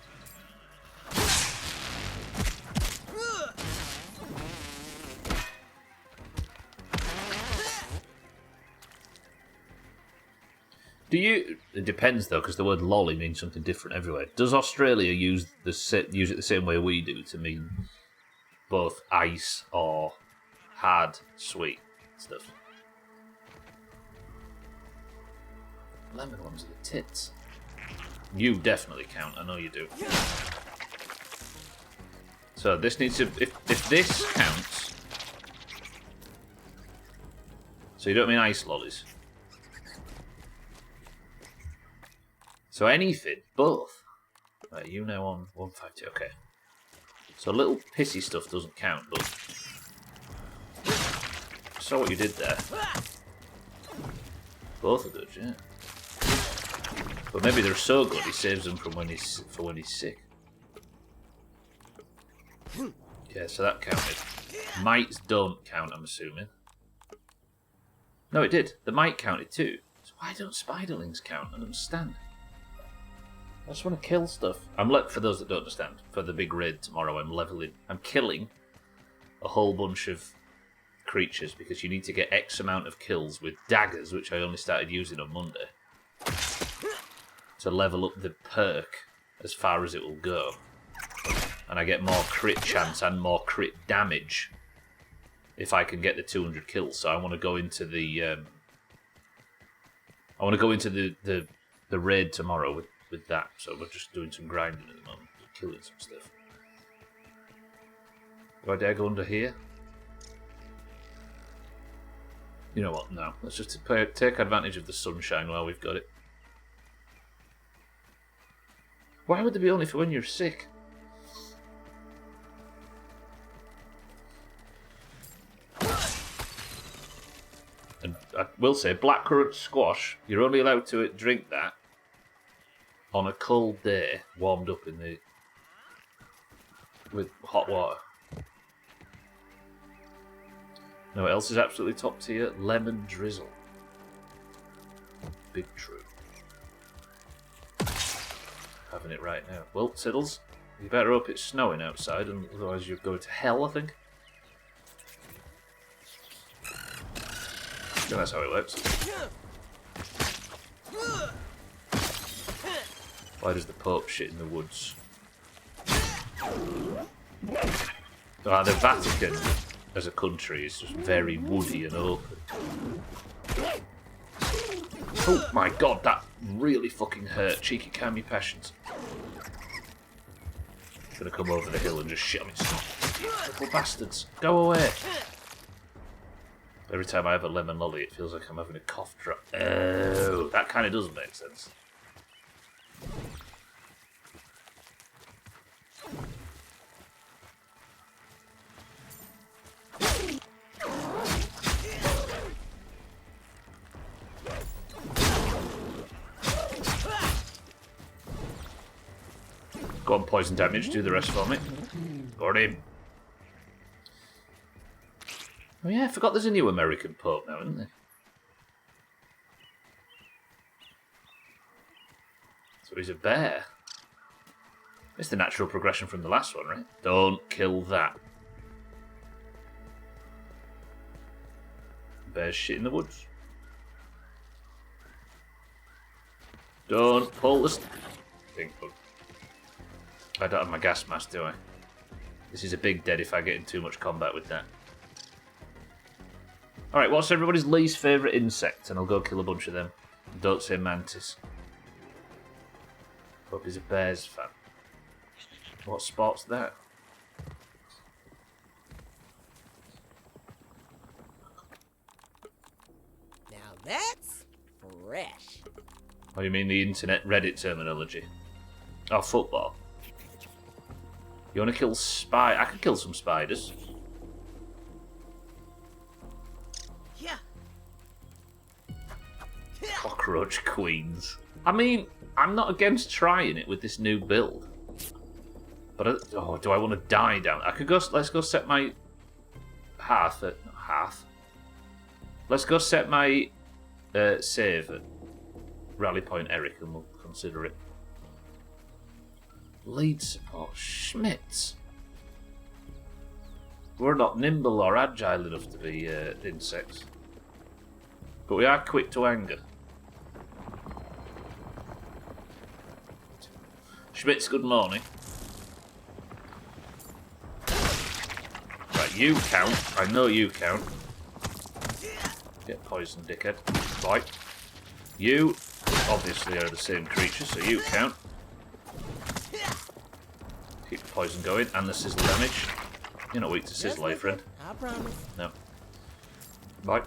[SPEAKER 1] It depends though, because the word lolly means something different everywhere. Does Australia use it the same way we do to mean both ice or hard, sweet stuff? Lemon ones are the tits. You definitely count, I know you do. So this needs to, if this counts. So you don't mean ice lollies? So anything, both. Right, you now on 152, okay. So little pissy stuff doesn't count, but... I saw what you did there. Both are good, yeah. But maybe they're so good he saves them from when he's sick. Yeah, so that counted. Mites don't count, I'm assuming. No, it did. The mite counted too. So why don't spiderlings count? I don't understand. I just want to kill stuff. For those that don't understand, for the big raid tomorrow, I'm killing a whole bunch of creatures because you need to get X amount of kills with daggers, which I only started using on Monday, to level up the perk as far as it will go. And I get more crit chance and more crit damage if I can get the 200 kills. So I want to go into the the raid tomorrow with that. So we're just doing some grinding at the moment, killing some stuff. Do I dare go under here? You know what? No. Let's just take advantage of the sunshine while we've got it. Why would they be only for when you're sick? And I will say, blackcurrant squash, you're only allowed to drink that on a cold day, warmed up with hot water. You know what else is absolutely top tier? Lemon drizzle. Big true. Having it right now. Well, Siddles, you better hope it's snowing outside, and otherwise you're going to hell, I think. Yeah, that's how it works. Why does the Pope shit in the woods? The Vatican as a country is just very woody and open. Oh my god, that really fucking hurt. Cheeky Kami Passions. Gonna come over the hill and just shit on its little bastards. Go away. Every time I have a lemon lolly, it feels like I'm having a cough drop. Oh, that kind of doesn't make sense. Go on, poison damage, do the rest for me. Got him. Oh yeah, I forgot there's a new American Pope now, isn't there? So he's a bear. It's the natural progression from the last one, right? Don't kill that. Bear's shit in the woods. Don't pull the stink bug. I don't have my gas mask, do I? This is a big dead if I get in too much combat with that. Alright, what's everybody's least favourite insect? And I'll go kill a bunch of them. Don't say mantis. Hope he's a Bears fan. What spot's that?
[SPEAKER 2] Now that's fresh.
[SPEAKER 1] Oh, you mean the internet Reddit terminology? Oh, football. You want to kill I could kill some spiders.
[SPEAKER 2] Yeah.
[SPEAKER 1] Cockroach queens. I mean, I'm not against trying it with this new build. But, do I want to die down? I could go, let's go set my hearth at, Let's go set my save at Rally Point Eric and we'll consider it. Lead support, Schmitz. We're not nimble or agile enough to be insects. But we are quick to anger. Schmitz, good morning. Right, you count. I know you count. Get poisoned, dickhead. Right. You, obviously, are the same creature, so you count. Keep the poison going, and the sizzle damage. You're not weak to sizzle, eh, friend?
[SPEAKER 2] I promise.
[SPEAKER 1] No. Right.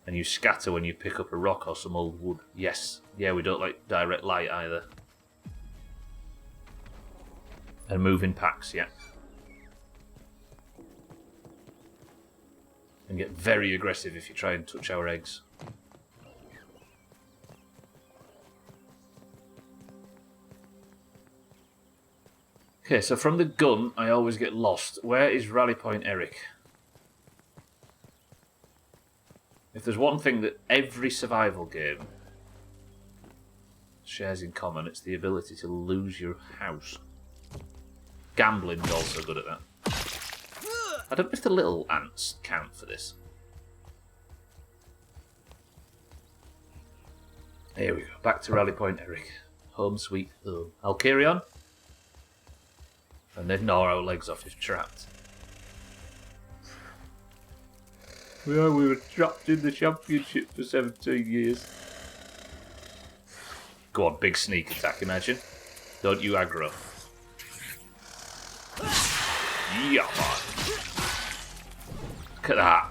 [SPEAKER 1] And you scatter when you pick up a rock or some old wood. Yes. Yeah, we don't like direct light either. And move in packs, yeah. And get very aggressive if you try and touch our eggs. Okay, so from the gun, I always get lost. Where is Rally Point Eric? If there's one thing that every survival game shares in common, it's the ability to lose your house. Gambling's also good at that. I don't know if the little ants count for this. Here we go, back to Rally Point Eric. Home sweet home. I'll carry on. And then gnaw our legs off if trapped. Yeah, we were trapped in the championship for 17 years. Go on, big sneak attack, imagine. Don't you aggro. Yeah, man. Look at that.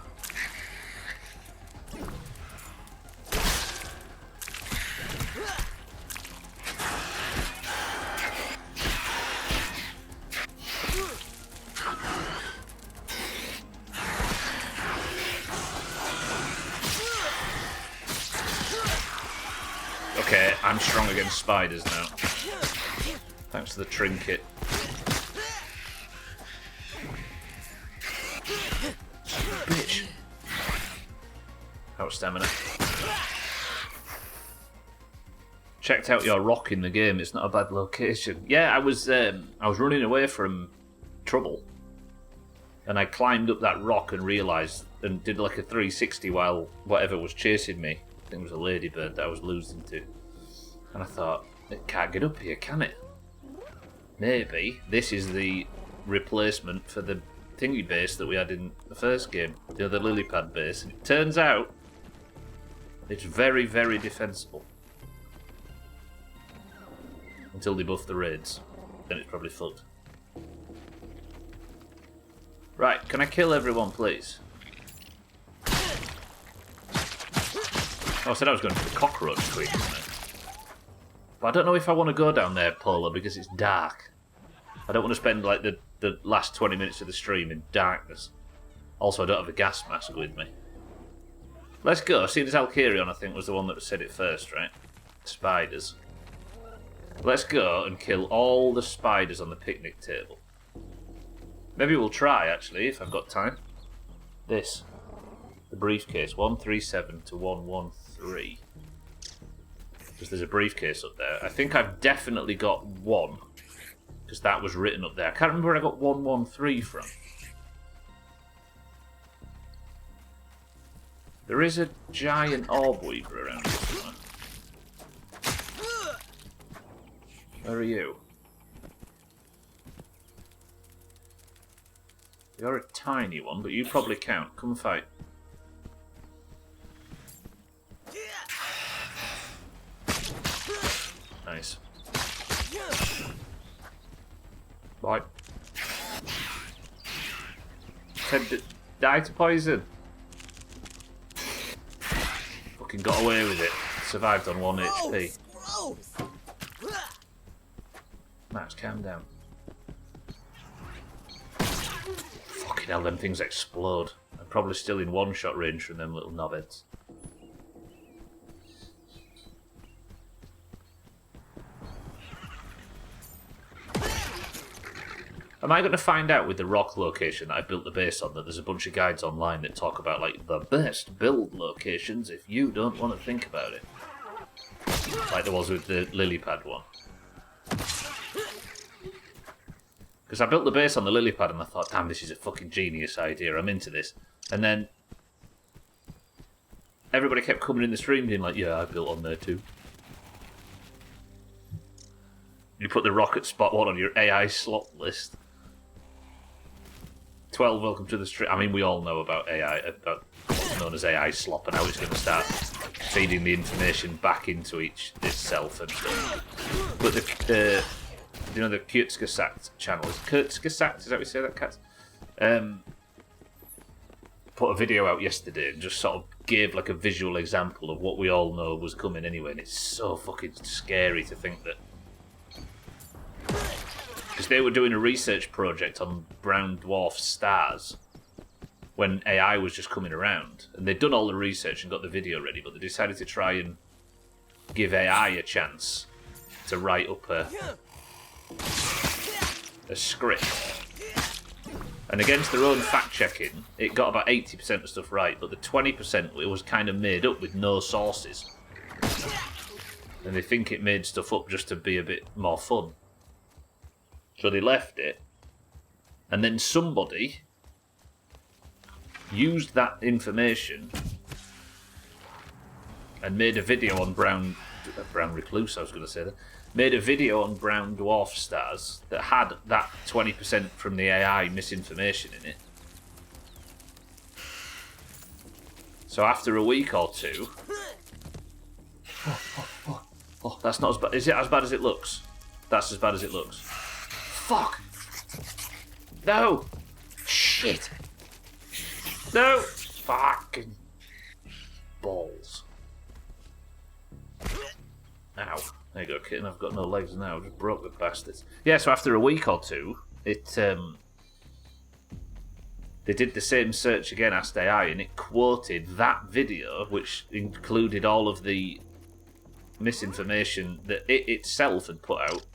[SPEAKER 1] Okay, I'm strong against spiders now. Thanks to the trinket. Bitch. Out stamina. Checked out your rock in the game. It's not a bad location. Yeah, I was running away from trouble, and I climbed up that rock and realised and did like a 360 while whatever was chasing me. I think it was a ladybird that I was losing to. And I thought, It can't get up here, can it? Maybe this is the replacement for the thingy base that we had in the first game, the other lily pad base. And it turns out it's very, very defensible. Until they buff the raids. Then it's probably fucked. Right, can I kill everyone, please? Oh, I said I was going for the cockroach queen, wasn't it? But I don't know if I want to go down there, Polo, because it's dark. I don't want to spend like the last 20 minutes of the stream in darkness. Also, I don't have a gas mask with me. Let's go. Seeing as Alkirion, I think, was the one that said it first, right? Spiders. Let's go and kill all the spiders on the picnic table. Maybe we'll try, actually, if I've got time. This. The briefcase. 137 to 113. Because there's a briefcase up there. I think I've definitely got one. Because that was written up there. I can't remember where I got 113 from. There is a giant orb weaver around here somewhere. Where are you? You're a tiny one, but you probably count. Come fight. Nice. Bye. Said die to poison. Fucking got away with it. Survived on 1 HP. Max, calm down. Fucking hell, them things explode. I'm probably still in one-shot range from them little knobheads. Am I going to find out with the rock location that I built the base on that there's a bunch of guides online that talk about like the best build locations if you don't want to think about it? Like there was with the lily pad one. Because I built the base on the lily pad and I thought, damn, this is a fucking genius idea, I'm into this. And then everybody kept coming in the stream being like, yeah, I built on there too. You put the rocket spot one on your AI slot list. 12, welcome to the stream. I mean, we all know about AI, about what's known as AI slop, and how it's going to start feeding the information back into itself and stuff. But the you know, the Kurtzgesagt channel. Is Kurtzgesagt? Is that how we say that, Kat? Put a video out yesterday and just sort of gave like a visual example of what we all know was coming anyway, and it's so fucking scary to think that. Because they were doing a research project on brown dwarf stars when AI was just coming around, and they'd done all the research and got the video ready, but they decided to try and give AI a chance to write up a script. And against their own fact-checking, it got about 80% of stuff right, but the 20% it was kind of made up with no sources. And they think it made stuff up just to be a bit more fun. So they left it, and then somebody used that information and made a video on brown recluse, I was going to say that. Made a video on brown dwarf stars that had that 20% from the AI misinformation in it. So after a week or two... Oh, that's not as bad. Is it as bad as it looks? That's as bad as it looks. Fuck! No! Shit! No! Fucking balls. Ow. There you go, kitten. I've got no legs now. I just broke the bastards. Yeah, so after a week or two, they did the same search again, Asked AI, and it quoted that video, which included all of the misinformation that it itself had put out,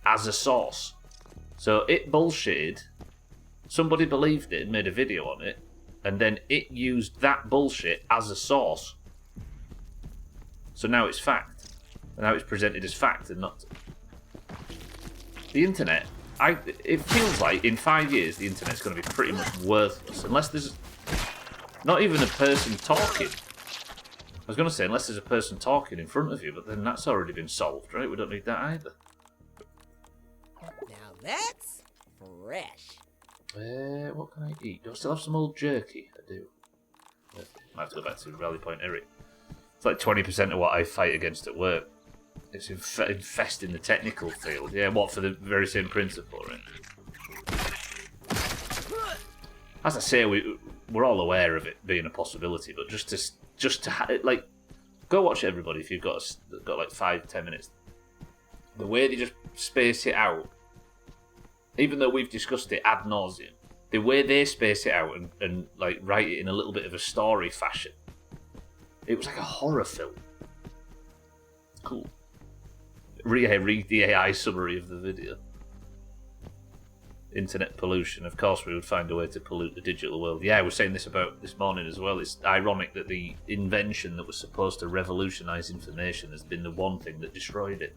[SPEAKER 1] as a source. So it bullshitted, somebody believed it and made a video on it, and then it used that bullshit as a source. So now it's fact. And now it's presented as fact and not... The internet, it feels like in 5 years the internet's going to be pretty much worthless, unless there's not even a person talking. I was going to say, unless there's a person talking in front of you, but then that's already been solved, right? We don't need that either.
[SPEAKER 2] Now that's fresh.
[SPEAKER 1] What can I eat? Do I still have some old jerky? I do. Yeah, might have to go back to Rally Point Eric. It's like 20% of what I fight against at work. It's infesting the technical field. Yeah, what, for the very same principle, right? As I say, we're all aware of it being a possibility, but just to like, go watch everybody if you've got like 5-10 minutes. The way they just space it out, even though we've discussed it ad nauseum, the way they space it out and like write it in a little bit of a story fashion, it was like a horror film. Cool. Read the AI summary of the video. Internet pollution. Of course we would find a way to pollute the digital world. Yeah, I was saying this about this morning as well. It's ironic that the invention that was supposed to revolutionise information has been the one thing that destroyed it.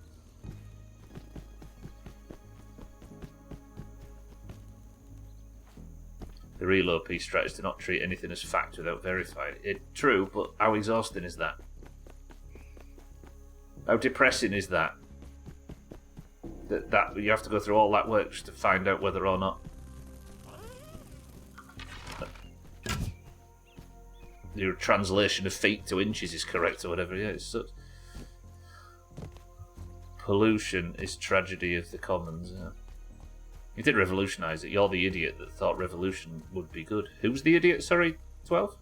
[SPEAKER 1] The real OP strat is to not treat anything as fact without verifying it. True, but how exhausting is that? How depressing is that? That you have to go through all that work just to find out whether or not your translation of feet to inches is correct or whatever. Yeah, it's such... Pollution is tragedy of the commons. Yeah. You did revolutionise it. You're the idiot that thought revolution would be good. Who's the idiot? Sorry, 12?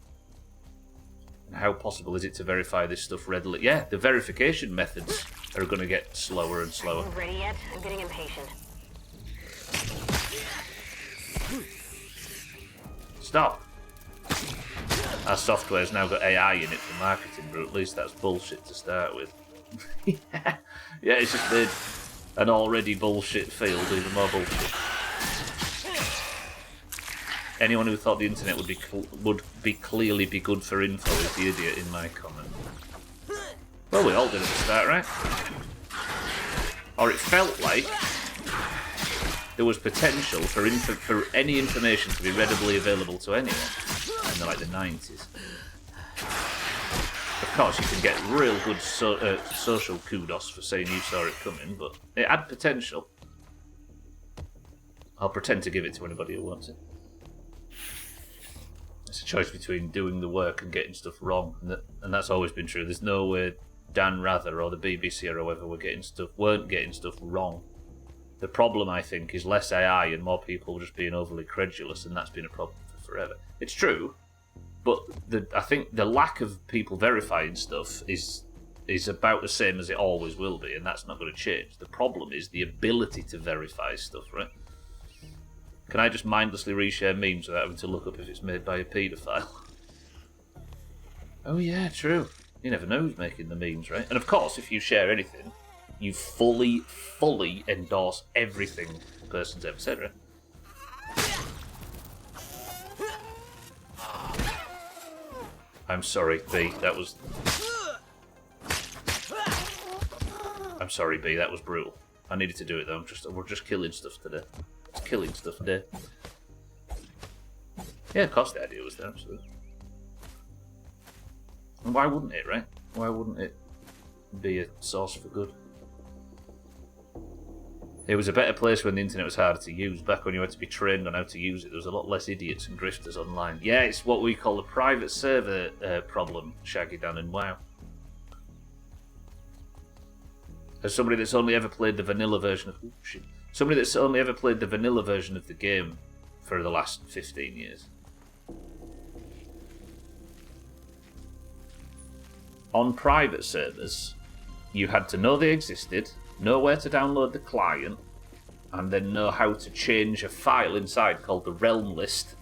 [SPEAKER 1] And how possible is it to verify this stuff readily? Yeah, the verification methods are going to get slower and slower.
[SPEAKER 4] Ready yet? I'm getting impatient.
[SPEAKER 1] Stop! Our software's now got AI in it for marketing, but at least that's bullshit to start with. Yeah, it's just made an already bullshit field even more bullshit. Anyone who thought the internet would clearly be good for info is the idiot in my comment. Well, we all did at the start, right? Or it felt like there was potential for any information to be readily available to anyone in like the 90s. Of course, you can get real good social kudos for saying you saw it coming, but it had potential. I'll pretend to give it to anybody who wants it. It's a choice between doing the work and getting stuff wrong, and that's always been true. There's no way Dan Rather or the BBC or whoever weren't getting stuff wrong. The problem, I think, is less AI and more people just being overly credulous, and that's been a problem for forever. It's true, but I think the lack of people verifying stuff is about the same as it always will be, and that's not going to change. The problem is the ability to verify stuff, right? Can I just mindlessly reshare memes without having to look up if it's made by a paedophile? Oh yeah, true. You never know who's making the memes, right? And of course, if you share anything, you fully endorse everything the person's ever said, right? I'm sorry, B. I'm sorry, B. That was brutal. I needed to do it though. We're just killing stuff today. It's killing stuff today. Yeah, of course the idea was there, absolutely. And why wouldn't it, right? Why wouldn't it be a source for good? It was a better place when the internet was harder to use. Back when you had to be trained on how to use it, there was a lot less idiots and grifters online. Yeah, it's what we call the private server problem, Shaggy Dan and WoW. As somebody that's only ever played the vanilla version of... Ooh, shit. Somebody that's only ever played the vanilla version of the game for the last 15 years. On private servers, you had to know they existed, know where to download the client, and then know how to change a file inside called the realm list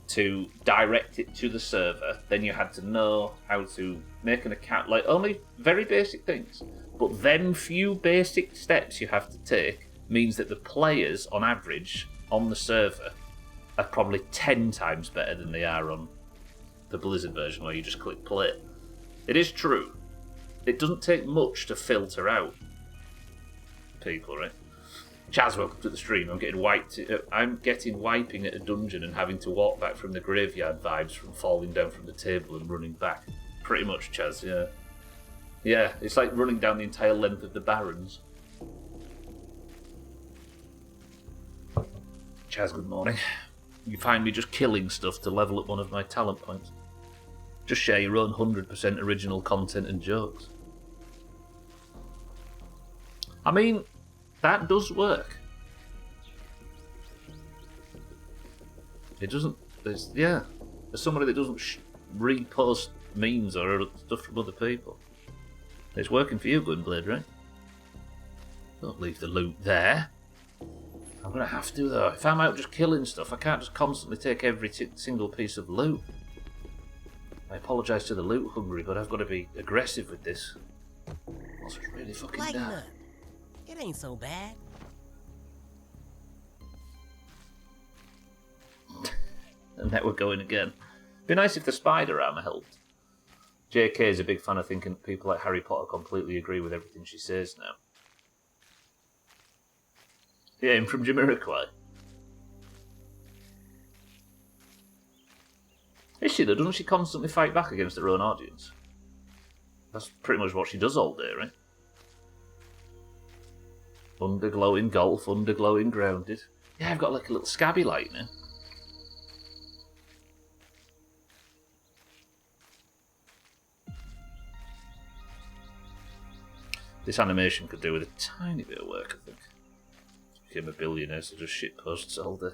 [SPEAKER 1] to direct it to the server. Then you had to know how to make an account, like only very basic things. But them few basic steps you have to take means that the players, on average, on the server, are probably 10 times better than they are on the Blizzard version where you just click play. It is true. It doesn't take much to filter out people, right? Chaz, welcome to the stream. I'm getting wiping at a dungeon and having to walk back from the graveyard vibes from falling down from the table and running back. Pretty much, Chaz, yeah. Yeah, it's like running down the entire length of the Barrens. Chaz, good morning. You find me just killing stuff to level up one of my talent points. Just share your own 100% original content and jokes. I mean, that does work. It doesn't... yeah. As somebody that doesn't repost memes or stuff from other people. It's working for you, Gunblade, right? Don't leave the loot there. I'm going to have to, though. If I'm out just killing stuff, I can't just constantly take every single piece of loot. I apologise to the loot hungry, but I've got to be aggressive with this. It's really fucking
[SPEAKER 2] Lighten
[SPEAKER 1] dark.
[SPEAKER 2] up. It ain't so bad.
[SPEAKER 1] And now we're going again. Be nice if the spider armour helped. JK is a big fan of thinking people like Harry Potter completely agree with everything she says now. Yeah, and from Jamiroquai. Is she though? Doesn't she constantly fight back against her own audience? That's pretty much what she does all day, right? Underglowing golf, underglowing grounded. Yeah, I've got like a little scabby light now. This animation could do with a tiny bit of work, I think. Became a billionaire, so just shit posts all day.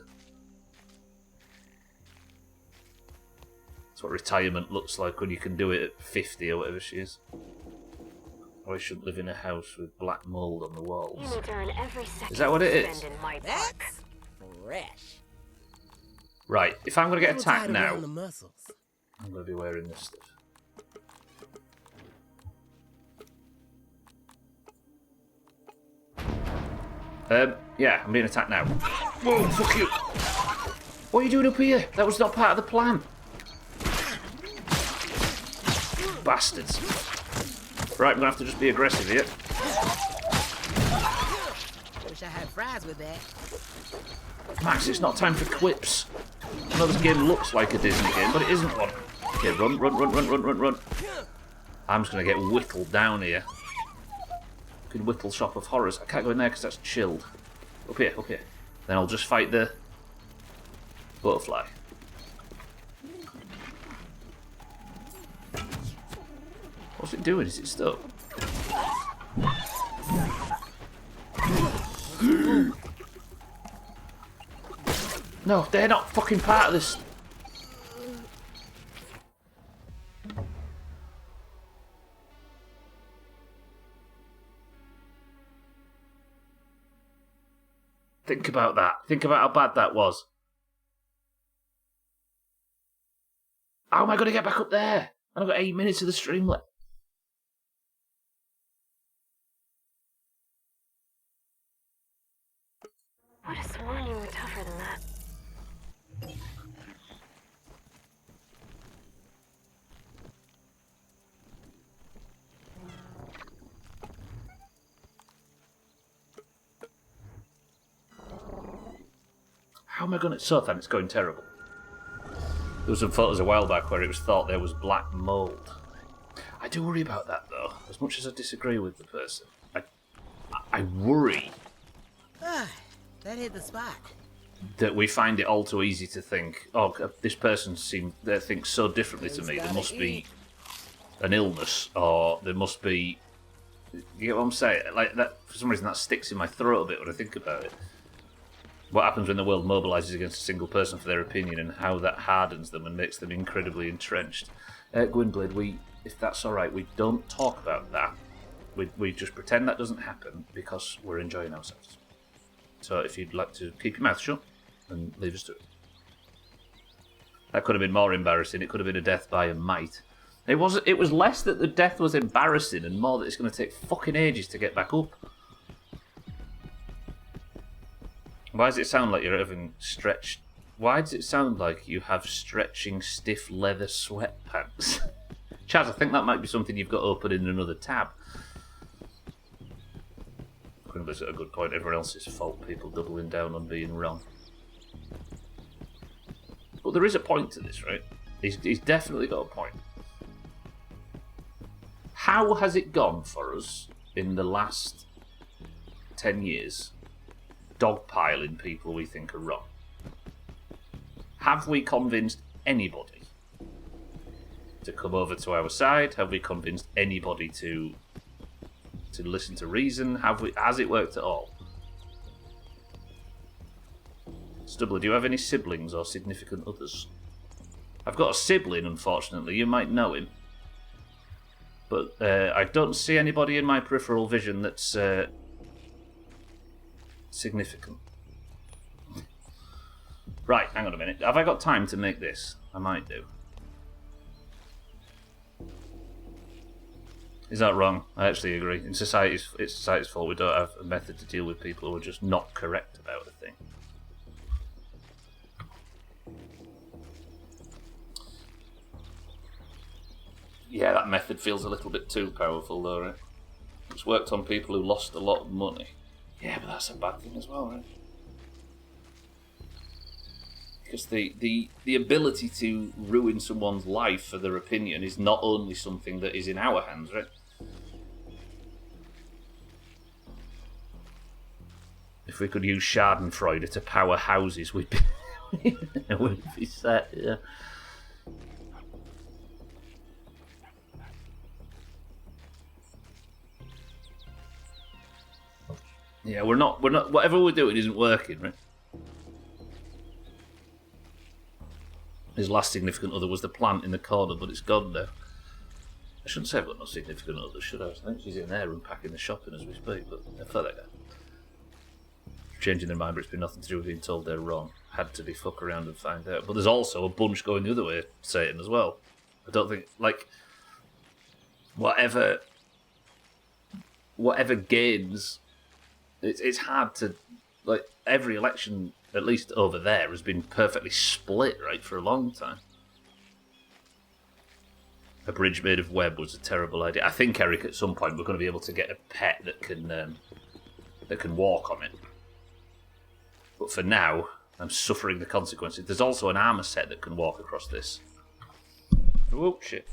[SPEAKER 1] That's what retirement looks like when you can do it at 50 or whatever she is. Or I shouldn't live in a house with black mould on the walls.
[SPEAKER 4] You need to earn every second
[SPEAKER 1] Is that what it
[SPEAKER 4] you
[SPEAKER 1] is?
[SPEAKER 4] spend in my
[SPEAKER 2] That's
[SPEAKER 4] park.
[SPEAKER 2] fresh.
[SPEAKER 1] Right, if I'm going to get
[SPEAKER 2] Little
[SPEAKER 1] attacked
[SPEAKER 2] tight
[SPEAKER 1] now,
[SPEAKER 2] around the muscles.
[SPEAKER 1] I'm going to be wearing this stuff. Yeah, I'm being attacked now. Whoa, fuck you! What are you doing up here? That was not part of the plan. Bastards. Right, I'm going to have to just be aggressive here.
[SPEAKER 2] Wish I had fries with that.
[SPEAKER 1] Max, it's not time for quips. I know this game looks like a Disney game, but it isn't one. Okay, run, run, run, run, run, run, run. I'm just going to get whittled down here. Good whittle shop of horrors. I can't go in there because that's chilled. Up here, up here. Then I'll just fight the butterfly. What's it doing? Is it stuck? No, they're not fucking part of this. Think about that. Think about how bad that was. How am I going to get back up there? And I've got 8 minutes of the stream left.
[SPEAKER 4] I would have sworn you were tougher than that.
[SPEAKER 1] How am I going to... So then, it's going terrible. There was some photos a while back where it was thought there was black mould. I do worry about that, though. As much as I disagree with the person, I worry
[SPEAKER 2] That hit the spot.
[SPEAKER 1] that we find it all too easy to think, oh, this person they think so differently to me. There must be an illness, or there must be... You get what I'm saying? Like that, for some reason, that sticks in my throat a bit when I think about it. What happens when the world mobilises against a single person for their opinion, and how that hardens them and makes them incredibly entrenched. Gwynblade, if that's alright, we don't talk about that. We just pretend that doesn't happen because we're enjoying ourselves. So if you'd like to keep your mouth shut and leave us to it. That could have been more embarrassing. It could have been a death by a mite. It was less that the death was embarrassing and more that it's going to take fucking ages to get back up. Why does it sound like you're having stretched... Why does it sound like you have stretching stiff leather sweatpants? Chaz, I think that might be something you've got open in another tab. Quinville's at a good point. Everyone else's fault. People doubling down on being wrong. But there is a point to this, right? He's definitely got a point. How has it gone for us in the last 10 years dogpiling people we think are wrong? Have we convinced anybody to come over to our side? Have we convinced anybody to listen to reason? Has it worked at all? Stubbler, do you have any siblings or significant others? I've got a sibling, unfortunately. You might know him. But I don't see anybody in my peripheral vision that's significant. Right, hang on a minute. Have I got time to make this? I might do. Is that wrong? I actually agree. It's society's fault we don't have a method to deal with people who are just not correct about a thing. Yeah, that method feels a little bit too powerful, though, right? It's worked on people who lost a lot of money. Yeah, but that's a bad thing as well, right? Because the ability to ruin someone's life for their opinion is not only something that is in our hands, right? If we could use Schadenfreude to power houses, we'd be set, yeah. Yeah, we're not, whatever we're doing isn't working, right? His last significant other was the plant in the corner, but it's gone now. I shouldn't say I've got no significant other, should I? I think she's in there unpacking the shopping as we speak, but I thought that changing their mind, but it's been nothing to do with being told they're wrong. Had to be fuck around and find out. But there's also a bunch going the other way, Satan, as well. I don't think, like, whatever gains, it's hard to, like, every election, at least over there, has been perfectly split, right, for a long time. A bridge made of web was a terrible idea. I think, Eric, at some point we're going to be able to get a pet that can walk on it. But for now, I'm suffering the consequences. There's also an armor set that can walk across this. Oh, shit.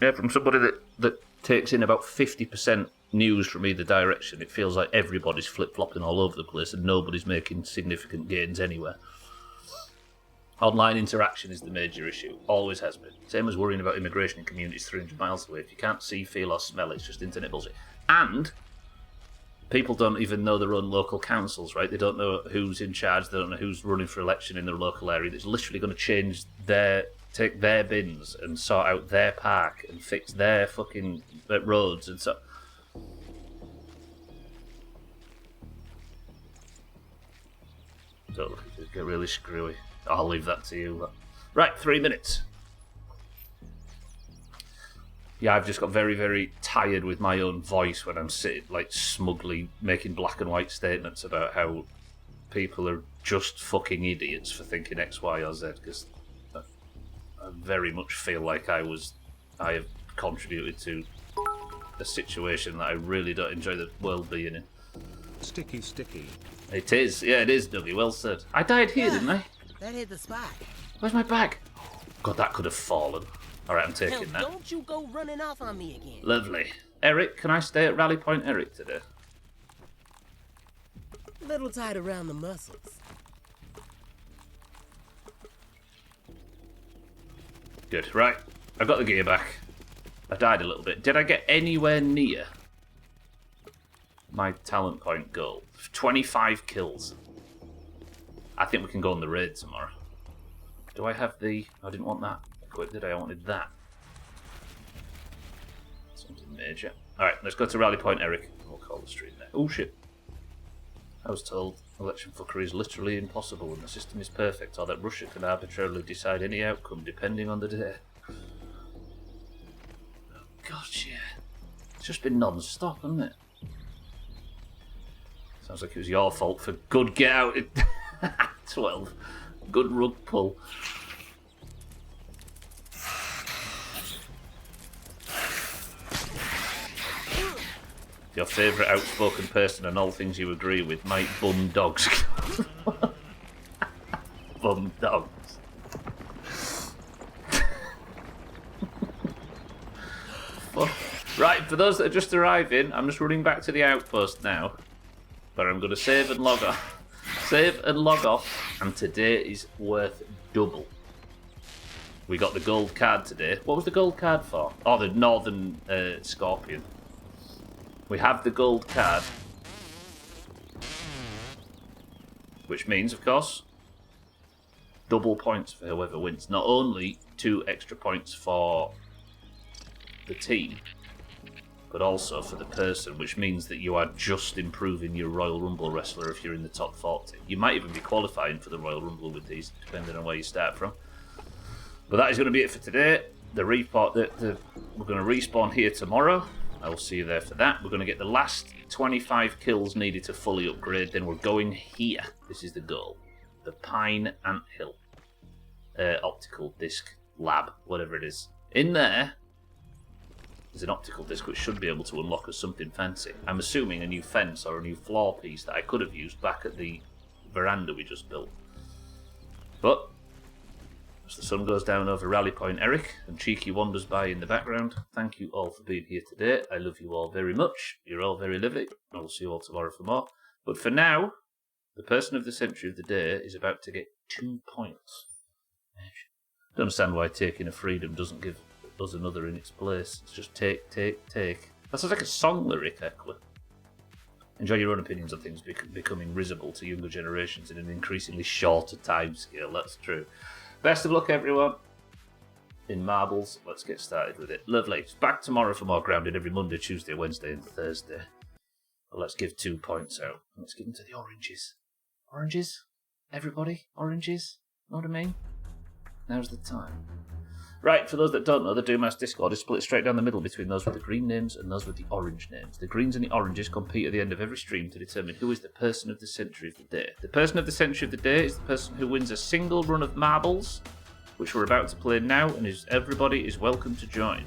[SPEAKER 1] Yeah, from somebody that takes in about 50% news from either direction, it feels like everybody's flip-flopping all over the place and nobody's making significant gains anywhere. Online interaction is the major issue. Always has been. Same as worrying about immigration in communities 300 miles away. If you can't see, feel or smell it, it's just internet bullshit. And people don't even know their own local councils, right? They don't know who's in charge. They don't know who's running for election in their local area. That's literally going to take their bins and sort out their park and fix their fucking roads and so. Don't look at it, get really screwy. I'll leave that to you. Right, 3 minutes. Yeah, I've just got very, very tired with my own voice when I'm sitting, like, smugly making black and white statements about how people are just fucking idiots for thinking X, Y, or Z, because I very much feel like I have contributed to a situation that I really don't enjoy the world being in.
[SPEAKER 3] Sticky, sticky.
[SPEAKER 1] It is, yeah, it is, Dougie. Well said. I died here, didn't I?
[SPEAKER 2] That hit the spot.
[SPEAKER 1] Where's my bag? God, that could have fallen. Alright, I'm taking
[SPEAKER 2] Hell,
[SPEAKER 1] that.
[SPEAKER 2] don't you go running off on me again.
[SPEAKER 1] Lovely. Eric, can I stay at Rally Point Eric today?
[SPEAKER 2] A little tight around the muscles.
[SPEAKER 1] Good. Right, I've got the gear back. I died a little bit. Did I get anywhere near my talent point goal? 25 kills. I think we can go on the raid tomorrow. Do I have the... I didn't want that equipped, did I? I wanted that. Something major. Alright, let's go to Rally Point Eric. We'll call the street there. Oh shit. I was told election fuckery is literally impossible and the system is perfect, or that Russia can arbitrarily decide any outcome depending on the day. Oh god, yeah. It's just been non-stop, hasn't it? Sounds like it was your fault for good get out. 12. Good rug pull. Your favourite outspoken person and all things you agree with might bum dogs. bum dogs. Right, for those that are just arriving, I'm just running back to the outpost now. But I'm going to save and log off. Save and log off, and today is worth double. We got the gold card today. What was the gold card for? Oh, the Northern Scorpion. We have the gold card. Which means, of course, double points for whoever wins. Not only 2 extra points for the team, but also for the person, which means that you are just improving your Royal Rumble wrestler if you're in the top 40. You might even be qualifying for the Royal Rumble with these, depending on where you start from. But that is going to be it for today. The report that we're going to respawn here tomorrow. I will see you there for that. We're going to get the last 25 kills needed to fully upgrade. Then we're going here. This is the goal. The Pine Anthill optical disc lab, whatever it is. In there, there's an optical disc which should be able to unlock us something fancy. I'm assuming a new fence or a new floor piece that I could have used back at the veranda we just built. But as the sun goes down over Rally Point, Eric, and Cheeky wanders by in the background, thank you all for being here today. I love you all very much. You're all very lovely. I will see you all tomorrow for more. But for now, the person of the century of the day is about to get 2 points. I don't understand why taking a freedom doesn't give us another in its place. It's just take, take, take. That sounds like a song lyric, actually. Enjoy your own opinions on things becoming risible to younger generations in an increasingly shorter time scale. That's true. Best of luck, everyone. In marbles, let's get started with it. Lovely. It's back tomorrow for more grounded every Monday, Tuesday, Wednesday, and Thursday. But let's give 2 points out. Let's give them to the oranges. Oranges? Everybody? Oranges? Know what I mean? Now's the time. Right, for those that don't know, the Doomhaus Discord is split straight down the middle between those with the green names and those with the orange names. The greens and the oranges compete at the end of every stream to determine who is the person of the century of the day. The person of the century of the day is the person who wins a single run of marbles, which we're about to play now, and everybody is welcome to join.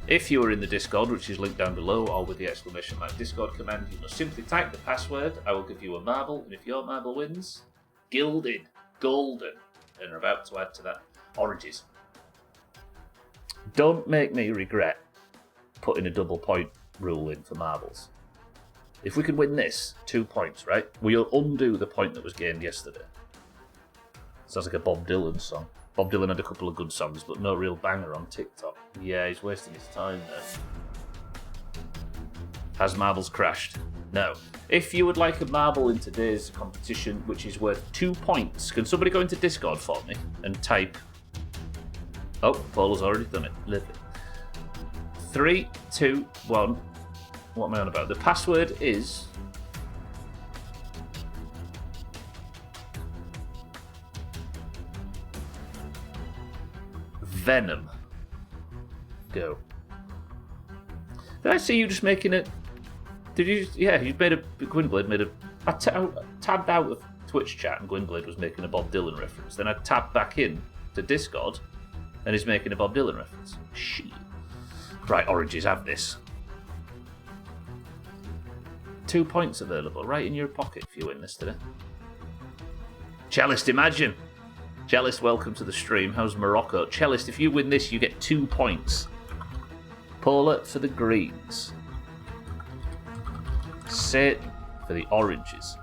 [SPEAKER 1] If you are in the Discord, which is linked down below, or with the exclamation mark Discord command, you must simply type the password. I will give you a marble, and if your marble wins, gilded, golden, and we're about to add to that oranges. Don't make me regret putting a double point rule in for marbles. If we can win this, 2 points, right? We'll undo the point that was gained yesterday. Sounds like a Bob Dylan song. Bob Dylan had a couple of good songs, but no real banger on TikTok. Yeah, he's wasting his time there. Has marbles crashed? No. If you would like a marble in today's competition, which is worth 2 points, can somebody go into Discord for me and type... Oh, Paul has already done it. Live it. 3, 2, 1. What am I on about? The password is... Venom. Go. Did I see you just making it? Did you? Yeah, you made a... Gwynblade made a... I tabbed out of Twitch chat and Gwynblade was making a Bob Dylan reference. Then I tabbed back in to Discord and he's making a Bob Dylan reference. Shit. Right, oranges, have this. 2 points available right in your pocket if you win this today. Cellist, imagine. Cellist, welcome to the stream. How's Morocco? Cellist, if you win this, you get 2 points. Paula for the greens. Satan for the oranges.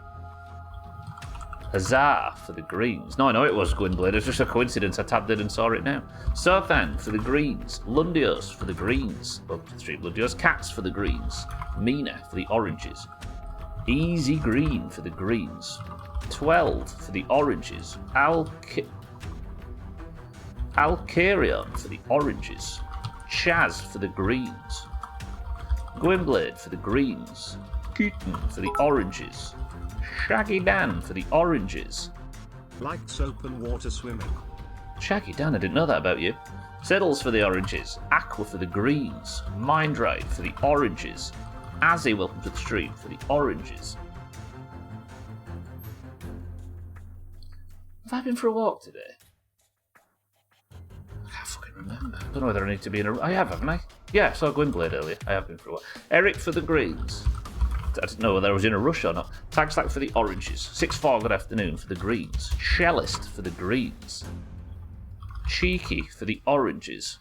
[SPEAKER 1] Huzzah for the greens. No, I know it was Gwynblade. It's just a coincidence. I tabbed in and saw it now. Sothan for the greens. Lundios for the greens. Welcome to the stream. Lundios. Cats for the greens. Mina for the oranges. Easy Green for the greens. 12 for the oranges. Alcarion for the oranges. Chaz for the greens. Gwynblade for the greens. Keaton for the oranges. Shaggy Dan for the oranges.
[SPEAKER 3] Likes open water swimming.
[SPEAKER 1] Shaggy Dan, I didn't know that about you. Settles for the oranges. Aqua for the greens. Mindride for the oranges. Azzy, welcome to the stream, for the oranges. Have I been for a walk today? I can't fucking remember. I don't know whether I need to be in a... I have, haven't I? Yeah, I saw Gwynblade earlier. I have been for a walk. Eric for the greens. I didn't know whether I was in a rush or not. Tag Slack for the oranges. 6-4 good afternoon for the greens. Cellist for the greens. Cheeky for the oranges.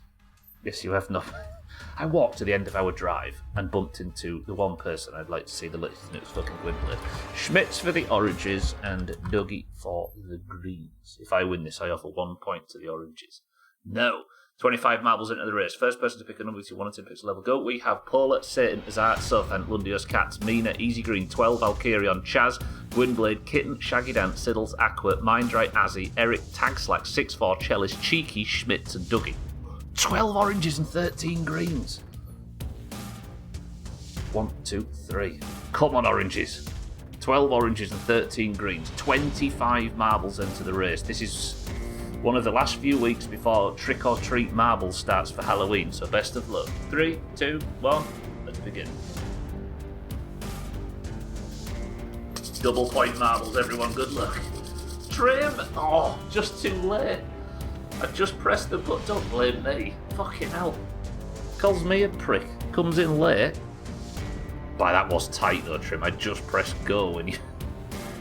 [SPEAKER 1] Yes, you have not. I walked to the end of our drive and bumped into the one person I'd like to see the latest, and it was fucking Gwynplaine. Schmitz for the oranges and Dougie for the greens. If I win this, I offer 1 point to the oranges. No. 25 marbles into the race. First person to pick a number between 1 and 10 pixel level go. We have Paula, Satan, Azar, Sofan, Lundios, Cats, Mina, Easy Green, 12, Alkerion, Chaz, Gwynblade, Kitten, Shaggy Dance, Siddles, Aqua, Mindright, Azzy, Eric, Tagslack, 6-4, Cellist, Cheeky, Schmitz, and Dougie. 12 oranges and 13 greens. 1, 2, 3. Come on, oranges. 12 oranges and 13 greens. 25 marbles into the race. This is one of the last few weeks before Trick or Treat Marbles starts for Halloween, so best of luck. 3, 2, 1, let's begin. Double point marbles, everyone, good luck. Trim! Oh, just too late. I just pressed the button. Don't blame me. Fucking hell. Calls me a prick. Comes in late. Why, that was tight though, Trim. I just pressed go when you...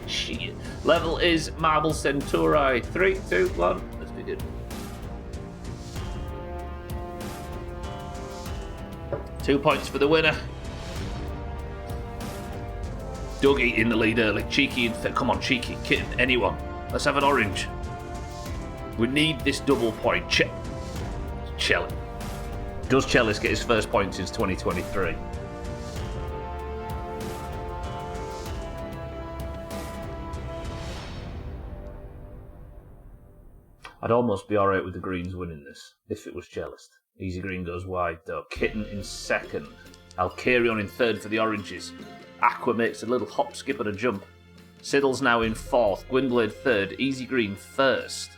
[SPEAKER 1] Shit. Level is Marble Centauri. 3, 2, 1. Let's begin. Two points for the winner. Dougie in the lead early. Cheeky and... Come on, Cheeky. Kitten. Anyone. Let's have an orange. We need this double point. Cellist. Does Cellist get his first point since 2023? I'd almost be alright with the greens winning this, if it was Cellist. Easy Green goes wide though. Kitten in second. Alkerion in third for the oranges. Aqua makes a little hop, skip and a jump. Siddle's now in fourth. Gwynblade third. Easy Green first.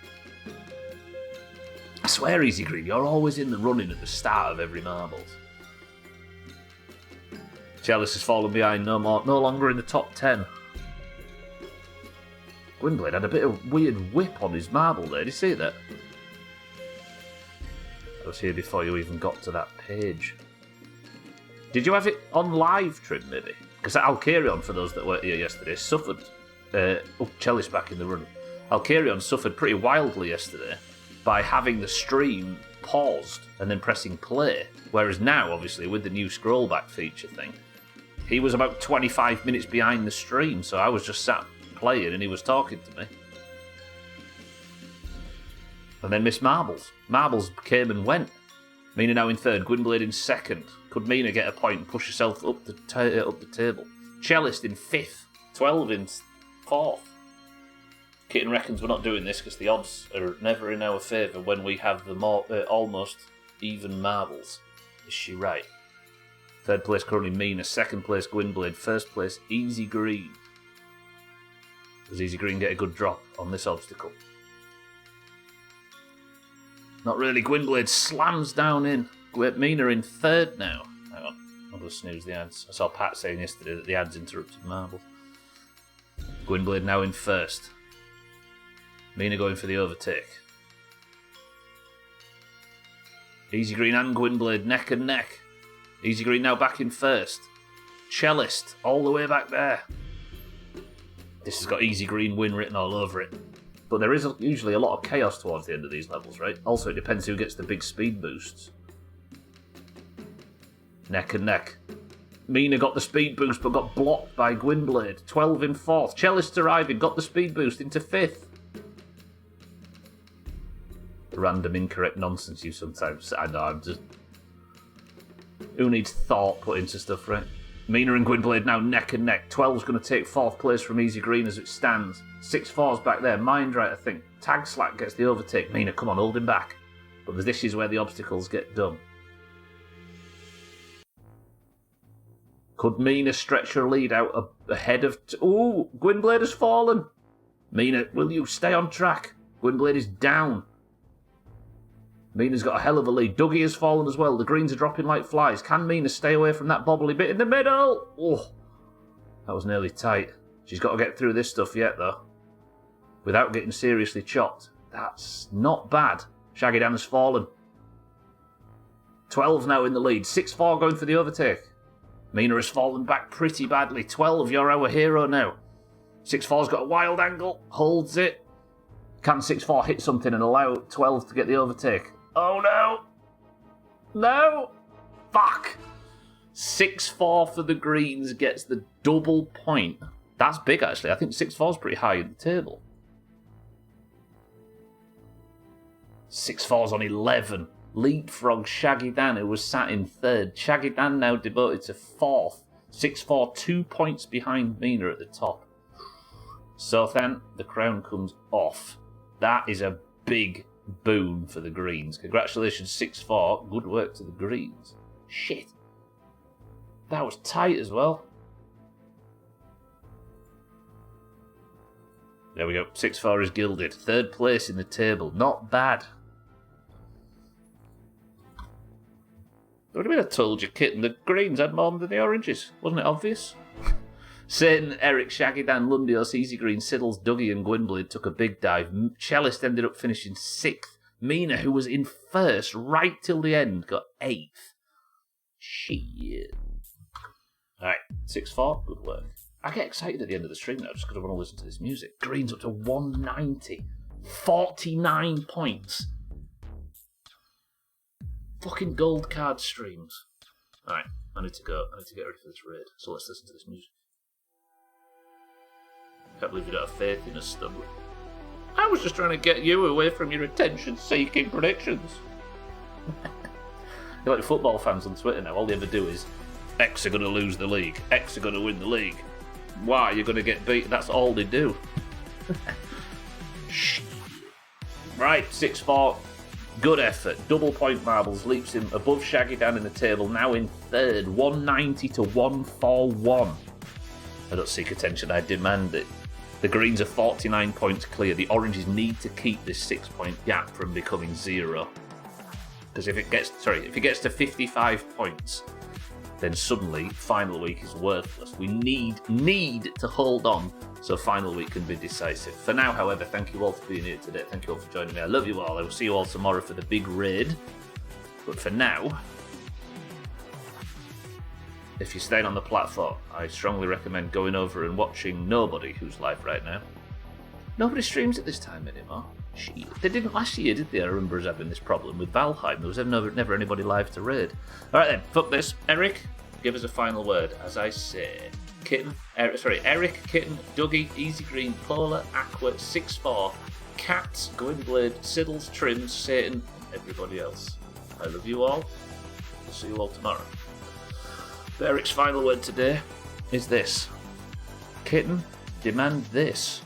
[SPEAKER 1] I swear, Easy Green, you're always in the running at the start of every marbles. Cellist has fallen behind, no longer in the top 10. Gwynblade had a bit of weird whip on his marble there, did you see that? I was here before you even got to that page. Did you have it on live, Trim, maybe? Because Alkerion, for those that weren't here yesterday, suffered... Cellist back in the run. Alkerion suffered pretty wildly yesterday by having the stream paused and then pressing play. Whereas now, obviously, with the new scroll back feature thing, he was about 25 minutes behind the stream, so I was just sat playing and he was talking to me. And then missed marbles. Marbles came and went. Mina now in third, Gwynblade in second. Could Mina get a point and push herself up the table? Cellist in fifth, 12 in fourth. Kitten reckons we're not doing this because the odds are never in our favour when we have the almost even marbles. Is she right? Third place currently Mina, second place Gwynblade, first place Easy Green. Does Easy Green get a good drop on this obstacle? Not really. Gwynblade slams down in. Mina in third now. Hang on, I'll just snooze the ads. I saw Pat saying yesterday that the ads interrupted marbles. Gwynblade now in first. Mina going for the overtake. Easy Green and Gwynblade neck and neck. Easy Green now back in first. Cellist all the way back there. This has got Easy Green win written all over it. But there is usually a lot of chaos towards the end of these levels, right? Also, it depends who gets the big speed boosts. Neck and neck. Mina got the speed boost but got blocked by Gwynblade. 12 in fourth. Cellist arriving, got the speed boost into fifth. Random incorrect nonsense you sometimes... I know, I'm just... Who needs thought put into stuff, right? Mina and Gwynblade now neck and neck. 12's going to take fourth place from Easy Green as it stands. 6-4's back there. Mindright, I think. Tag Slack gets the overtake. Mina, come on, hold him back. But this is where the obstacles get done. Could Mina stretch her lead out ahead of... Ooh, Gwynblade has fallen. Mina, will you stay on track? Gwynblade is down. Mina's got a hell of a lead. Dougie has fallen as well. The greens are dropping like flies. Can Mina stay away from that bobbly bit in the middle? Oh, that was nearly tight. She's got to get through this stuff yet, though, without getting seriously chopped. That's not bad. Shaggy Dan has fallen. 12's now in the lead. 6-4 going for the overtake. Mina has fallen back pretty badly. 12, you're our hero now. 6-4's got a wild angle, holds it. Can 6-4 hit something and allow 12 to get the overtake? Oh no! No! Fuck! 6-4 for the Greens gets the double point. That's big, actually. I think 6-4's pretty high in the table. 6-4's on 11. Leapfrog Shaggy Dan, who was sat in third. Shaggy Dan now devoted to fourth. 6-4, 2 points behind Mina at the top. So then, the crown comes off. That is a big boon for the Greens. Congratulations, 6-4. Good work to the Greens. Shit. That was tight as well. There we go. 6-4 is gilded. Third place in the table. Not bad. What do you mean I told you, Kitten? The Greens had more than the oranges. Wasn't it obvious? Satan, Eric, Shaggy Dan, Lundios, Easy Green, Siddles, Dougie and Gwynblade took a big dive. Cellist ended up finishing 6th. Mina, who was in first right till the end, got 8th. Shit. Alright, 6-4, good work. I get excited at the end of the stream now just because I want to listen to this music. Green's up to 190. 49 points. Fucking gold card streams. Alright, I need to go. I need to get ready for this raid. So let's listen to this music. Can't believe you don't have faith in us, Stubbler. I was just trying to get you away from your attention-seeking predictions. You're like the football fans on Twitter now. All they ever do is, X are going to lose the league. X are going to win the league. Why? You're going to get beat. That's all they do. Right, 6-4. Good effort. Double point marbles leaps him above Shaggy Dan in the table. Now in third. 190 to 141. I don't seek attention. I demand it. The Greens are 49 points clear. The Oranges need to keep this 6-point gap from becoming 0. Because if it gets to 55 points, then suddenly final week is worthless. We need to hold on so final week can be decisive. For now, however, thank you all for being here today. Thank you all for joining me. I love you all. I will see you all tomorrow for the big raid. But for now, if you're staying on the platform, I strongly recommend going over and watching Nobody, who's live right now. Nobody streams at this time anymore. Shit. They didn't last year, did they? I remember us having this problem with Valheim. There was never anybody live to raid. Alright then, fuck this. Eric, give us a final word. As I say, Eric, Kitten, Dougie, Easy Green, Polar, Aqua, 6-4, Cats, Gwynblade, Siddles, Trims, Satan, everybody else. I love you all. We'll see you all tomorrow. But Eric's final word today is this. Kitten, demand this.